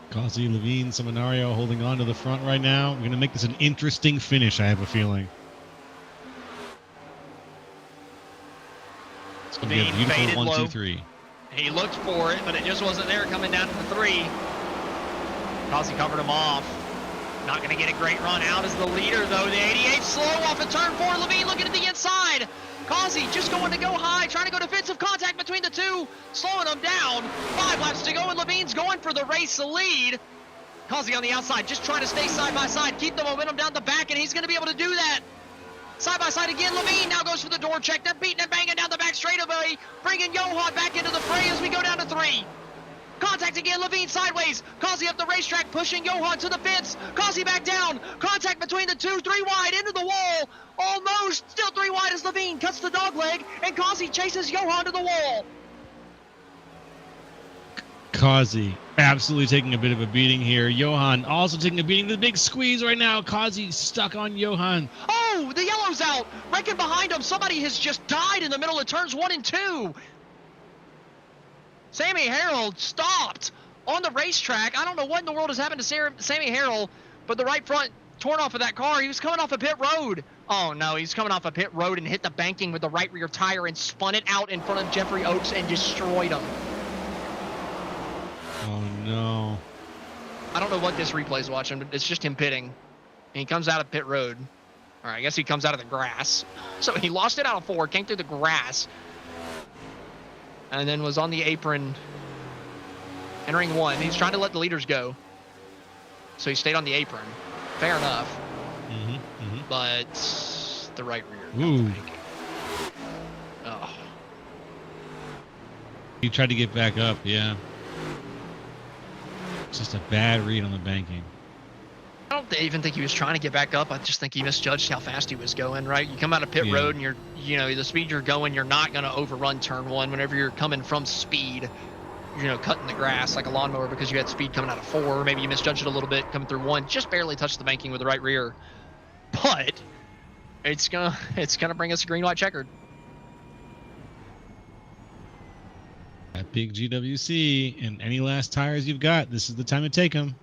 Causey, Levine, Seminario holding on to the front right now. We're going to make this an interesting finish, I have a feeling. It's going to be a beautiful 1, 2, 3. He looked for it, but it just wasn't there coming down to the 3. Causey covered him off. Not going to get a great run out as the leader, though. The 88 slow off of turn 4. Levine looking at the inside. Causey just going to go high, trying to go defensive contact between the two, slowing them down. 5 laps to go, and Levine's going for the race lead. Causey on the outside, just trying to stay side by side, keep the momentum down the back, and he's going to be able to do that. Side by side again, Levine now goes for the door check. They're beating and banging down the back straightaway, bringing Johan back into the fray as we go down to 3. Contact again, Levine sideways. Causey up the racetrack, pushing Johan to the fence. Causey back down. Contact between the two, 3 wide, into the wall. Almost, still 3 wide as Levine cuts the dog leg, and Causey chases Johan to the wall. Causey absolutely taking a bit of a beating here. Johan also taking a beating. The big squeeze right now. Causey stuck on Johan. Oh, the yellow's out. Wrecking behind him. Somebody has just died in the middle of turns 1 and 2. Sammy Harrell stopped on the racetrack. I don't know what in the world has happened to Sammy Harrell, but the right front torn off of that car. He was coming off a pit road. Oh, no, he's coming off a pit road and hit the banking with the right rear tire and spun it out in front of Jeffrey Oaks and destroyed him. Oh, no. I don't know what this replay's watching, but it's just him pitting. And he comes out of pit road. Or I guess he comes out of the grass. So he lost it out of 4, came through the grass, and then was on the apron entering 1. He's trying to let the leaders go. So he stayed on the apron. Fair enough. But the right rear. Ooh. Oh. He tried to get back up, yeah. Just a bad read on the banking. I don't even think he was trying to get back up. I just think he misjudged how fast he was going, right? You come out of pit road and the speed you're going, you're not going to overrun turn 1 whenever you're coming from speed. Cutting the grass like a lawnmower because you had speed coming out of 4. Maybe you misjudged it a little bit coming through 1. Just barely touched the banking with the right rear. But it's gonna bring us a green, white, checkered. That big GWC, and any last tires you've got, this is the time to take them.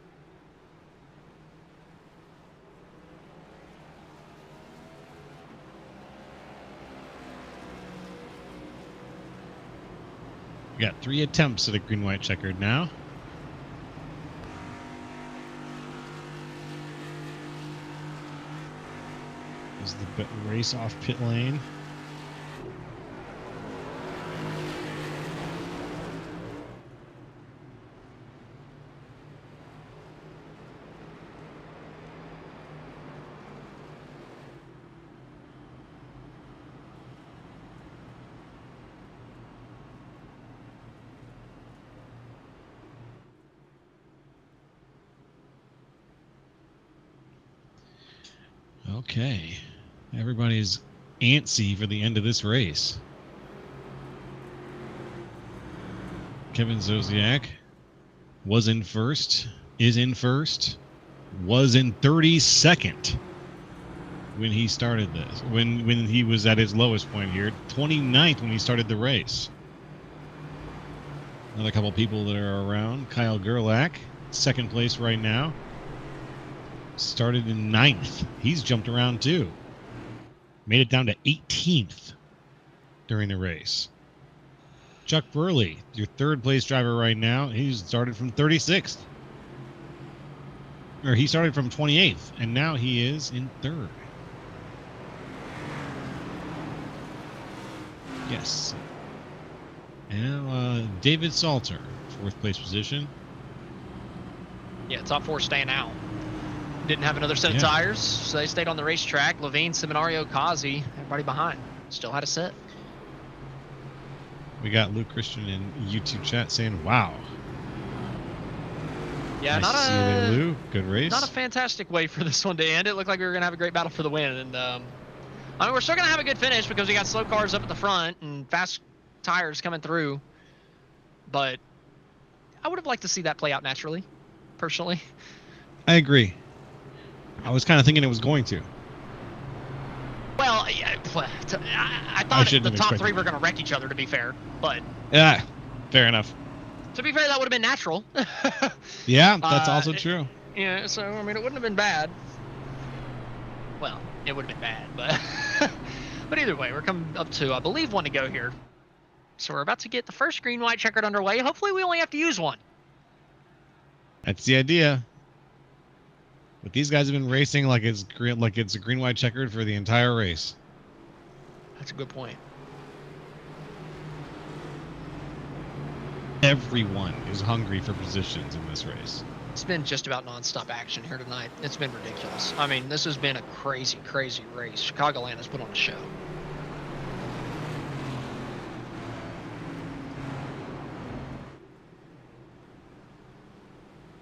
We got 3 attempts at a green, white, checkered now. This is the race off pit lane. Okay, everybody's antsy for the end of this race. Kevin Zosiak was in first, is in first, was in 32nd when he started this, when he was at his lowest point here, 29th when he started the race. Another couple people that are around. Kyle Gerlach, second place right now. Started in 9th. He's jumped around too. Made it down to 18th during the race. Chuck Burley, your third place driver right now. He's started from 36th. Or he started from 28th, and now he is in 3rd. Yes. And David Salter, 4th place position. Yeah, top 4 staying out. Didn't have another set of tires, so they stayed on the racetrack. Levine, Seminario, Causey, everybody behind. Still had a set. We got Luke Christian in YouTube chat saying, wow. Yeah, nice Lou. Good race. Not a fantastic way for this one to end. It looked like we were going to have a great battle for the win. And we're still going to have a good finish because we got slow cars up at the front and fast tires coming through. But I would have liked to see that play out naturally, personally. I agree. I was kind of thinking it was going to. Well, yeah, I thought the top 3 were going to wreck each other, to be fair. But yeah, fair enough. To be fair, that would have been natural. Yeah, that's also true. Yeah, so, I mean, it wouldn't have been bad. Well, it would have been bad, but but either way, we're coming up to, I believe, 1 to go here. So we're about to get the first green, white, checkered underway. Hopefully we only have to use 1. That's the idea. But these guys have been racing like it's a green, white, checkered for the entire race. That's a good point. Everyone is hungry for positions in this race. It's been just about nonstop action here tonight. It's been ridiculous. I mean, this has been a crazy, crazy race. Chicagoland has put on a show.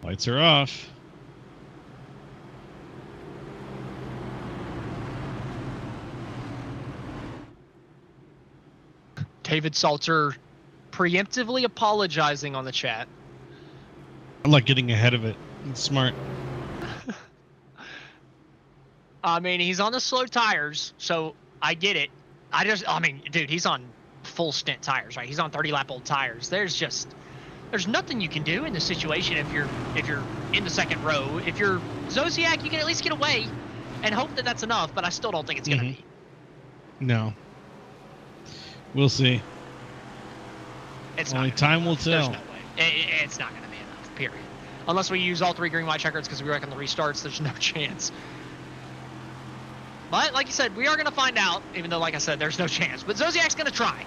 Lights are off. David Salter preemptively apologizing on the chat. I like getting ahead of it. It's smart. I mean, he's on the slow tires, so I get it. I mean, dude, he's on full stint tires, right? He's on 30-lap-old tires. There's nothing you can do in this situation if you're in the second row. If you're Zodiac, you can at least get away and hope that that's enough, but I still don't think it's going to be. No. We'll see. It's Only not time will tell. There's no way. It's not going to be enough, period. Unless we use all 3 green, white checkers because we reckon the restarts, there's no chance. But, like you said, we are going to find out, even though, like I said, there's no chance. But Zodiac's going to try.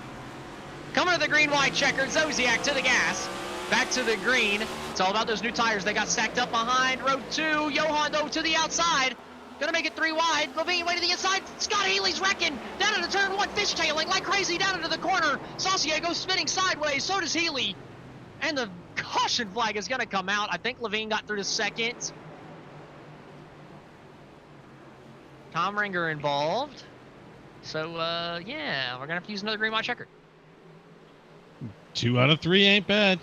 Coming to the green, white checkered, Zodiac to the gas. Back to the green. It's all about those new tires. They got stacked up behind row 2. Johan, though, to the outside. Gonna make it 3 wide. Levine way to the inside. Scott Healy's wrecking. Down into turn 1, fishtailing like crazy down into the corner. Saucier goes spinning sideways. So does Healy. And the caution flag is gonna come out. I think Levine got through to second. Tom Ringer involved. So, yeah, we're gonna have to use another green, white checker. 2 out of 3 ain't bad.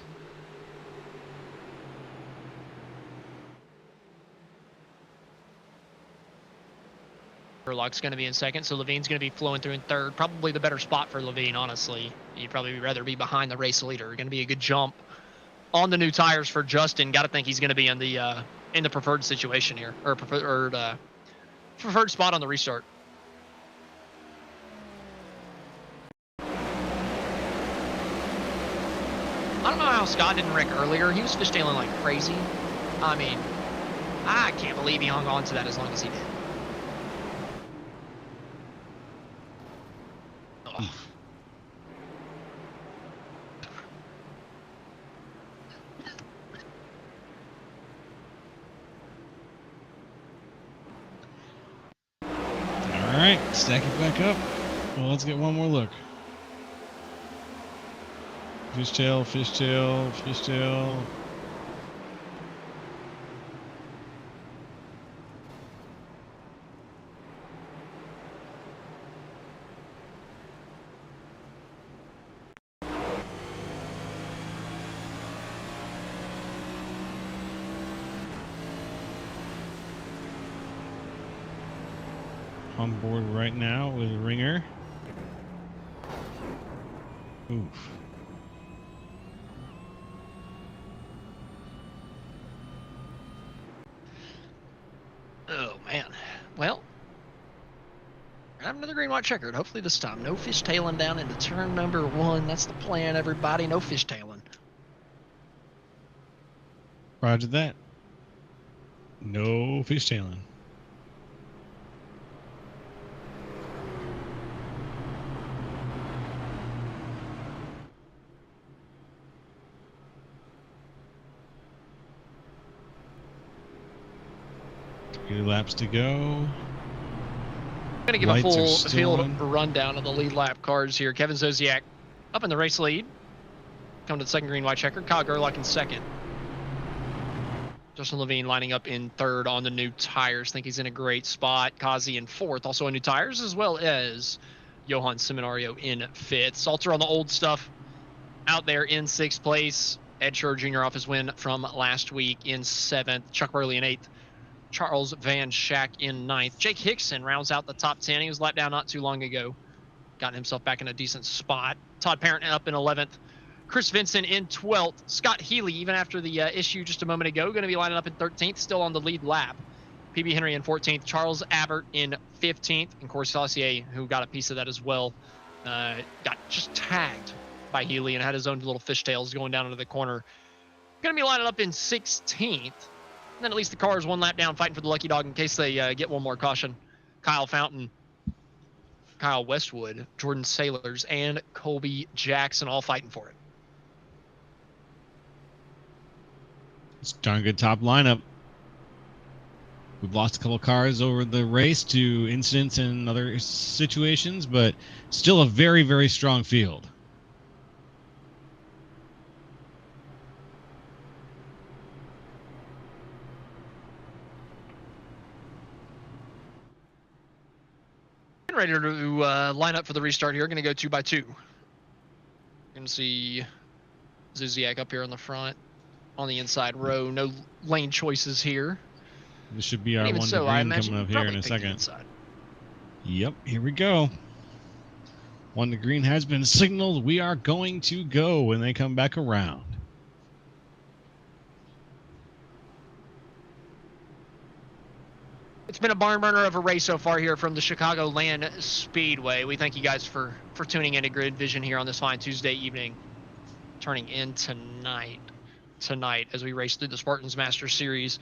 Sherlock's going to be in second, so Levine's going to be flowing through in third. Probably the better spot for Levine, honestly. You'd probably rather be behind the race leader. Going to be a good jump on the new tires for Justin. Got to think he's going to be in the preferred situation here, or preferred spot on the restart. I don't know how Scott didn't wreck earlier. He was fishtailing like crazy. I mean, I can't believe he hung on to that as long as he did. All right, stack it back up. Well, let's get one more look. Fishtail, fishtail, fishtail. On board right now with Ringer. Oof. Oh, man. Well, I have another green, white checkered. Hopefully this time. No fishtailing down into turn number 1. That's the plan, everybody. No fishtailing. Roger that. No fishtailing. Three laps to go. I'm going to give a full field rundown of the lead lap cars here. Kevin Zodiac up in the race lead. Coming to the second green, white checker. Kyle Gerlach in second. Justin Levine lining up in third on the new tires. Think he's in a great spot. Kazi in fourth, also on new tires, as well as Johan Seminario in fifth. Salter on the old stuff out there in sixth place. Ed Schur Jr. off his win from last week in seventh. Chuck Burley in eighth. Charles Van Schack in ninth. Jake Hickson rounds out the top 10. He was lapped down not too long ago. Gotten himself back in a decent spot. Todd Parent up in 11th. Chris Vincent in 12th. Scott Healy, even after the issue just a moment ago, going to be lining up in 13th, still on the lead lap. PB Henry in 14th. Charles Abbott in 15th. And Corey Saucier, who got a piece of that as well, got just tagged by Healy and had his own little fishtails going down into the corner. Going to be lining up in 16th. And then at least the car is one lap down, fighting for the lucky dog in case they get one more caution. Kyle Fountain, Kyle Westwood, Jordan Sailors, and Colby Jackson all fighting for it. It's a darn good top lineup. We've lost a couple cars over the race to incidents and other situations, but still a very, very strong field. getting ready to line up for the restart here. Going to go 2 by 2. Going to see Zuziak up here on the front, on the inside row. No lane choices here. This should be our even one so, to I green imagine coming up you'd here in probably a pick the second. inside. Yep, here we go. One to green has been signaled. We are going to go when they come back around. It's been a barn burner of a race so far here from the Chicagoland Speedway. We thank you guys for tuning into Grid Vision here on this fine Tuesday evening. Turning in tonight as we race through the Spartans Masters Series.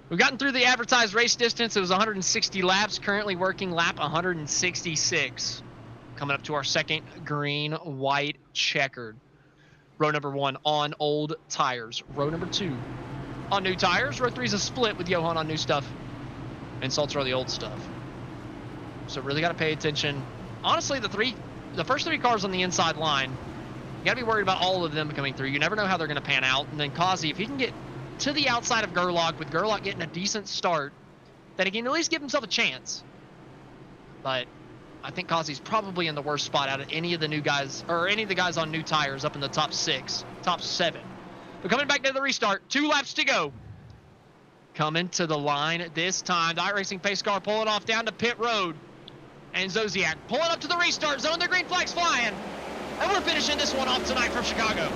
We've gotten through the advertised race distance. It was 160 laps, currently working lap 166. Coming up to our second green, white, checkered. Row number 1 on old tires. Row number 2 on new tires. Row 3 is a split with Johan on new stuff. And Salter on the old stuff. So really got to pay attention. Honestly, the first 3 cars on the inside line, you got to be worried about all of them coming through. You never know how they're going to pan out. And then Kazi, if he can get to the outside of Gerlach, with Gerlach getting a decent start, then he can at least give himself a chance. But I think Kazi's probably in the worst spot out of any of the new guys, or any of the guys on new tires up in the top 6, top 7. But coming back to the restart, 2 laps to go. Coming to the line this time. The iRacing pace car pulling off down to pit road. And Zosiak pulling up to the restart zone. The green flag's flying. And we're finishing this one off tonight from Chicago.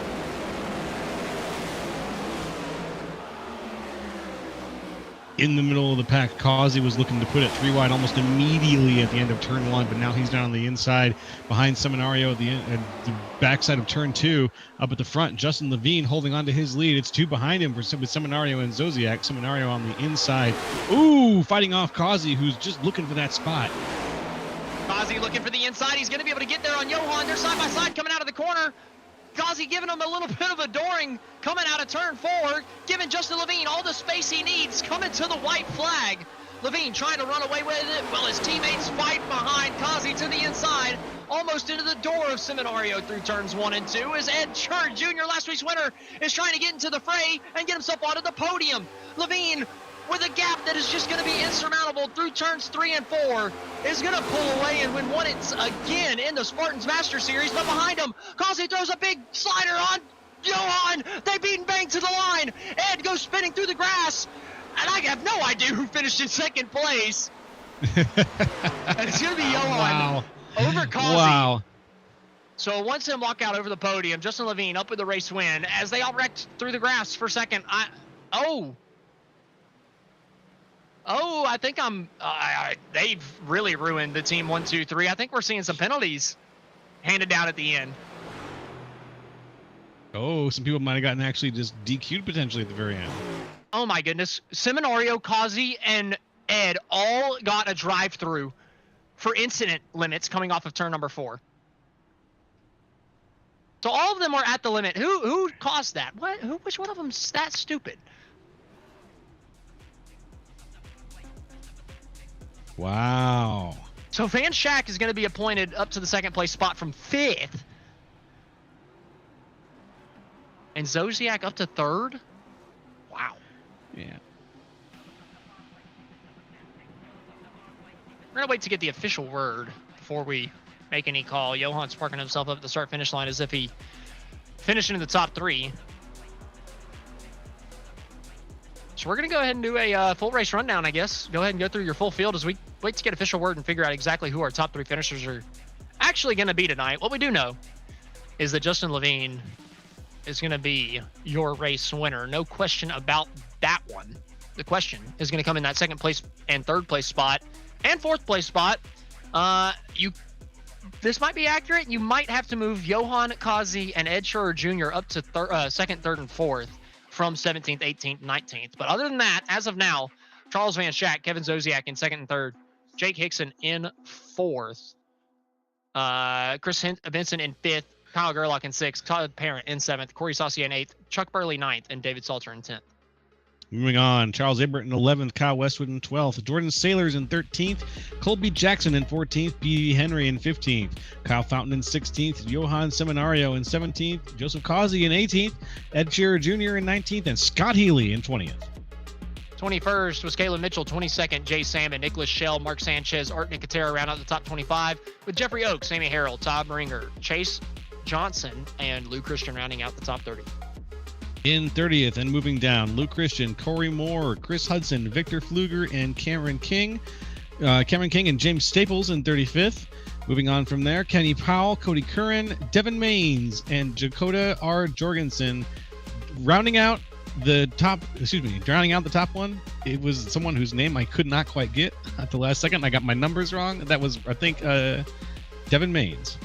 In the middle of the pack, Kazi was looking to put it 3 wide almost immediately at the end of turn 1, but now he's down on the inside behind Seminario at the backside of turn 2. Up at the front, Justin Levine holding on to his lead. It's 2 behind him with Seminario and Zosiak. Seminario on the inside. Ooh, fighting off Kazi, who's just looking for that spot. Kazi looking for the inside. He's going to be able to get there on Johan. They're side by side coming out of the corner. Kazi giving him a little bit of a dooring coming out of turn 4, giving Justin Levine all the space he needs, coming to the white flag. Levine trying to run away with it while his teammates fight behind Kazi to the inside, almost into the door of Seminario through turns 1 and 2, as Ed Churd Jr., last week's winner, is trying to get into the fray and get himself onto the podium. Levine, with a gap that is just going to be insurmountable through turns 3 and 4, is going to pull away and win one again in the Spartans Master Series. But behind him, Kazi throws a big slider on Johan. They beat and bang to the line. Ed goes spinning through the grass, and I have no idea who finished in second place. And it's going to be Johan over Kazi. Wow. So once him walk out over the podium, Justin Levine up with the race win as they all wrecked through the grass for second. I think they've really ruined the team 1, 2, 3. I think we're seeing some penalties handed down at the end. Oh, some people might have gotten actually just DQ'd potentially at the very end. Oh my goodness. Seminario, Kazi, and Ed all got a drive-through for incident limits coming off of turn number 4. So all of them are at the limit. Who caused that? Which one of them's that stupid? Wow. So Van Schack is going to be appointed up to the second place spot from 5th. And Zosiak up to 3rd? Wow. Yeah. We're going to wait to get the official word before we make any call. Johan's parking himself up at the start-finish line as if he finished in the top 3. So we're going to go ahead and do a full race rundown, I guess. Go ahead and go through your full field as we wait to get official word and figure out exactly who our top 3 finishers are actually going to be tonight. What we do know is that Justin Levine is going to be your race winner. No question about that one. The question is going to come in that second place and third place spot and fourth place spot. This might be accurate. You might have to move Johan, Kazi, and Ed Schurrer Jr. up to second, third, and fourth from 17th, 18th, 19th. But other than that, as of now, Charles Van Schack, Kevin Zosiak in second and third, Jake Hickson in fourth, Chris Benson in fifth, Kyle Gerlach in sixth, Todd Parent in seventh, Corey Saucier in eighth, Chuck Burley ninth, and David Salter in 10th. Moving on, Charles Abert in 11th, Kyle Westwood in 12th, Jordan Sailors in 13th, Colby Jackson in 14th, B. Henry in 15th, Kyle Fountain in 16th, Johan Seminario in 17th, Joseph Causey in 18th, Ed Shearer Jr. in 19th, and Scott Healy in 20th. 21st was Caleb Mitchell. 22nd, Jay Salmon, Nicholas Shell, Mark Sanchez, Art Nicotera round out the top 25, with Jeffrey Oaks, Sammy Harrell, Todd Ringer, Chase Johnson, and Lou Christian rounding out the top 30. In 30th and moving down, Luke Christian, Corey Moore, Chris Hudson, Victor Fluger, and Cameron King. Cameron King and James Staples in 35th. Moving on from there, Kenny Powell, Cody Curran, Devin Maines, and Dakota R. Jorgensen. Drowning out the top one, it was someone whose name I could not quite get at the last second. I got my numbers wrong. That was, I think, Devin Maines.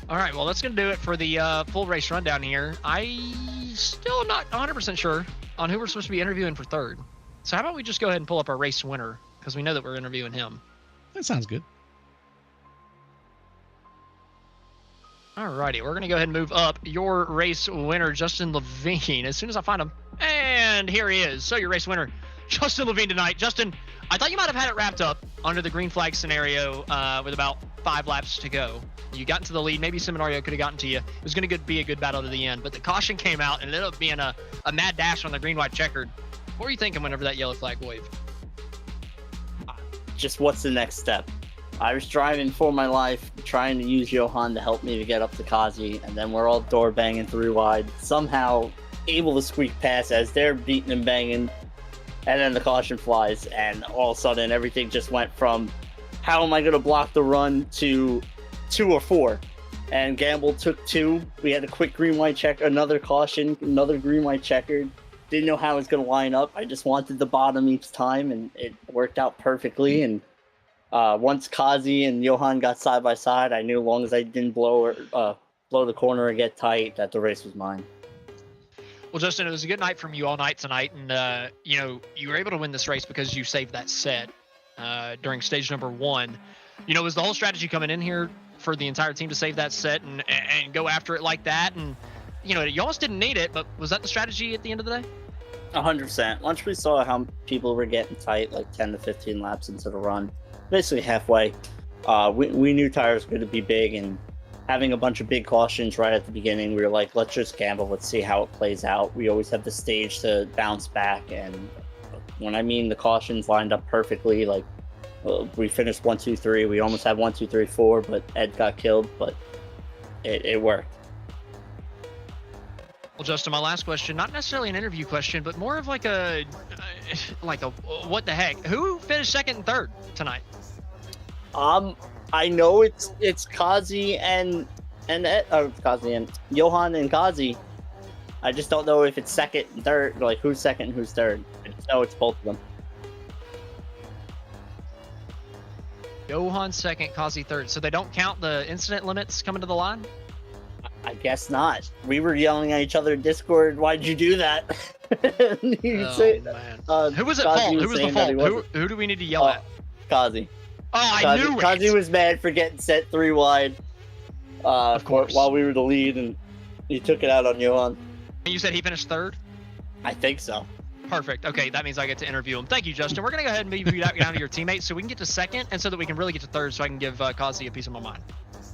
All right, well, that's going to do it for the full race rundown here. I still am not 100% sure on who we're supposed to be interviewing for third. So how about we just go ahead and pull up our race winner, because we know that we're interviewing him. That sounds good. All righty, we're going to go ahead and move up your race winner, Justin Levine, as soon as I find him. And here he is. So your race winner, Justin Levine tonight. Justin, I thought you might have had it wrapped up under the green flag scenario with about 5 laps to go. You got into the lead. Maybe Seminario could have gotten to you. It was going to be a good battle to the end, but the caution came out and it ended up being a mad dash on the green-white checkered. What were you thinking whenever that yellow flag waved? Just what's the next step? I was driving for my life, trying to use Johan to help me to get up to Kazi, and then we're all door banging 3 wide, somehow able to squeak past as they're beating and banging, and then the caution flies, and all of a sudden everything just went from how am I going to block the run to 2 or 4, and Gamble took 2. We had a quick green-white check, another caution, another green-white checkered. Didn't know how it was going to line up. I just wanted the bottom each time, and it worked out perfectly. And once Kazi and Johan got side by side, I knew as long as I didn't blow the corner or get tight, that the race was mine. Well, Justin, it was a good night from you all night tonight, and you were able to win this race because you saved that set during stage number 1. Was the whole strategy coming in here for the entire team to save that set and go after it like that? And you almost didn't need it, but was that the strategy at the end of the day? 100%. Once we saw how people were getting tight, like 10 to 15 laps into the run, basically halfway, we knew tires were going to be big, and having a bunch of big cautions right at the beginning, we were like, let's just gamble, let's see how it plays out. We always have the stage to bounce back, and when I mean the cautions lined up perfectly, like we finished 1, 2, 3. We almost had 1, 2, 3, 4, but Ed got killed, but it worked. Well, Justin, my last question, not necessarily an interview question, but more of like a what the heck? Who finished second and third tonight? I know it's Kazi and Kazi and Johan and Kazi. I just don't know if it's second and third, like who's second and who's third. I just know it's both of them. Johan second, Kazi third. So they don't count the incident limits coming to the line? I guess not. We were yelling at each other in Discord, why'd you do that? Man. Who was at fault? Who was the fault? Who do we need to yell at? Kazi. Oh, I knew it. Kazi was mad for getting set 3 wide of course. while we were the lead, and he took it out on Johan. And you said he finished third? I think so. Perfect. Okay, that means I get to interview him. Thank you, Justin. We're going to go ahead and move you down to your teammates so we can get to second and so that we can really get to third so I can give Kazi a piece of my mind.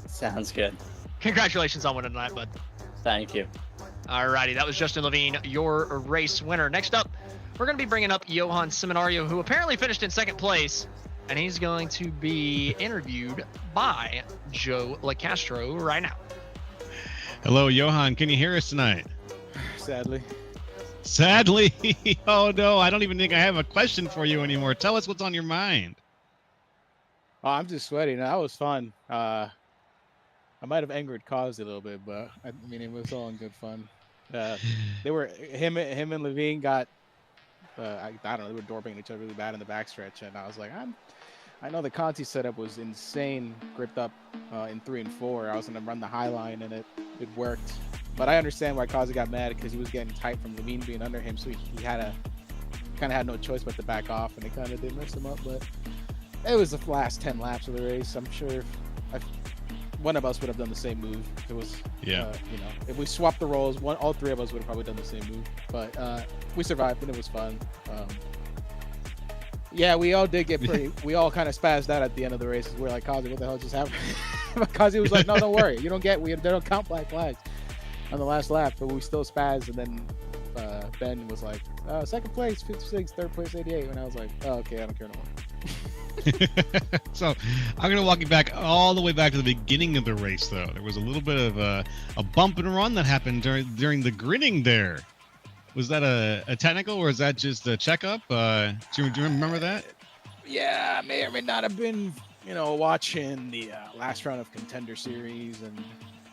Sounds good. Congratulations on winning tonight, bud. Thank you. Alrighty, that was Justin Levine, your race winner. Next up, we're going to be bringing up Johan Seminario, who apparently finished in second place, and he's going to be interviewed by Joe LaCastro right now. Hello, Johan. Can you hear us tonight? Sadly. Oh no, I don't even think I have a question for you anymore. Tell us what's on your mind. Oh, I'm just sweating. That was fun. I might have angered Kazi a little bit, but I mean, it was all in good fun. They were him and Levine got I don't know, they were door banging each other really bad in the backstretch, and I was like, I know the Conti setup was insane, gripped up in 3 and 4. I was gonna run the high line, and it worked. But I understand why Kazi got mad, because he was getting tight from Levine being under him, so he kind of had no choice but to back off, and it kind of did mess him up. But it was the last 10 laps of the race. I'm sure one of us would have done the same move. If it was, if we swapped the roles, all 3 of us would have probably done the same move. But we survived, and it was fun. Yeah, we all did get we all kind of spazzed out at the end of the race. We're like, Kazi, what the hell just happened? But Kazi was like, no, don't worry. They don't count black flags on the last lap, but we still spazzed, and then Ben was like, second place 56, third place 88, and I was like, oh, okay, I don't care no more. So I'm going to walk you back all the way back to the beginning of the race, though. There was a little bit of a bump and run that happened during the grinning there. Was that a technical, or is that just a checkup? Do you remember that? Yeah, I may or may not have been, watching the last round of Contender Series, and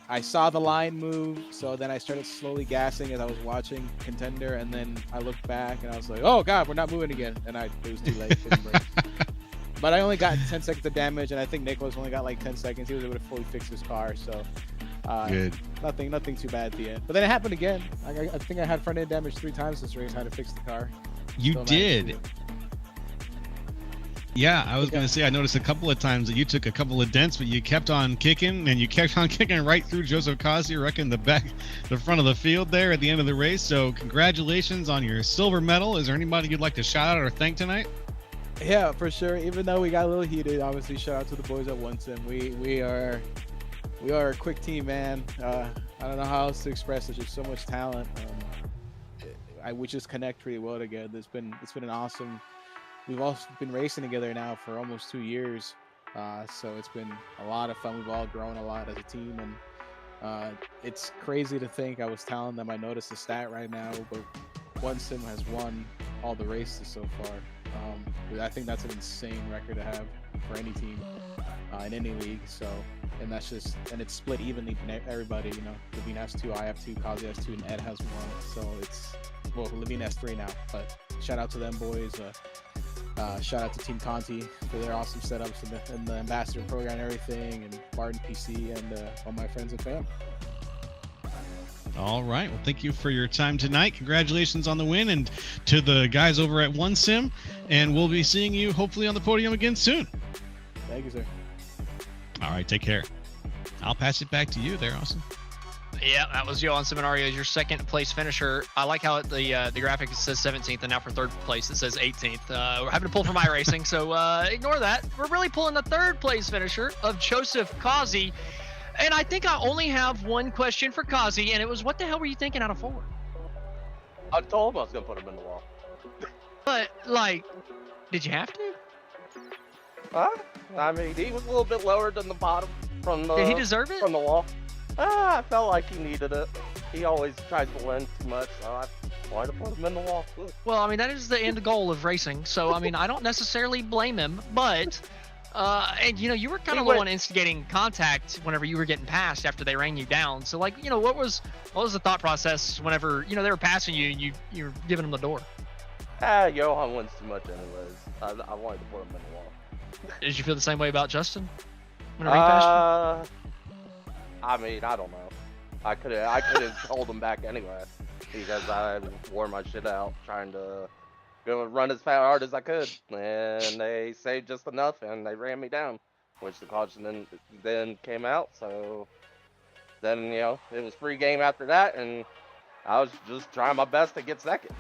I saw the line move, so then I started slowly gassing as I was watching Contender, and then I looked back and I was like, oh god, we're not moving again, and it was too late. But I only got 10 seconds of damage, and I think Nicholas only got like 10 seconds. He was able to fully fix his car, so good. Nothing too bad at the end. But then it happened again. I think I had front end damage 3 times this race. I had to fix the car. You did. Yeah, I was going to say, I noticed a couple of times that you took a couple of dents, but you kept on kicking, and you kept on kicking right through Joseph Cosby, wrecking the front of the field there at the end of the race. So congratulations on your silver medal. Is there anybody you'd like to shout out or thank tonight? Yeah, for sure. Even though we got a little heated, obviously, shout out to the boys at One Sim. We are a quick team, man. I don't know how else to express it. There's just so much talent. We just connect pretty well together. It's been an awesome. We've all been racing together now for almost 2 years, so it's been a lot of fun. We've all grown a lot as a team, and it's crazy to think. I was telling them I noticed the stat right now, but One Sim has won all the races so far. I think that's an insane record to have for any team in any league. So, and it's split evenly for everybody. Levine has 2, I have 2, Kazi has 2, and Ed has 1. So Levine has 3 now. But shout out to them boys. Shout out to Team Conti for their awesome setups and the ambassador program and everything, and Martin PC and all my friends and fam. All right. Well, thank you for your time tonight. Congratulations on the win, and to the guys over at One Sim. And we'll be seeing you hopefully on the podium again soon. Thank you, sir. All right. Take care. I'll pass it back to you there, Austin. Yeah, that was Johan Seminario as your second place finisher. I like how the graphic says 17th, and now for third place it says 18th. We're having to pull from iRacing, so ignore that. We're really pulling the third place finisher of Joseph Kazi. And I think I only have one question for Kazi, and it was, what the hell were you thinking out of 4? I told him I was going to put him in the wall. But, did you have to? I mean, he was a little bit lower than the bottom from the. Did he deserve it? From the wall. I felt like he needed it. He always tries to win too much, so I wanted to put him in the wall. Well, I mean, that is the end goal of racing. So, I mean, I don't necessarily blame him, but, and you were kind of the one instigating contact whenever you were getting passed after they rang you down. So, what was the thought process whenever, they were passing you and you were giving them the door? Johan wins too much anyways. I wanted to put him in the wall. Did you feel the same way about Justin? Whenever he passed you? I mean, I don't know. I could have held him back anyway because I wore my shit out trying to go and run as hard as I could, and they saved just enough and they ran me down, which the caution then came out. So then it was free game after that, and I was just trying my best to get second.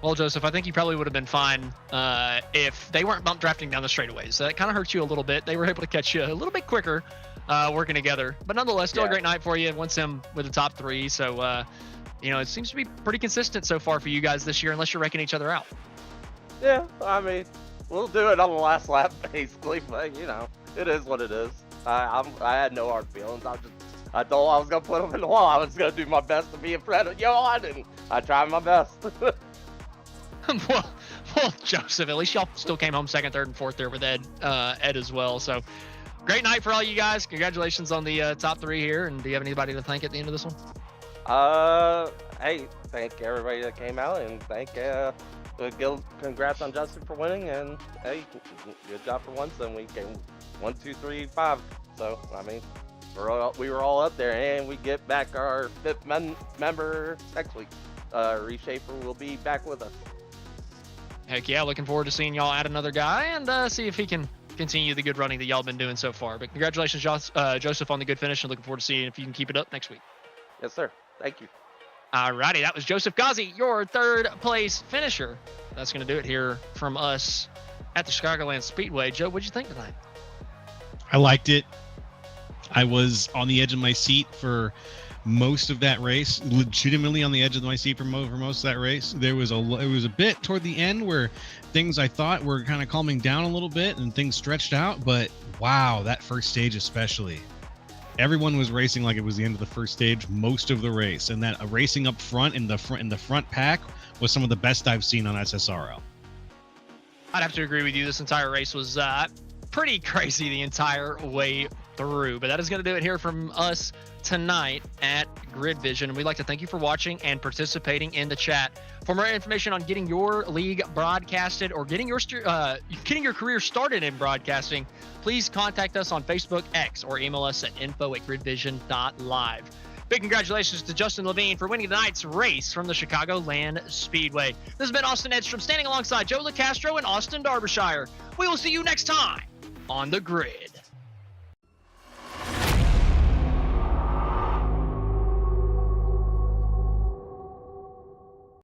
Well, Joseph, I think you probably would have been fine if they weren't bump drafting down the straights. That kind of hurt you a little bit. They were able to catch you a little bit quicker working together. But nonetheless, still a great night for you. One sim with the top 3. So, it seems to be pretty consistent so far for you guys this year, unless you're wrecking each other out. Yeah, I mean, we'll do it on the last lap, basically. But, it is what it is. I had no hard feelings. I thought I was going to put him in the wall. I was going to do my best to be in front of Johan, and I tried my best. well, Joseph, at least y'all still came home second, third, and fourth there with Ed as well. So great night for all you guys. Congratulations on the top 3 here. And do you have anybody to thank at the end of this one? Hey, thank everybody that came out, and congrats on Justin for winning, and hey, good job for One Sim. We came 1, 2, 3, 5. So I mean, we were all up there, and we get back our 5th member next week. Reshaper will be back with us. Heck yeah, looking forward to seeing y'all add another guy and see if he can continue the good running that y'all been doing so far. But congratulations, Joseph, on the good finish, and looking forward to seeing if you can keep it up next week. Yes, sir. Thank you. Alrighty, that was Joseph Kazi, your third place finisher. That's going to do it here from us at the Chicagoland Speedway. Joe, what'd you think tonight? I liked it. I was on the edge of my seat for most of that race, legitimately on the edge of my seat for most of that race. It was a bit toward the end where things I thought were kind of calming down a little bit and things stretched out, but wow, that first stage especially. Everyone was racing like it was the end of the first stage most of the race, and that racing up front in the front pack was some of the best I've seen on SSRL. I'd have to agree with you. This entire race was pretty crazy the entire way through. But that is going to do it here from us tonight at Grid Vision. We'd like to thank you for watching and participating in the chat. For more information on getting your league broadcasted or getting your career started in broadcasting, please contact us on Facebook, X, or email us at info@gridvision.live. Big congratulations to Justin Levine for winning tonight's race from the Chicagoland Speedway. This has been Austin Edstrom standing alongside Joe LaCastro and Austin Derbyshire. We will see you next time on the Grid.